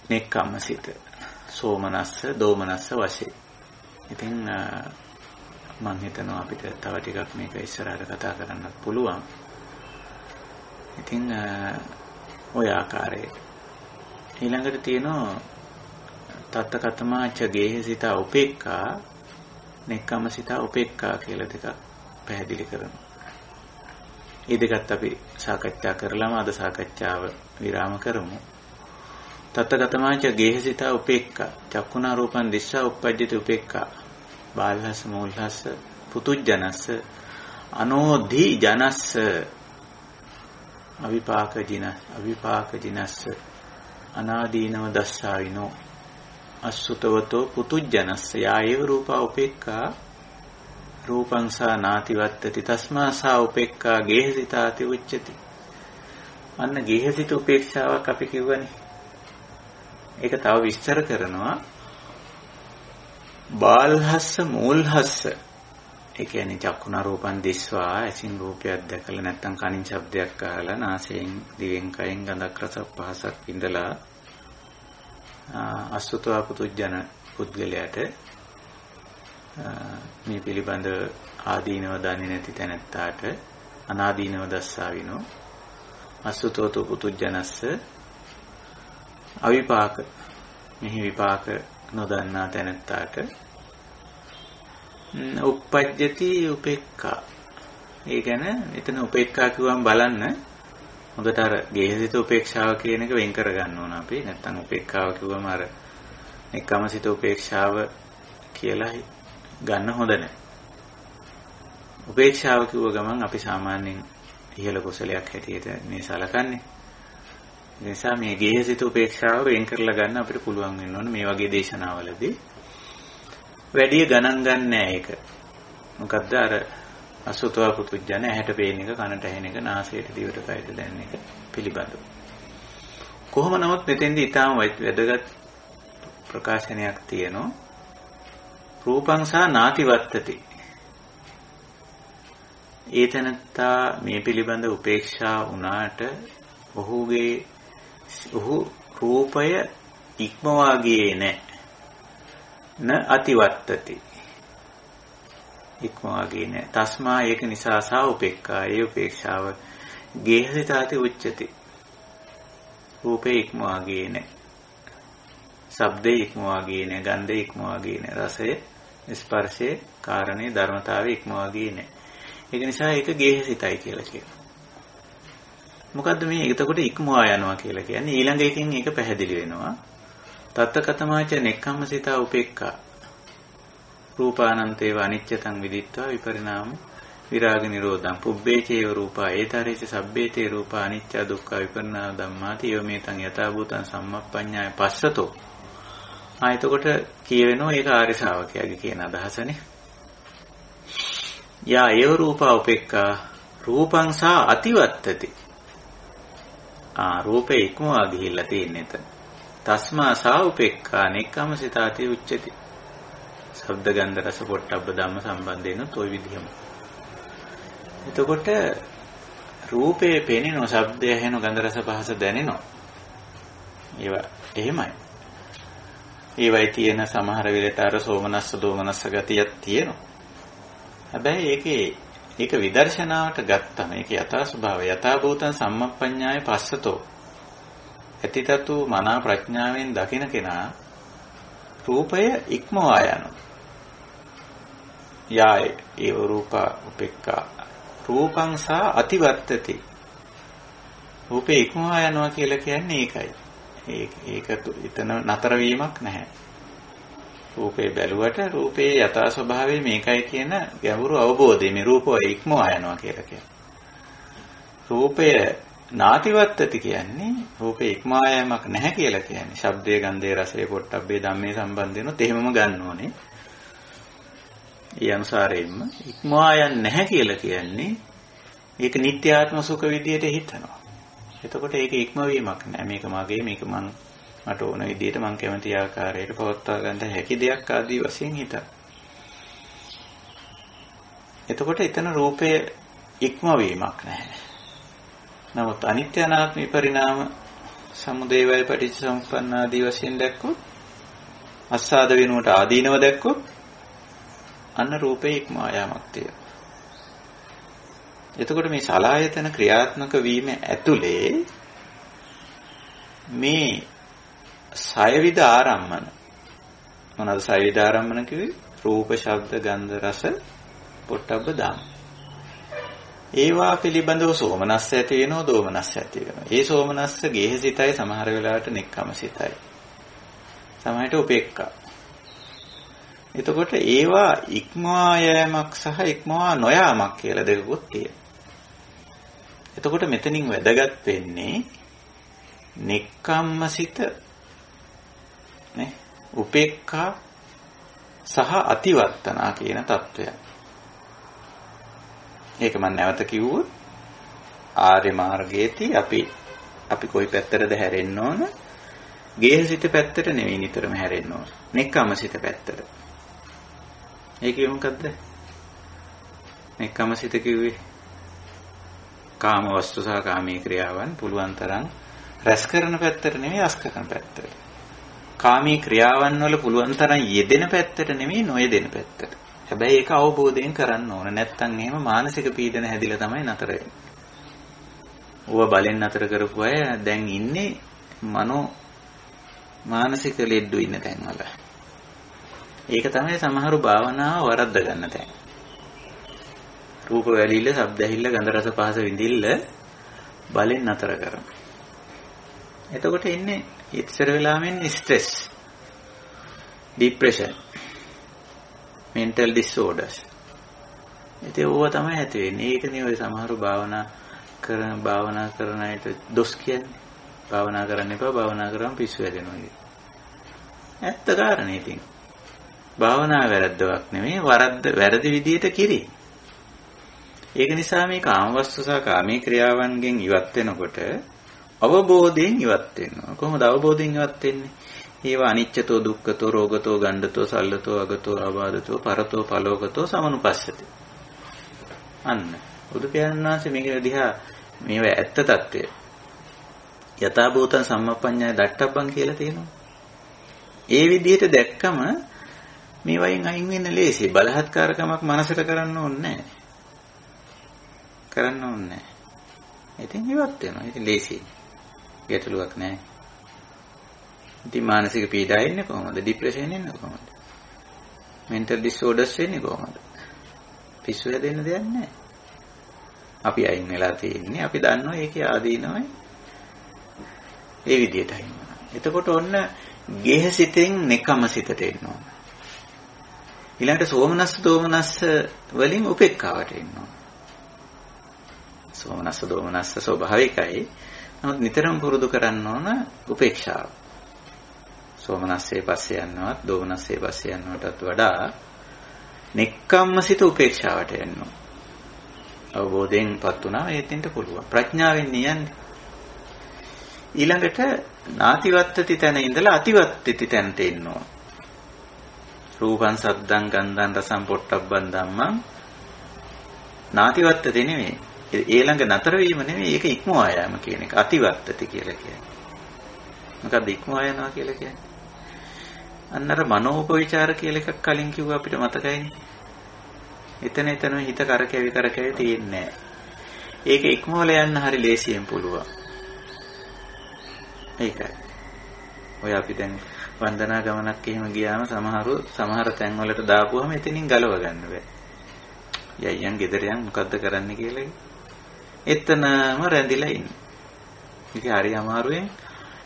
නෙක්ඛම්මසිත, සෝමනස්ස, දෝමනස්ස වශයෙන්. ඉතින් මම හිතනවා අපිට තව ටිකක් මේක ඉස්සරහට කතා කරන්නත් පුළුවන්. ඉතින් ඔය ආකාරයේ ඊළඟට තියෙනවා තත්ත කතමාච ගේහසිත උපේක්ඛා, නෙක්ඛම්මසිත උපේක්ඛා කියලා දෙකක් පැහැදිලි කරනවා. මේ දෙකත් අපි සාකච්ඡා කරලාම අද සාකච්ඡාව විරාම කරමු. තත්තගතමාච ගේහසිත උපේක්ඛා චක්කුණා රූපං දිස්සා උප්පජ්ජති උපේක්ඛා බාලහස මූලහස පුතුජනස්ස අනෝධි ජනස්ස අවිපාක ජිනස්ස අනාදීනව දස්සාවිනෝ අසුතවතෝ පුතුජනස්ස යායව රූපා උපේක්ඛා රූපං සා නාතිවත්තති තස්මා සා උපේක්ඛා ගේහසිතාති උච්චති. අන්න ගේහසිත උපේක්ෂාවක් අපි කිව්වනේ. ඒක තව විස්තර කරනවා. බාල්හස්ස මූල්හස්ස, ඒ කියන්නේ චක්කුණා රූපං දිස්වා, ඇසින් රූපයක් දැකලා නැත්නම් කනින් ශබ්දයක් අහලා නාසයෙන් දිවෙන් කයෙන් ගඳක් රස පහසක් විඳලා අසුතවා පුතුජන පුද්ගලයාට මේ පිළිබඳ ආදීනව දන්නේ නැති තැනැත්තාට අනාදීනව දස්සාවිනෝ අසුතෝතු පුතුජනස්ස අවිපාක, මෙහි විපාක නොදන්නා තැනැත්තාට උප්පජ්ජති උපේක්ඛා. ඒ කියන්නේ එතන උපේක්ඛා කිව්වම බලන්න හොඳට අර ගේහසිත උපේක්ෂාව කියන එක වෙන් කර ගන්න ඕන අපි. නැත්තම් උපේක්ඛාව කිව්වම අර නෙක්ඛම්මසිත උපේක්ෂාව කියලා ගන්න හොඳ නැහැ. උපේක්ෂාව කිව්ව ගමන් අපි සාමාන්‍යයෙන් ඉහළ කුසලයක් හැටියට මේ සලකන්නේ. ඒ නිසා මේ ගේහසිත උපේක්ෂාව වෙන් කරලා ගන්න අපිට පුළුවන් වෙන්න ඕනේ මේ වගේ දේශනාවලදී. වැඩි ගණන් ගන්න නෑ ඒක. මොකද්ද අර අසුතවා පුතුජන ඇහැට පේන එක, කනට ඇහෙන එක, නාසයට දිවට කයට දැනෙන එක පිළිබඳව. කොහොම නමුත් මෙතෙන්දී ඊටාම වැදගත් ප්‍රකාශනයක් තියෙනවා. රූපං සා නාතිවත්තති. ඒතනත්තා මේ පිළිබඳ උපේක්ෂා වුණාට ඔහු රූපය ඉක්මවා ගියේ නැහැ. න අතිවත්තති. ඉක්මවා ගියේ නැහැ. තස්මා ඒක නිසා සා උපේක්ඛා, ඒ උපේක්ෂාව ගේහසිතාති උච්චති. රූපේ ඉක්මවා ගියේ නැහැ. ශබ්දේ ඉක්මවා ගියේ නැහැ. ගන්ධේ ඉක්මවා ගියේ නැහැ. රසය, ස්පර්ශයේ කාරණේ ධර්මතාවය ඉක්මවා ගියේ නැහැ. ඒක නිසා ඒක ගේහසිතයි කියලා කියනවා. මොකද්ද මේ එතකොට ඉක්මවා යනවා කියලා කියන්නේ? ඊළඟ එකෙන් ඒක පැහැදිලි වෙනවා. තත්ත කතමාච නෙක්ඛම්මසිතා උපේක්ඛා රූපානන්තේව අනිච්චතං විදිත්වා විපරිණාම විරාග නිරෝධං පුබ්බේ චේව රූපා ඒතරේච සබ්බේතේ රූපා අනිච්ච දුක්ඛ විපරිණාම ධම්මාති යෝමේතං යථා භූතං සම්මප්පඤ්ඤාය පස්සතෝ. එතකොට කියවෙනවා ඒක ආර්ය ශ්‍රාවකයාගේ කියන අදහසනේ. යා ඒව රූපා උපේක්ඛා රූපං සා අතිවත්තති. රූපේ ඉක්මවා ගිහිල්ලා තියෙන එතන. තස්මා සා උපේක්ඛා නෙක්ඛම්මසිතාති උච්චති. ශබ්ද ගන්ධ රස පොට්ටබ්බ ධම්ම සම්බන්ධයෙන් toy විදිහම. එතකොට රූපේ පෙනෙනවා, ශබ්දය ඇහෙනවා, ගන්ධ රස පහස දැනෙනවා. ඒවා එහෙමයි. ඒවයි තියෙන සමහර වෙලට අර සෝමනස්ස දෝමනස්ස ගතියක් තියෙනවා. හැබැයි ඒක විදර්ශනාවට ගත්තම ඒක යථා ස්වභාවය යථා භූතං සම්මප්පඤ්ඤාය පස්සතෝ. ඇතිතතු මනා ප්‍රඥාවෙන් දකින කෙනා රූපය ඉක්මවා යනවා. යාය ඒව රූපා උපේක්ඛා රූපං සා අතිවර්තති. රූපේ ඉක්මවා යනවා කියලා කියන්නේ ඒකයි. ඒක එතන නතර වීමක් නැහැ. රූපේ බැලුවට රූපේ යථා ස්වභාවය මේකයි කියන ගැඹුරු අවබෝධය මේ රූපය ඉක්මවා යනවා කියලා කියන්නේ. රූපය නාතිවත්තති කියන්නේ රූපේ ඉක්මවා යෑමක් නැහැ කියලා කියන්නේ. ශබ්දයේ ගන්ධයේ රසයේ පොට්ටබ්බේ ධම්මේ සම්බන්ධ වෙනොත් එහෙමම ගන්න ඕනේ. ඒ අනුසාරයෙන්ම ඉක්මවා යන්නේ නැහැ කියලා කියන්නේ ඒක නිත්‍යාත්ම සුඛ විදියට හිතනවා. එතකොට ඒක ඉක්මවීමක් නෑ. මේක මගේ මේක මට ඕන විදියට මං කැමති ආකාරයට පවත්වා ගන්න හැකි දෙයක් ආදී වශයෙන් හිතන. එතකොට එතන රූපය ඉක්මවීමක් නැහැ. නමුත් අනිත්‍ය අනාත්ම පරිණාම සමුදය වය පටිච්චසමුප්පන්න ආදී වශයෙන් දැක්කොත් අස්සාද වෙනුවට ආදීනව දැක්කොත් අන්න රූපේ ඉක්මවා යාමක් තියෙනවා. එතකොට මේ සලආයතන ක්‍රියාත්මක වීම ඇතුලේ මේ සයවිද ආරම්මන මොනවාද සයවිද ආරම්මන කිව්වේ? රූප, ශබ්ද, ගන්ධ, රස, පොට්ටබ්බ ධම්ම. ඒවා පිළිබඳව සෝමනස්ස ඇති වෙනවා, දෝමනස්ස ඇති වෙනවා. ඒ සෝමනස්ස ගේහසිතයි, සමහර වෙලාවට නෙක්ඛම්සිතයි. සමහරට උපේක්ඛා. එතකොට ඒවා ඉක්මවා යෑමක් සහ ඉක්මවා නොයාමක් කියලා දෙකකුත් තියෙනවා. එතකොට මෙතනින් වැදගත් වෙන්නේ නෙක්ඛම්මසිත නේ උපේක්ඛා සහ අතිවර්තනා කියන தত্ত্বය. ඒක මම නැවත කිව්වොත් ආර්ය මාර්ගයේදී අපි කොයි පැත්තටද හැරෙන්න ඕන? ගේහසිත පැත්තට නෙවෙයි නිතරම හැරෙන්න ඕන. නෙක්ඛම්මසිත පැත්තට. ඒකේ මොකද්ද? නෙක්ඛම්මසිත කිව්වේ කාම වස්තු සහ කාමී ක්‍රියාවන් පුළුවන් තරම් රැස් කරන පැත්තට නෙවෙයි අස් කරන පැත්තට. කාමී ක්‍රියාවන් වල පුළුවන් තරම් යෙදෙන පැත්තට නෙවෙයි නොයෙදෙන පැත්තට. හැබැයි ඒක අවබෝධයෙන් කරන්න ඕන. නැත්තම් එහෙම මානසික පීඩන හැදිලා තමයි නතර වෙන්නේ. ඌව බලෙන් නතර කරපු අය දැන් ඉන්නේ මානසික ලෙඩ්ඩු ඉන්න තැන්වල. ඒක තමයි සමහරු භාවනාව වරද්ද ගන්න තැන. රූප වැලිල්ල, ශබ්ද ඇහිල්ල, ගන්ධ රස පහස විඳිල්ල බලෙන් නතර කරන. එතකොට ඉන්නේ ඉස්සර වෙලාම ඉන්නේ ස්ට්‍රෙස්, ડિප්‍රෙෂන්, mental disorders. ඉතින් ඕවා තමයි ඇති වෙන්නේ. ඒකනේ ඔය සමහරු භාවනා කරන අයට දොස් කියන්නේ. භාවනා කරන්න එපා, භාවනා කරාම පිස්සු හැදෙනවා කියන්නේ. ඇත්ත කාරණේ ඉතින්. භාවනා වැරද්දක් නෙමෙයි, වැරදි විදියට කිරි. ඒක නිසා මේ කාමවස්තු සහ කාමී ක්‍රියාවන්ගෙන් ඉවත් වෙනකොට අවබෝධයෙන් ඉවත් වෙනවා. කොහොමද අවබෝධයෙන් ඉවත් වෙන්නේ? ඒවා අනිච්චතෝ, දුක්ඛතෝ, රෝගතෝ, ගණ්ඩතෝ, සල්ලතෝ, අගතෝ, අබාධතෝ, පරතෝ, පලෝකතෝ සමනුපස්සති. අන්න බුදු පියාණන් වහන්සේ මේක දිහා මේවා ඇත්ත తත්වය. යථා භූතං සම්මප්පඤ්ඤය දට්ඨබ්බං කියලා තියෙනවා. ඒ විදිහට දැක්කම මේ වයින් අයින් වෙන්න ලේසි. බලහත්කාරකමක් මනසට කරන්න ඕනේ නැහැ. කරන්න ඕනේ නැහැ. ඉතින් ඉවත් වෙනවා. ඉතින් ලේසි. ගැටලුවක් නැහැ. ඉතින් මානසික පීඩා එන්නේ කොහොමද? ડિප්‍රෙෂන් එන්නේ කොහොමද? මෙන්ටල් ඩිසෝඩර්ස් එන්නේ කොහොමද? පිස්සු හැදෙන්න දෙයක් නැහැ. අපි අයින් වෙලා තියෙන්නේ. අපි දන්නවා ඒකේ ආදීනවයි. ඒ විදිහට අයින් වෙනවා. එතකොට ඔන්න ගේහසිතෙන් නෙකමසිතට එන්න ඕන. ඊළඟට සෝමනස්ස දෝමනස්ස වලින් උපේක්ඛාවට එන්න ඕන. සෝමනස්ස දෝමනස්ස ස්වභාවිකයි. නමුත් නිතරම පුරුදු කරන්න ඕන උපේක්ෂාව. සෝමනස්සේ පස්සේ යනවත් දෝමනස්සේ පස්සේ යනවටත් වඩා නෙක්ඛම්මසිත උපේක්ෂාවට එන්න ඕන. අවබෝධයෙන්පත් වුණා ඒතින්ට පුළුවන්. ප්‍රඥාවෙන් නියන්නේ. ඊළඟට නාතිවත්තති තැන ඉඳලා අතිවත්තති තැනට එන්න ඕන. රූපං සද්දං ගන්ධං රසං පොට්ටබ්බං ධම්මං නාතිවත්තති නෙමෙයි. ඒ ළඟ නතර වීම නෙමෙයි, ඒක ඉක්මවා යාම කියන එක. අතිවත්තති කියලා කියන්නේ. මොකක්ද ඉක්මවා යනවා කියලා කියන්නේ? අන්නර මනෝපවිචාර කියලා එකක් කලින් කිව්වා අපිට මතකයිනේ. එතන හිත කරකැවි තියෙන්නේ නැහැ. ඒක ඉක්මවල යන්න හරි ලේසියෙන් පුළුවන්. ඒකයි. ඔය අපි දැන් වන්දනා ගමනක් එහෙම ගියාම සමහර තැන් වලට දාපුවම එතනින් ගලව ගන්න බෑ. යයන් ගෙදර යන් මොකද්ද කරන්න කියලා. එතනම රැඳිලා ඉන්නේ. ඉතින් හරි අමාරුවෙන්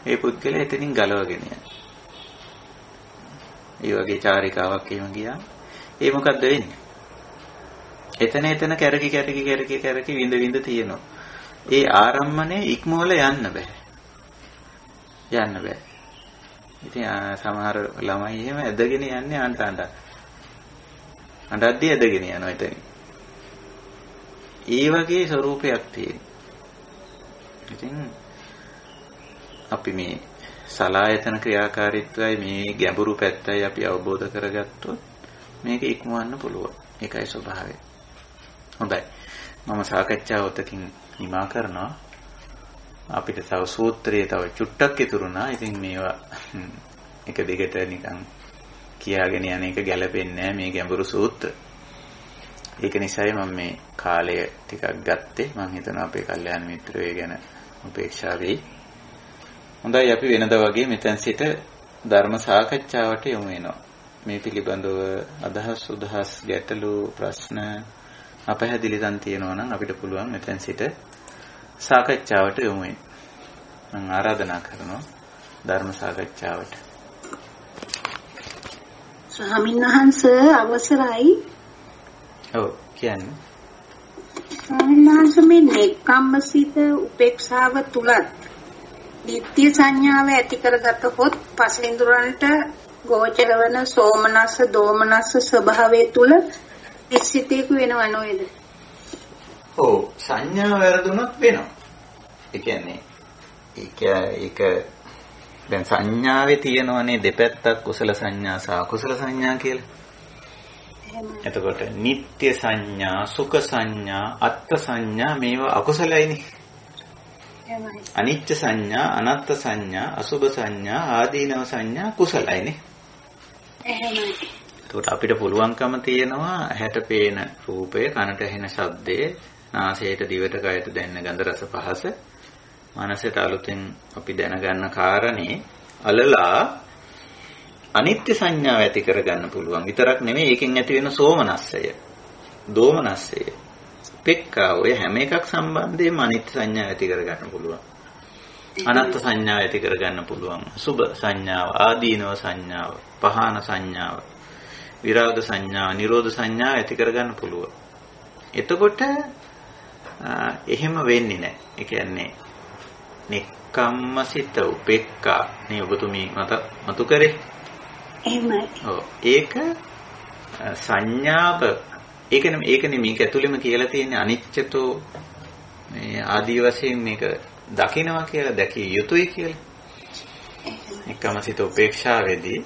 ඒ පුද්ගලයා එතනින් ගලවගෙන යනවා. ඒ වගේ චාරිකාවක් එහෙම ගියා. ඒ මොකද්ද වෙන්නේ? එතන කැරකි විඳ තියෙනවා. ඒ ආරම්මනේ ඉක්මවල යන්න බෑ. ඉතින් සමහර ළමයි එහෙම ඇදගෙන යන්නේ අඬද්දී ඇදගෙන යනවා එතන. ඒ වගේ ස්වરૂපයක් තියෙනවා. ඉතින් අපි මේ සලායතන ක්‍රියාකාරීත්වයයි මේ ගැඹුරු පැත්තයි අපි අවබෝධ කරගත්තොත් මේක ඉක්මවන්න පුළුවන්. ඒකයි ස්වභාවය. හොඳයි. මම සාකච්ඡාව ඔතකින් නිමා කරනවා. අපිට තව සූත්‍රයේ තව චුට්ටක් ඉතුරුනා. ඉතින් මේවා එක දිගට නිකන් කියාගෙන යන එක ගැලපෙන්නේ නැහැ මේ ගැඹුරු සූත්‍ර. ඒක නිසායි මම මේ කාලය ටිකක් ගත්තේ. මම හිතනවා අපේ කල්යාණ මිත්‍රයෝ ගැන උපේක්ෂා වෙයි. හොඳයි අපි වෙනද වගේ මෙතෙන් සිට ධර්ම සාකච්ඡාවට යමු වෙනවා. මේ පිළිබඳව අදහස් උදහස් ගැටලු ප්‍රශ්න අපහැදිලිකම් තියෙනවා නම් අපිට පුළුවන් මෙතෙන් සිට සාකච්ඡාවට යමු වෙන්න. මම ආරාධනා කරනවා ධර්ම සාකච්ඡාවට. ස්වාමීන් වහන්සේ අවසරයි. ඔව් කියන්නේ. ස්වාමීන් වහන්සේ මේ නෙක්ඛම්මසිත උපේක්ෂාව තුලත් නිත්‍ය සංඥාව ඇති කරගත්තොත් පසේඳුරන්ට ගෝචර වන සෝමනස්ස දෝමනස්ස ස්වභාවය තුල විසිතේක වෙනව නේද? ඔව් සංඥා වැරදුනොත් වෙනවා. ඒ කියන්නේ ඒක දැන් සංඥාවේ තියෙනවනේ දෙපැත්තක් කුසල සංඥා සහ අකුසල සංඥා කියලා. එතකොට නිත්‍ය සංඥා, සුඛ සංඥා, අත්ථ සංඥා මේවා අකුසලයිනේ. අනිත්‍ය සංඥා, අනත්ත් සංඥා, අසුභ සංඥා, ආදීනව සංඥා කුසලයිනේ. එහෙමයි. එතකොට අපිට පුළුවන්කම තියෙනවා ඇහැට පේන රූපය, කනට ඇහෙන ශබ්දය, නාසයට දිවට කයට දැනෙන ගන්ධ රස පහස, මනසට අලුතෙන් අපි දැනගන්න කාරණේ අලලා අනිත්‍ය සංඥාව ඇති කරගන්න පුළුවන්. විතරක් නෙමෙයි ඒකෙන් ඇති වෙන සෝමනස්සය, දෝමනස්සය, පෙක්ඛා ඔය හැම එකක් සම්බන්ධයෙන්ම අනිත්‍ය සංඥාව ඇති කරගන්න පුළුවන්. අනත්ත් සංඥාව ඇති කරගන්න පුළුවන්. සුභ සංඥාව, ආදීනව සංඥාව, පහාන සංඥාව, විරාග සංඥාව, නිරෝධ සංඥාව ඇති කරගන්න පුළුවන්. එතකොට එහෙම වෙන්නේ නැහැ. ඒ කියන්නේ නෙක්ඛම්මසිත උපේක්ඛා නේ ඔබතුමී මතු කරේ. එහෙමයි. ඔව් ඒක සංඥාව ඒකනේ මේක ඇතුළෙම කියලා තියෙන්නේ අනිච්චතෝ මේ ආදී වශයෙන් මේක දකිනවා කියලා දැකිය යුතුයි කියලා. නෙක්ඛම්මසිත උපේක්ෂාවේදී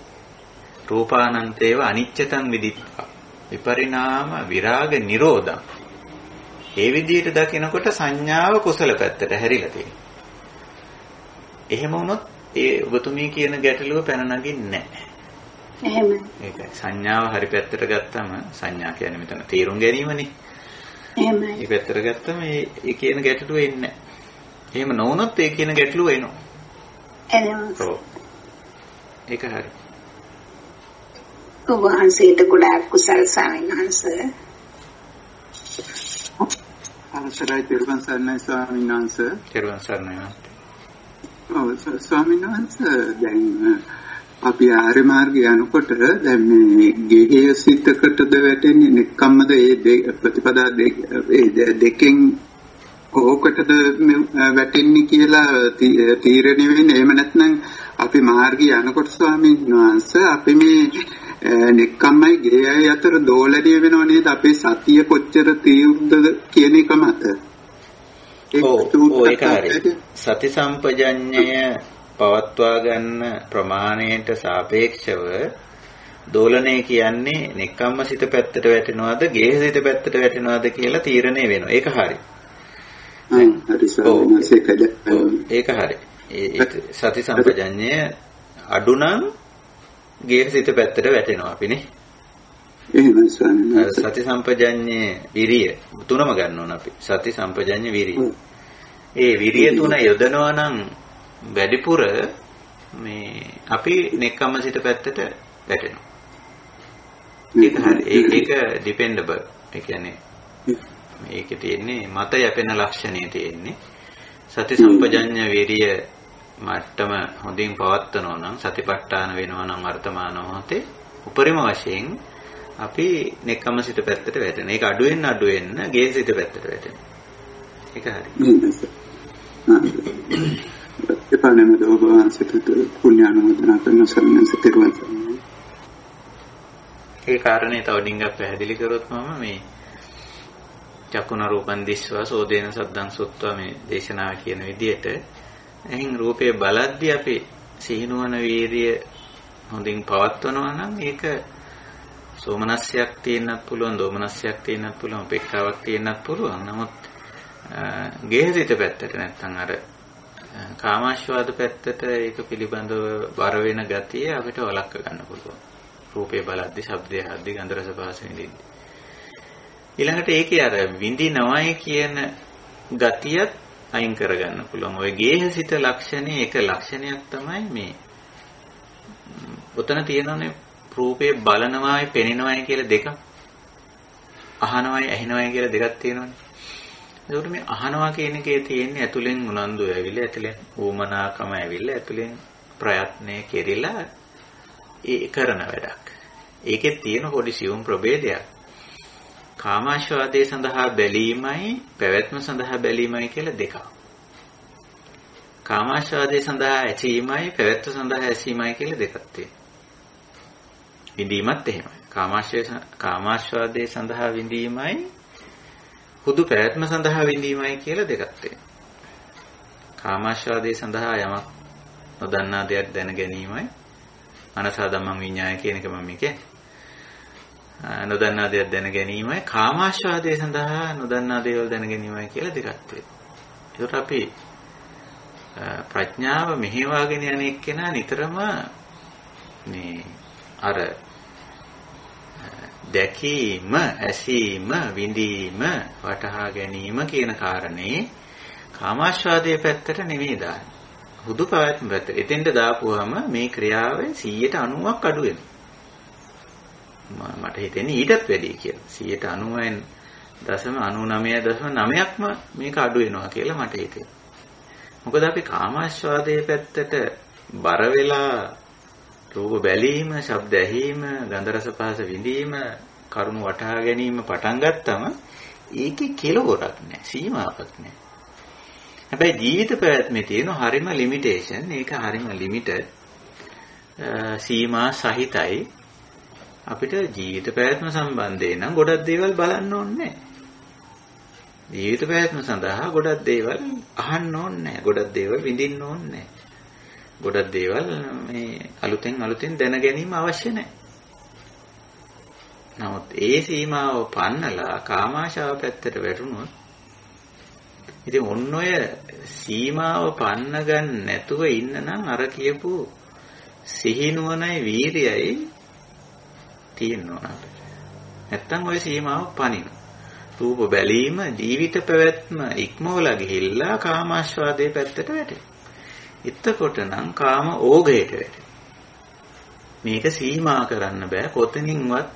රූපානන්තේව අනිච්චතං විදිත්වා විපරිණාම විරාග නිරෝධං ඒ විදිහට දකිනකොට සංඥාව කුසල පැත්තට හැරිලා තියෙනවා. එහෙම වුණොත් ඒ ඔබතුමී කියන ගැටලුව පැන නගින්නේ නැහැ. එහෙමයි. ඒකයි සංඥාව හරි පැත්තට ගත්තම සංඥා කියන්නේ මෙතන තීරුම් ගැනීමනේ. එහෙමයි. මේ පැත්තට ගත්තම ඒ කියන ගැටලුව එන්නේ නැහැ. එහෙම නොවුනොත් ඒ කියන ගැටලුව එනවා. එනවා. ඔව්. ඒක හරි. ඔබ වහන්සේට ගොඩාක් කුසල් ස්වාමීන් වහන්සේ. අවසරයි පෙරවන් සර්ණයි ස්වාමීන් වහන්සේ. පෙරවන් සර්ණයි. ඔව් ස්වාමීන් වහන්සේ දැන් අපි ආර්ය මාර්ගය යනකොට දැන් මේ ගෙහයසිතකටද වැටෙන්නේ නෙක්ඛම්මද ඒ ප්‍රතිපදා දෙකෙන් කොහොකටද වැටෙන්නේ කියලා තීරණය වෙන්නේ. එහෙම නැත්නම් අපි මාර්ගය යනකොට ස්වාමීන් වහන්සේ අපි මේ නෙක්ඛම්මයි ගෙයයි අතර දෝලණය වෙනව නේද? අපේ සතිය කොච්චර තීව්‍රද කියන එක මත. ඒක හරි. සති සම්පජඤ්ඤය පවත්වා ගන්න ප්‍රමාණයට සාපේක්ෂව දෝලණය කියන්නේ නෙක්ඛම්මසිත පැත්තට වැටෙනවද, ගේහසිත පැත්තට වැටෙනවද කියලා තීරණය වෙනවා. ඒක හරි. ඒක හරි. සති සම්පජඤ්ඤය අඩු නම් ගේහසිත පැත්තට වැටෙනවා අපිනේ. එහෙමයි ස්වාමීනි. සති සම්පජඤ්ඤේ විරිය තුනම ගන්න ඕන අපි. සති සම්පජඤ්ඤ විරිය. ඒ විරිය තුන යොදනවා නම් වැඩිපුර මේ අපි නෙක්ඛම්මසිත පැත්තට වැටෙනවා. ඒක හරි. ඒක ඩිපෙන්ඩබල්. ඒ කියන්නේ මේකේ තියෙන්නේ මත යැපෙන ලක්ෂණය තියෙන්නේ. සති සම්පජඤ්ඤ වීරිය මට්ටම හොඳින් පවත්වනවා නම් සතිපට්ඨාන වෙනවා නම් වර්තමාන මොහොතේ උපරිම වශයෙන් අපි නෙක්ඛම්ම සිත පැත්තට වැටෙන. ඒක අඩු වෙන්න ගේ සිත පැත්තට වැටෙන. ඒක හරි. එපමණම ඔබ වහන්සේට පුණ්‍යානුමෝදනා කරන සම්මාසිතරුවන්. ඒ කාරණේ තව ඩිංගක් පැහැදිලි කරොත් මම මේ චක්කුණ රූපන් දිස්වා සෝදේන සද්දං සුත්වා මේ දේශනාව කියන විදිහට එහෙන් රූපේ බලද්දී අපි සිහිනුවන වීරිය හොඳින් පවත්වනවා නම් ඒක සෝමනස්යක් තියෙන්නත් පුළුවන්, දෝමනස්යක් තියෙන්නත් පුළුවන්, උපේක්ඛාවක් තියෙන්නත් පුළුවන්. නමුත් ගේහසිත පැත්තට නැත්නම් අර කාමාශ්වාද පැත්තට ඒක පිළිබඳව බර වෙන ගතිය අපිට වළක්ව ගන්න පුළුවන්. රූපේ බලද්දී, ශබ්දය අහද්දී, ගන්ධ රස පහස විඳිද්දී. ඊළඟට ඒකේ අර විඳිනවයි කියන ගතියත් අයින් කරගන්න පුළුවන්. ඔය ගේහසිත ලක්ෂණේ එක ලක්ෂණයක් තමයි මේ. උතන තියෙනනේ රූපේ බලනවායි පෙනෙනවායි කියලා දෙකක්. අහනවායි ඇහෙනවායි කියලා දෙකක් තියෙනවානේ. ඒකට මේ අහනවා කියන එකේ තියෙන්නේ ඇතුලෙන් උනන්දු ඇවිල්ලා ඇතුලෙන් ඌමනාකම ඇවිල්ලා ඇතුලෙන් ප්‍රයත්නය කෙරිලා ඒ කරන වැඩක්. ඒකේ තියෙන පොඩි සියුම් ප්‍රභේදයක්. කාමාශ්වාදයේ සඳහා බැලීමයි පැවැත්ම සඳහා බැලීමයි කියලා දෙකක්. කාමාශ්වාදයේ සඳහා ඇසීමයි පැවැත්ම සඳහා ඇසීමයි කියලා දෙකක් තියෙනවා. විඳීමත් එහෙමයි. කාමාශ්වාදයේ සඳහා විඳීමයි හුදු පැවැත්ම සඳහා විඳීමයි කියලා දෙකක් තියෙනවා. කාමාශ්වාදයේ සඳහා යමක් නොදන්නා දෙයක් දැන ගැනීමයි මනසා ධම්මං විඤ්ඤාය කියන එක මම කියන්නේ. නොදන්නා දේවල් දැන ගැනීමයි කාමාශ්වාදයේ සඳහා නොදන්නා දේවල් දැන ගැනීමයි කියලා දෙකක් තියෙනවා. ඒකට අපි ප්‍රඥාව මෙහෙවාගෙන යන එක්කෙනා නිතරම මේ අර දැකීම, ඇසීම, විඳීම, වටහා ගැනීම කියන කාරණේ කාමාශ්වාදයේ පැත්තට නෙමෙයි දාන්නේ. හුදු පැවැත්ම පැත්තට. එතෙන්ට දාපුවාම මේ ක්‍රියාවේ 90ක් අඩු වෙනවා. මට හිතෙන්නේ ඊටත් වැඩි කියලා. 99.99%ක්ම මේක අඩු වෙනවා කියලා මට හිතෙනවා. මොකද අපි කාමාශ්වාදයේ පැත්තට බර වෙලා රූප බැලීම, ශබ්ද ඇහිීම, ගන්ධ රස පහස විඳීම, කරුණු වටහා ගැනීම පටන් ගත්තම ඒකේ කෙලවරක් නැහැ, සීමාවක් නැහැ. හැබැයි ජීවිත පැවැත්මේ තියෙන හරිම ලිමිටේෂන්, ඒක හරිම ලිමිටඩ් සීමා සහිතයි. අපිට ජීවිත පැවැත්ම සම්බන්ධයෙන් නම් ගොඩක් දේවල් බලන්න ඕනේ නැහැ. ජීවිත පැවැත්ම සඳහා ගොඩක් දේවල් අහන්න ඕනේ නැහැ. ගොඩක් දේවල් විඳින්න ඕනේ නැහැ. ගොඩක් දේවල් මේ අලුතෙන් දැන ගැනීම අවශ්‍ය නැහැ. නමුත් ඒ සීමාව පන්නලා කාමාශාව පැත්තට වැටුණොත් ඉතින් ඔන්න ඔය සීමාව පන්න ගන්න නැතුව ඉන්න නම් අර කියපු සිහිනුවණයි වීරියයි තියෙන්න ඕන අපිට. නැත්තම් ওই සීමාව පනින. රූප බැලීම ජීවිත පැවැත්ම ඉක්මවලා ගිහිල්ලා කාමාශ්වාදයේ පැත්තට වැටෙනවා. එතකොට නම් කාම ඕගයට වැටෙනවා. මේක සීමා කරන්න බෑ, කොතනින්වත්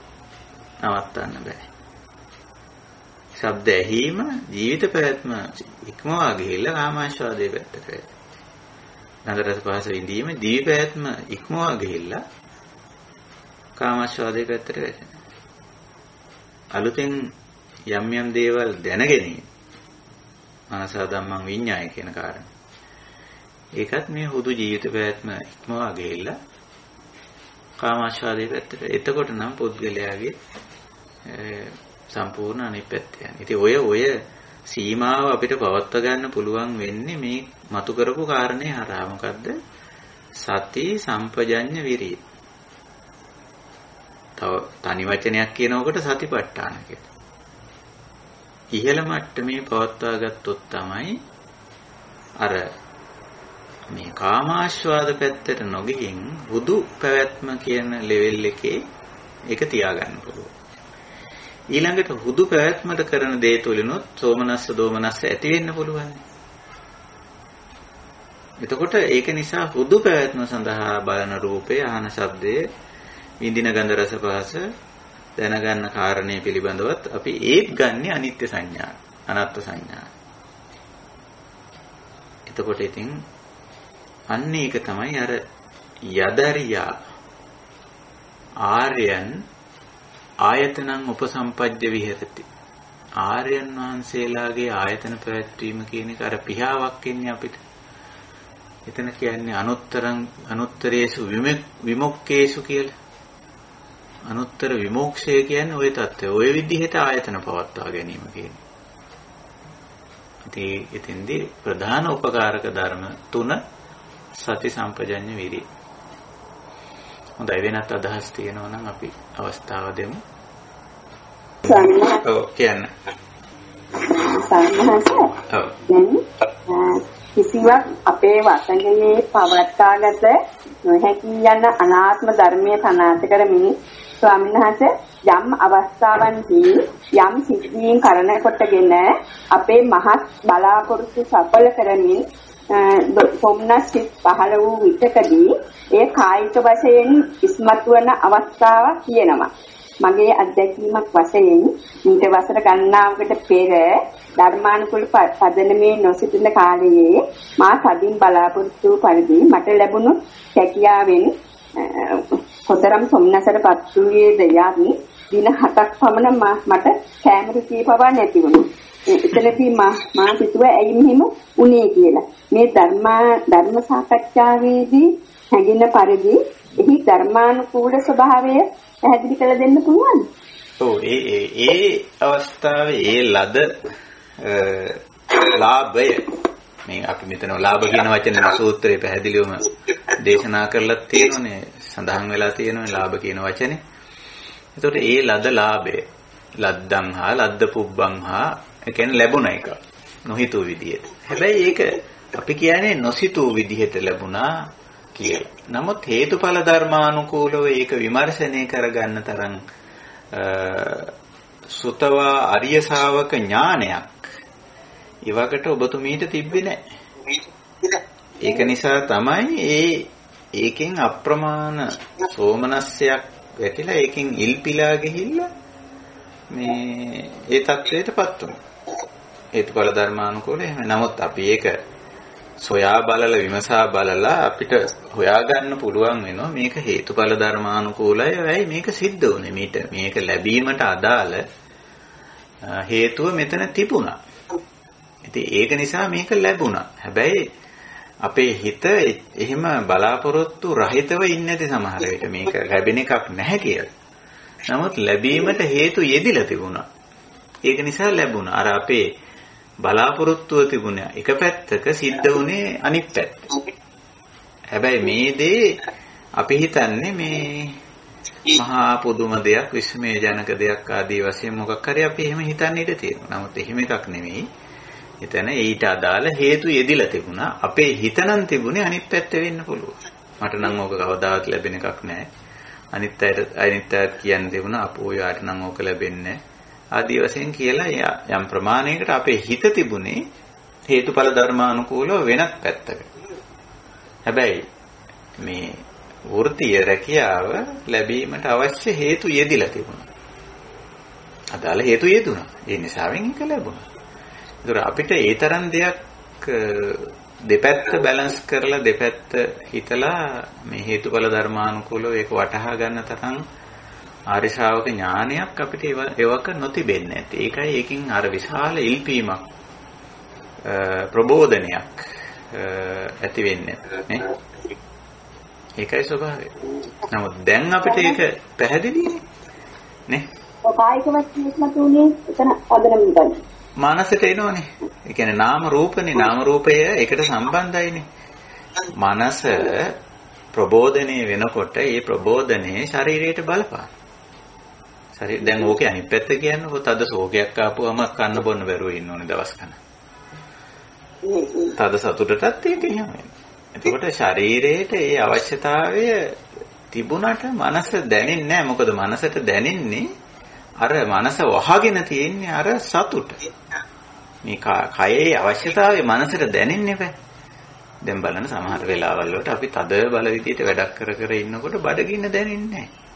නවත්තන්න බෑ. ශබ්ද ඇහිීම ජීවිත පැවැත්ම ඉක්මවා ගිහිල්ලා කාමාශ්වාදයේ පැත්තට වැටෙනවා. ගන්ධ රස පහස විඳීම දිවි පැවැත්ම ඉක්මවා ගිහිල්ලා කාමාශ්වාදයේ පැත්තට වැටෙනවා. අලුතෙන් යම් දේවල් දැනගැනීම මනසා ධම්මං විඤ්ඤාය කියන කාරණේ. ඒකත් මේ හුදු ජීවිත පැවැත්ම ඉක්මවා ගිහිල්ලා කාමාශ්වාදයේ පැත්තට. එතකොට නම් පුද්ගලයාගේ සම්පූර්ණ අනිත් පැත්ත යන්නේ. ඉතින් ඔය සීමාව අපිට පවත්වා ගන්න පුළුවන් වෙන්නේ මේ මතු කරපු කාරණේ හරහා. මොකද්ද? සති සම්පජඤ්ඤ විරිය. තව තනි වචනයක් කියනකොට සතිපට්ඨාන කියලා. ඉහළ මට්ටමේ පවත්වා ගත්තොත් තමයි අර මේ කාමාශ්වාද පැත්තට නොගිහින් හුදු පැවැත්ම කියන ලෙවල් එකේ ඒක තියාගන්න පුළුවන්. ඊළඟට හුදු පැවැත්මට කරන දේ තුලිනුත් සෝමනස්ස දෝමනස්ස ඇති වෙන්න පුළුවන්. එතකොට ඒක නිසා හුදු පැවැත්ම සඳහා බලන රූපේ, අහන ශබ්දයේ, විඳින ගන්ධ රස පහස දැනගන්න කාරණේ පිළිබඳවත් අපි ඒත් ගන්නේ අනිත්‍ය සංඥා, අනාත්ම සංඥා. එතකොට ඉතින් අන්න ඒක තමයි අර යදරියා ආර්යයන් ආයතනං උපසම්පජ්ජ විහෙරති. ආර්යයන් වහන්සේලාගේ ආයතන පැවැත්වීම කියන එක අර පියාවක් ඉන්නේ අපිට. එතන කියන්නේ අනුත්තරේසු විමුක්කේසු කියලා. අනුත්තර විමුක්ෂය කියන්නේ ওই தත්ත්වය. ওই විදිහට ආයතන පවත්වා ගැනීම කියන්නේ. ඉතින්දී ප්‍රධාන උපකාරක ධර්ම 3 සති සම්පජඤ්ඤ විරිය. හොඳයි වෙනත් අදහස් තියෙනවා නම් අපි අවස්ථාව දෙමු. ඔව් කියන්න. කිසිවක් අපේ වසඟයේ පවත්වාගත නොහැකි යන අනාත්ම ධර්මයේ සනාථ කරමින් ස්වාමීන් වහන්සේ යම් අවස්ථාවන්දී යම් සිද්ධීන් කරන කොටගෙන අපේ මහත් බලාපොරොත්තු සඵල කරමින් සොම්නස් පහළ වූ විටකදී ඒ කායික වශයෙන් ඉස්මතු වන අවස්ථාවක් තියෙනවා. මගේ අත්දැකීමක් වශයෙන් ඊට වසර ගණනාවකට පෙර ධර්මානුකූල පදනමේ නොසිටින කාලයේ මා සදින් බලාපොරොත්තු පරිදි මට ලැබුණු හැකියාවෙන් කොතරම් සොම්නසටපත් වූයේද යත් දින 7ක් පමණ මට කැම රුචිය පවා නැති වුණා. එතනදී මා හිතුවා ඇයි මෙහෙම උනේ කියලා. මේ ධර්ම සාකච්ඡාවේදී හැඟෙන පරිදි එහි ධර්මානුකූල ස්වභාවය පැහැදිලි කරලා දෙන්න පුළුවන්. ඔව් ඒ අවස්ථාවේ ඒ ලද ලාභය මේ අපි මෙතන ලාභ කියන වචනේ සූත්‍රයේ පැහැදිලිවම දේශනා කරලා තියෙනනේ සඳහන් වෙලා තියෙනනේ ලාභ කියන වචනේ. එතකොට ඒ ලද ලාභය ලද්දං හා ලද්ද පුබ්බං හා ඒ කියන්නේ ලැබුණ එක නොහිතූ විදිහට. හැබැයි ඒක අපි කියන්නේ නොසිතූ විදිහට ලැබුණා කියලා. නමුත් හේතුඵල ධර්මානුකූලව ඒක විමර්ශනය කරගන්න තරම් සුතවා අරිය ශාවක ඥානයක් ඊවකට ඔබතුමීට තිබ්බේ නැහැ. ඒක නිසා තමයි ඒකෙන් අප්‍රමාණ සෝමනස්සයක් වැටිලා ඒකෙන් ඉල්පිලා ගිහිල්ලා මේ ඒ தത്വයටපත් වුණා. හේතුඵල ධර්මානුකූලව එහෙම. නමුත් අපි ඒක සොයා බලලා විමසා බලලා අපිට හොයාගන්න පුළුවන් වෙනවා මේක හේතුඵල ධර්මානුකූලයි වෙයි මේක සිද්ධ වුනේ මේක ලැබීමට අදාළ හේතුව මෙතන තිබුණා. ඉතින් ඒක නිසා මේක ලැබුණා. හැබැයි අපේ හිත එහෙම බලාපොරොත්තු රහිතව ඉන්නේ නැති සමහර විට මේක ලැබෙන එකක් නැහැ කියලා. නමුත් ලැබීමට හේතු යෙදිලා තිබුණා. ඒක නිසා ලැබුණා. අර අපේ බලාපොරොත්තුව තිබුණා එක පැත්තක සිද්ධ වුණේ අනිත් පැත්ත. හැබැයි මේ දේ අපි හිතන්නේ මේ මහා පුදුම දෙයක් විස්මය ජනක දෙයක් ආදී වශයෙන් මොකක් හරි අපි එහෙම හිතන්න ඉඩ තියෙනවා. නමුත් එහෙම එකක් නෙමෙයි. එතන ඊට අදාළ හේතු යෙදිලා තිබුණා. අපේ හිතනම් තිබුණේ අනිත් පැත්ත වෙන්න පුළුවන්. මට නම් ඕක කවදාවත් ලැබෙන එකක් නෑ. අනිත් අයත් කියන්න තිබුණා අපෝ යාට නම් ඕක ලැබෙන්නේ නෑ. ආදී වශයෙන් කියලා යම් ප්‍රමාණයකට අපේ හිත තිබුණේ හේතුඵල ධර්මානුකූලව වෙනත් පැත්තක. හැබැයි මේ වෘත්තීය රැකියාව ලැබීමට අවශ්‍ය හේතු යෙදිලා තිබුණා. අදාළ හේතු යෙදුණා. ඒ නිසාවෙන් ඒක ලැබුණා. ඒතර අපිට ඒ තරම් දෙයක් දෙපැත්ත බැලන්ස් කරලා දෙපැත්ත හිතලා මේ හේතුඵල ධර්මානුකූලව ඒක වටහා ගන්න තරම් ආර්ය ශ්‍රාවක ඥානයක් අපිට ඒවක නොතිබෙන්නේ නැති. ඒකයි ඒකින් අර විශාල ඉල්පීමක් ප්‍රබෝධනයක් ඇති වෙන්නේ නේ. ඒකයි ස්වභාවය. නමුත් දැන් අපිට ඒක පැහැදිලිනේ නේ. කායික වස්තුවක් තුනේ එතන අදලම් ගන්න. මනසට එනෝනේ. ඒ කියන්නේ නාම රූපනේ. නාම රූපය එකට සම්බන්ධයිනේ. මනස ප්‍රබෝධනේ වෙනකොට ඒ ප්‍රබෝධනේ ශරීරයට බලපාන. දැන් ඕකේ අනිත් පැත්ත කියන්නේ ඔත අද ශෝකයක් ආපුවම කන්න බොන්න බැරුව ඉන්න ඕනේ දවස් ගන්න. තද සතුටටත් ඒක එහෙම. එතකොට ශරීරයට ඒ අවශ්‍යතාවය තිබුණට මනස දැනෙන්නේ නැහැ. මොකද මනසට දැනෙන්නේ අර මනස වහගෙන තියෙන්නේ අර සතුට. මේ කයේ අවශ්‍යතාවය මනසට දැනෙන්නේ නැහැ. දැන් බලන්න සමහර වෙලාවල් වලට අපි තද බල විදියට වැඩක් කර කර ඉන්නකොට බඩගින්න දැනෙන්නේ නැහැ.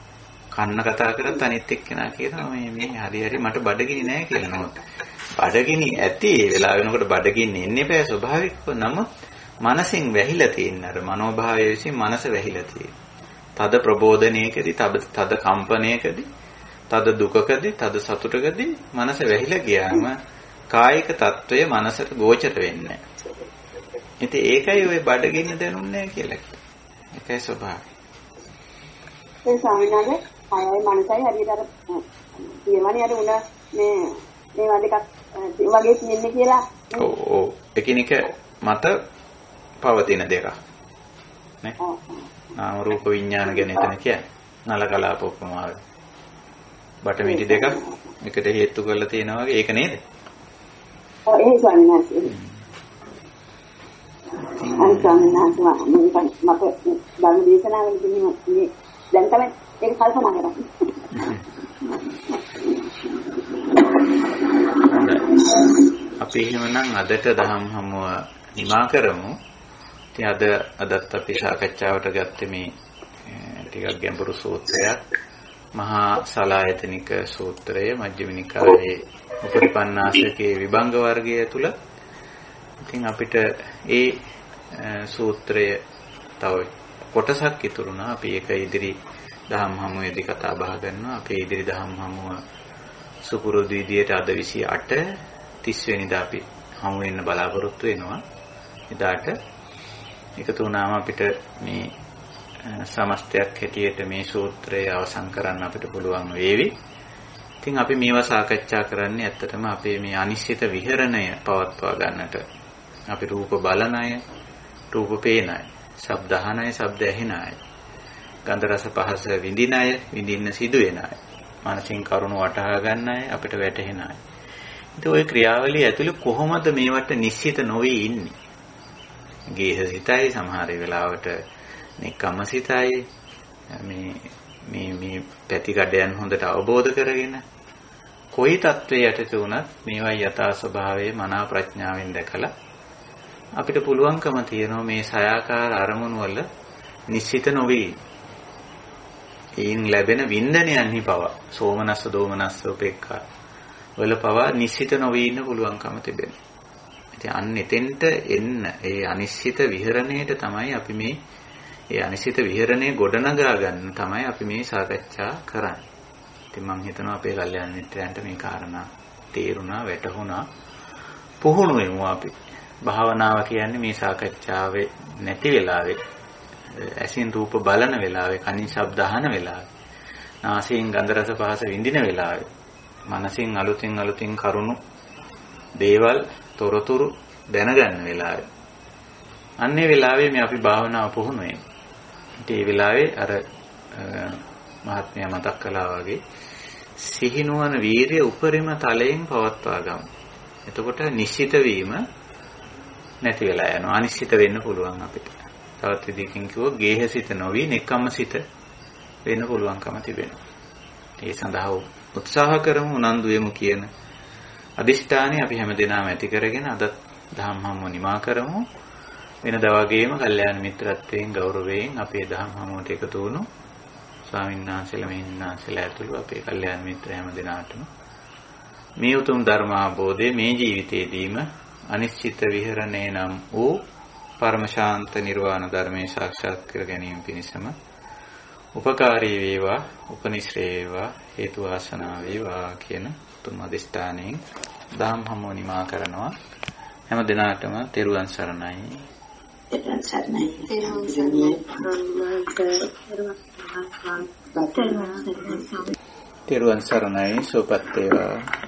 කන්න කතා කරත් අනිත් එක්කෙනා කියනවා මේ හරි මට බඩගිනි නැහැ කියලා. නමුත් බඩගිනි ඇති ඒ වෙලාව වෙනකොට බඩගින්න එන්නේ නැහැ ස්වභාවිකව. නමුත් මනසින් වැහිලා තියෙන අර මනෝභාවය විසින් මනස වැහිලා තියෙන. තද ප්‍රබෝධනයකදී, තද කම්පනයකදී, තද දුකකදී, තද සතුටකදී මනස වැහිලා ගියාම කායික తত্ত্বය මනසට ගෝචර වෙන්නේ නැහැ. ඉතින් ඒකයි ඔය බඩගින්න දැනුන්නේ කියලා කියන්නේ. ඒකයි ස්වභාවය. ඒ ස්වාමීන් වහන්සේ අයයි මනසයි හරියට අර කියවනේ අර උන මේවා දෙකක් වගේ තියෙන්නේ කියලා. ඔව් එකිනෙක මත පවතින දෙකක්. නේ? නාම රූප විඥාන ගැන එතන කියන්නේ. නල කලාප උපමාව. බටමිටි දෙකක් එකට හේතු කරලා තියෙනවා වගේ ඒක නේද? ඔව් ඒ ස්වාමීන් වහන්සේ. අර ස්වාමීන් වහන්සේ මට ධර්ම දේශනාවලදී මේ දැන් තමයි ඒක කල්පනා කරන්නේ. අපි එහෙමනම් අදට දහම් හමුව නිමා කරමු. ඉතින් අදත් අපි සාකච්ඡාවට ගත්තේ මේ ටිකක් ගැඹුරු සූත්‍රයක්. මහා සලායතනික සූත්‍රය මජ්ක්‍ධිම නිකායේ උපරිපන්නාසකේ විභංග වර්ගය තුල. ඉතින් අපිට ඒ සූත්‍රය තව කොටසක් ඉතුරුනා. අපි ඒක ඉදිරි දහම් හමුවේදී කතා බහ කරනවා. අපේ ඉදිරි දහම් හමුව සුපුරුදු විදියට අද 28 30 වෙනිදා අපි හමු වෙන්න බලාපොරොත්තු වෙනවා. එදාට එකතු වුණාම අපිට මේ සමස්තයක් හැටියට මේ සූත්‍රය අවසන් කරන්න අපිට පුළුවන් වේවි. ඉතින් අපි මේවා සාකච්ඡා කරන්නේ ඇත්තටම අපේ මේ අනිශ්චිත විහරණය පවත්වා ගන්නට. අපි රූප බලන අය, රූප පේන අය, ශබ්ද අහන අය, ශබ්ද ඇහෙන අය, ගන්ධ රස පහස විඳින අය, විඳින්න සිදු වෙන අය, මානසික කරුණු වටහා ගන්න අය, අපිට වැටහෙන අය. ඉතින් ওই ක්‍රියාවලිය ඇතුළේ කොහොමද මේවට නිශ්චිත නොවි ඉන්නේ? ගේහසිතයි සමහර වෙලාවට නිකම්මසිතයි මේ පැතිකඩයන් හොඳට අවබෝධ කරගෙන කොයි තත්වයේ යටතේ වුණත් මේවා යථා ස්වභාවයේ මනා ප්‍රඥාවෙන් දැකලා අපිට පුළුවන්කම තියෙනවා මේ සයාකාර අරමුණු වල නිශ්චිත නොවි ඊන් ලැබෙන වින්දනයන්හි පවා සෝමනස්ස දෝමනස්ස උපේක්ඛා වල පවා නිශ්චිත නොවි ඉන්න පුළුවන්කම තිබෙනවා. ඉතින් අන්න එතෙන්ට එන්න ඒ අනිශ්චිත විහරණයට තමයි අපි මේ අනිශ්චිත විහරණය ගොඩනගා ගන්න තමයි අපි මේ සාකච්ඡා කරන්නේ. ඉතින් මම හිතනවා අපේ කල්යාණ මිත්‍රයන්ට මේ කාරණා තේරුණා, වැටහුණා. පුහුණු වෙමු අපි. භාවනාව කියන්නේ මේ සාකච්ඡාවේ නැති වෙලාවේ, ඇසින් රූප බලන වෙලාවේ, කනින් ශබ්ද අහන වෙලාවේ, නාසයෙන් ගන්ධ රස පහස විඳින වෙලාවේ, මනසින් අලුතින් කරුණු දේවල් තොරතුරු දැනගන්න වෙලාවේ. අන්නේ වෙලාවේ මේ අපි භාවනාව පුහුණු වෙනවා. ඒ වෙලාවේ අර මහත්මයා මතක් කළා වගේ සිහිනුවන වීරිය උපරිම තලයෙන් පවත්වා ගමු. එතකොට නිශ්චිත වීම නැති වෙලා යනවා. අනිශ්චිත වෙන්න පුළුවන් අපිට. තවත් විදිහකින් කිව්වොත් ගේහසිත නොවි නෙක්ඛම්මසිත වෙන්න පුළුවන්කම තිබෙනවා. ඒ සඳහා උත්සාහ කරමු, උනන්දු වෙමු කියන අදිෂ්ඨානය අපි හැමදෙනාම ඇති කරගෙන අද දහම් හමුව නිමා කරමු. වෙනදා වගේම කල්යාණ මිත්‍රත්වයෙන් ගෞරවයෙන් අපේ දහම් හමුවට එකතු වුණු ස්වාමීන් වහන්සේලා මෙහින්නාන්සේලා ඇතුළු අපේ කල්යාණ මිත්‍ර හැමදෙනාටම මේ උතුම් ධර්ම අවබෝධය මේ ජීවිතයේදීම අනිශ්චිත විහරණේ නම් වූ පරම ශාන්ත නිර්වාණ ධර්මයේ සාක්ෂාත් කර ගැනීම පිණිසම උපකාරී වේවා, උපනිශ්‍රේ වේවා, හේතු වාසනා වේවා කියන උතුම් අධිෂ්ඨානයෙන් දහම් හමුව නිමා කරනවා. හැම දිනාටම තෙරුවන් සරණයි. තෙරුවන් සරණයි. සුවපත් වේවා.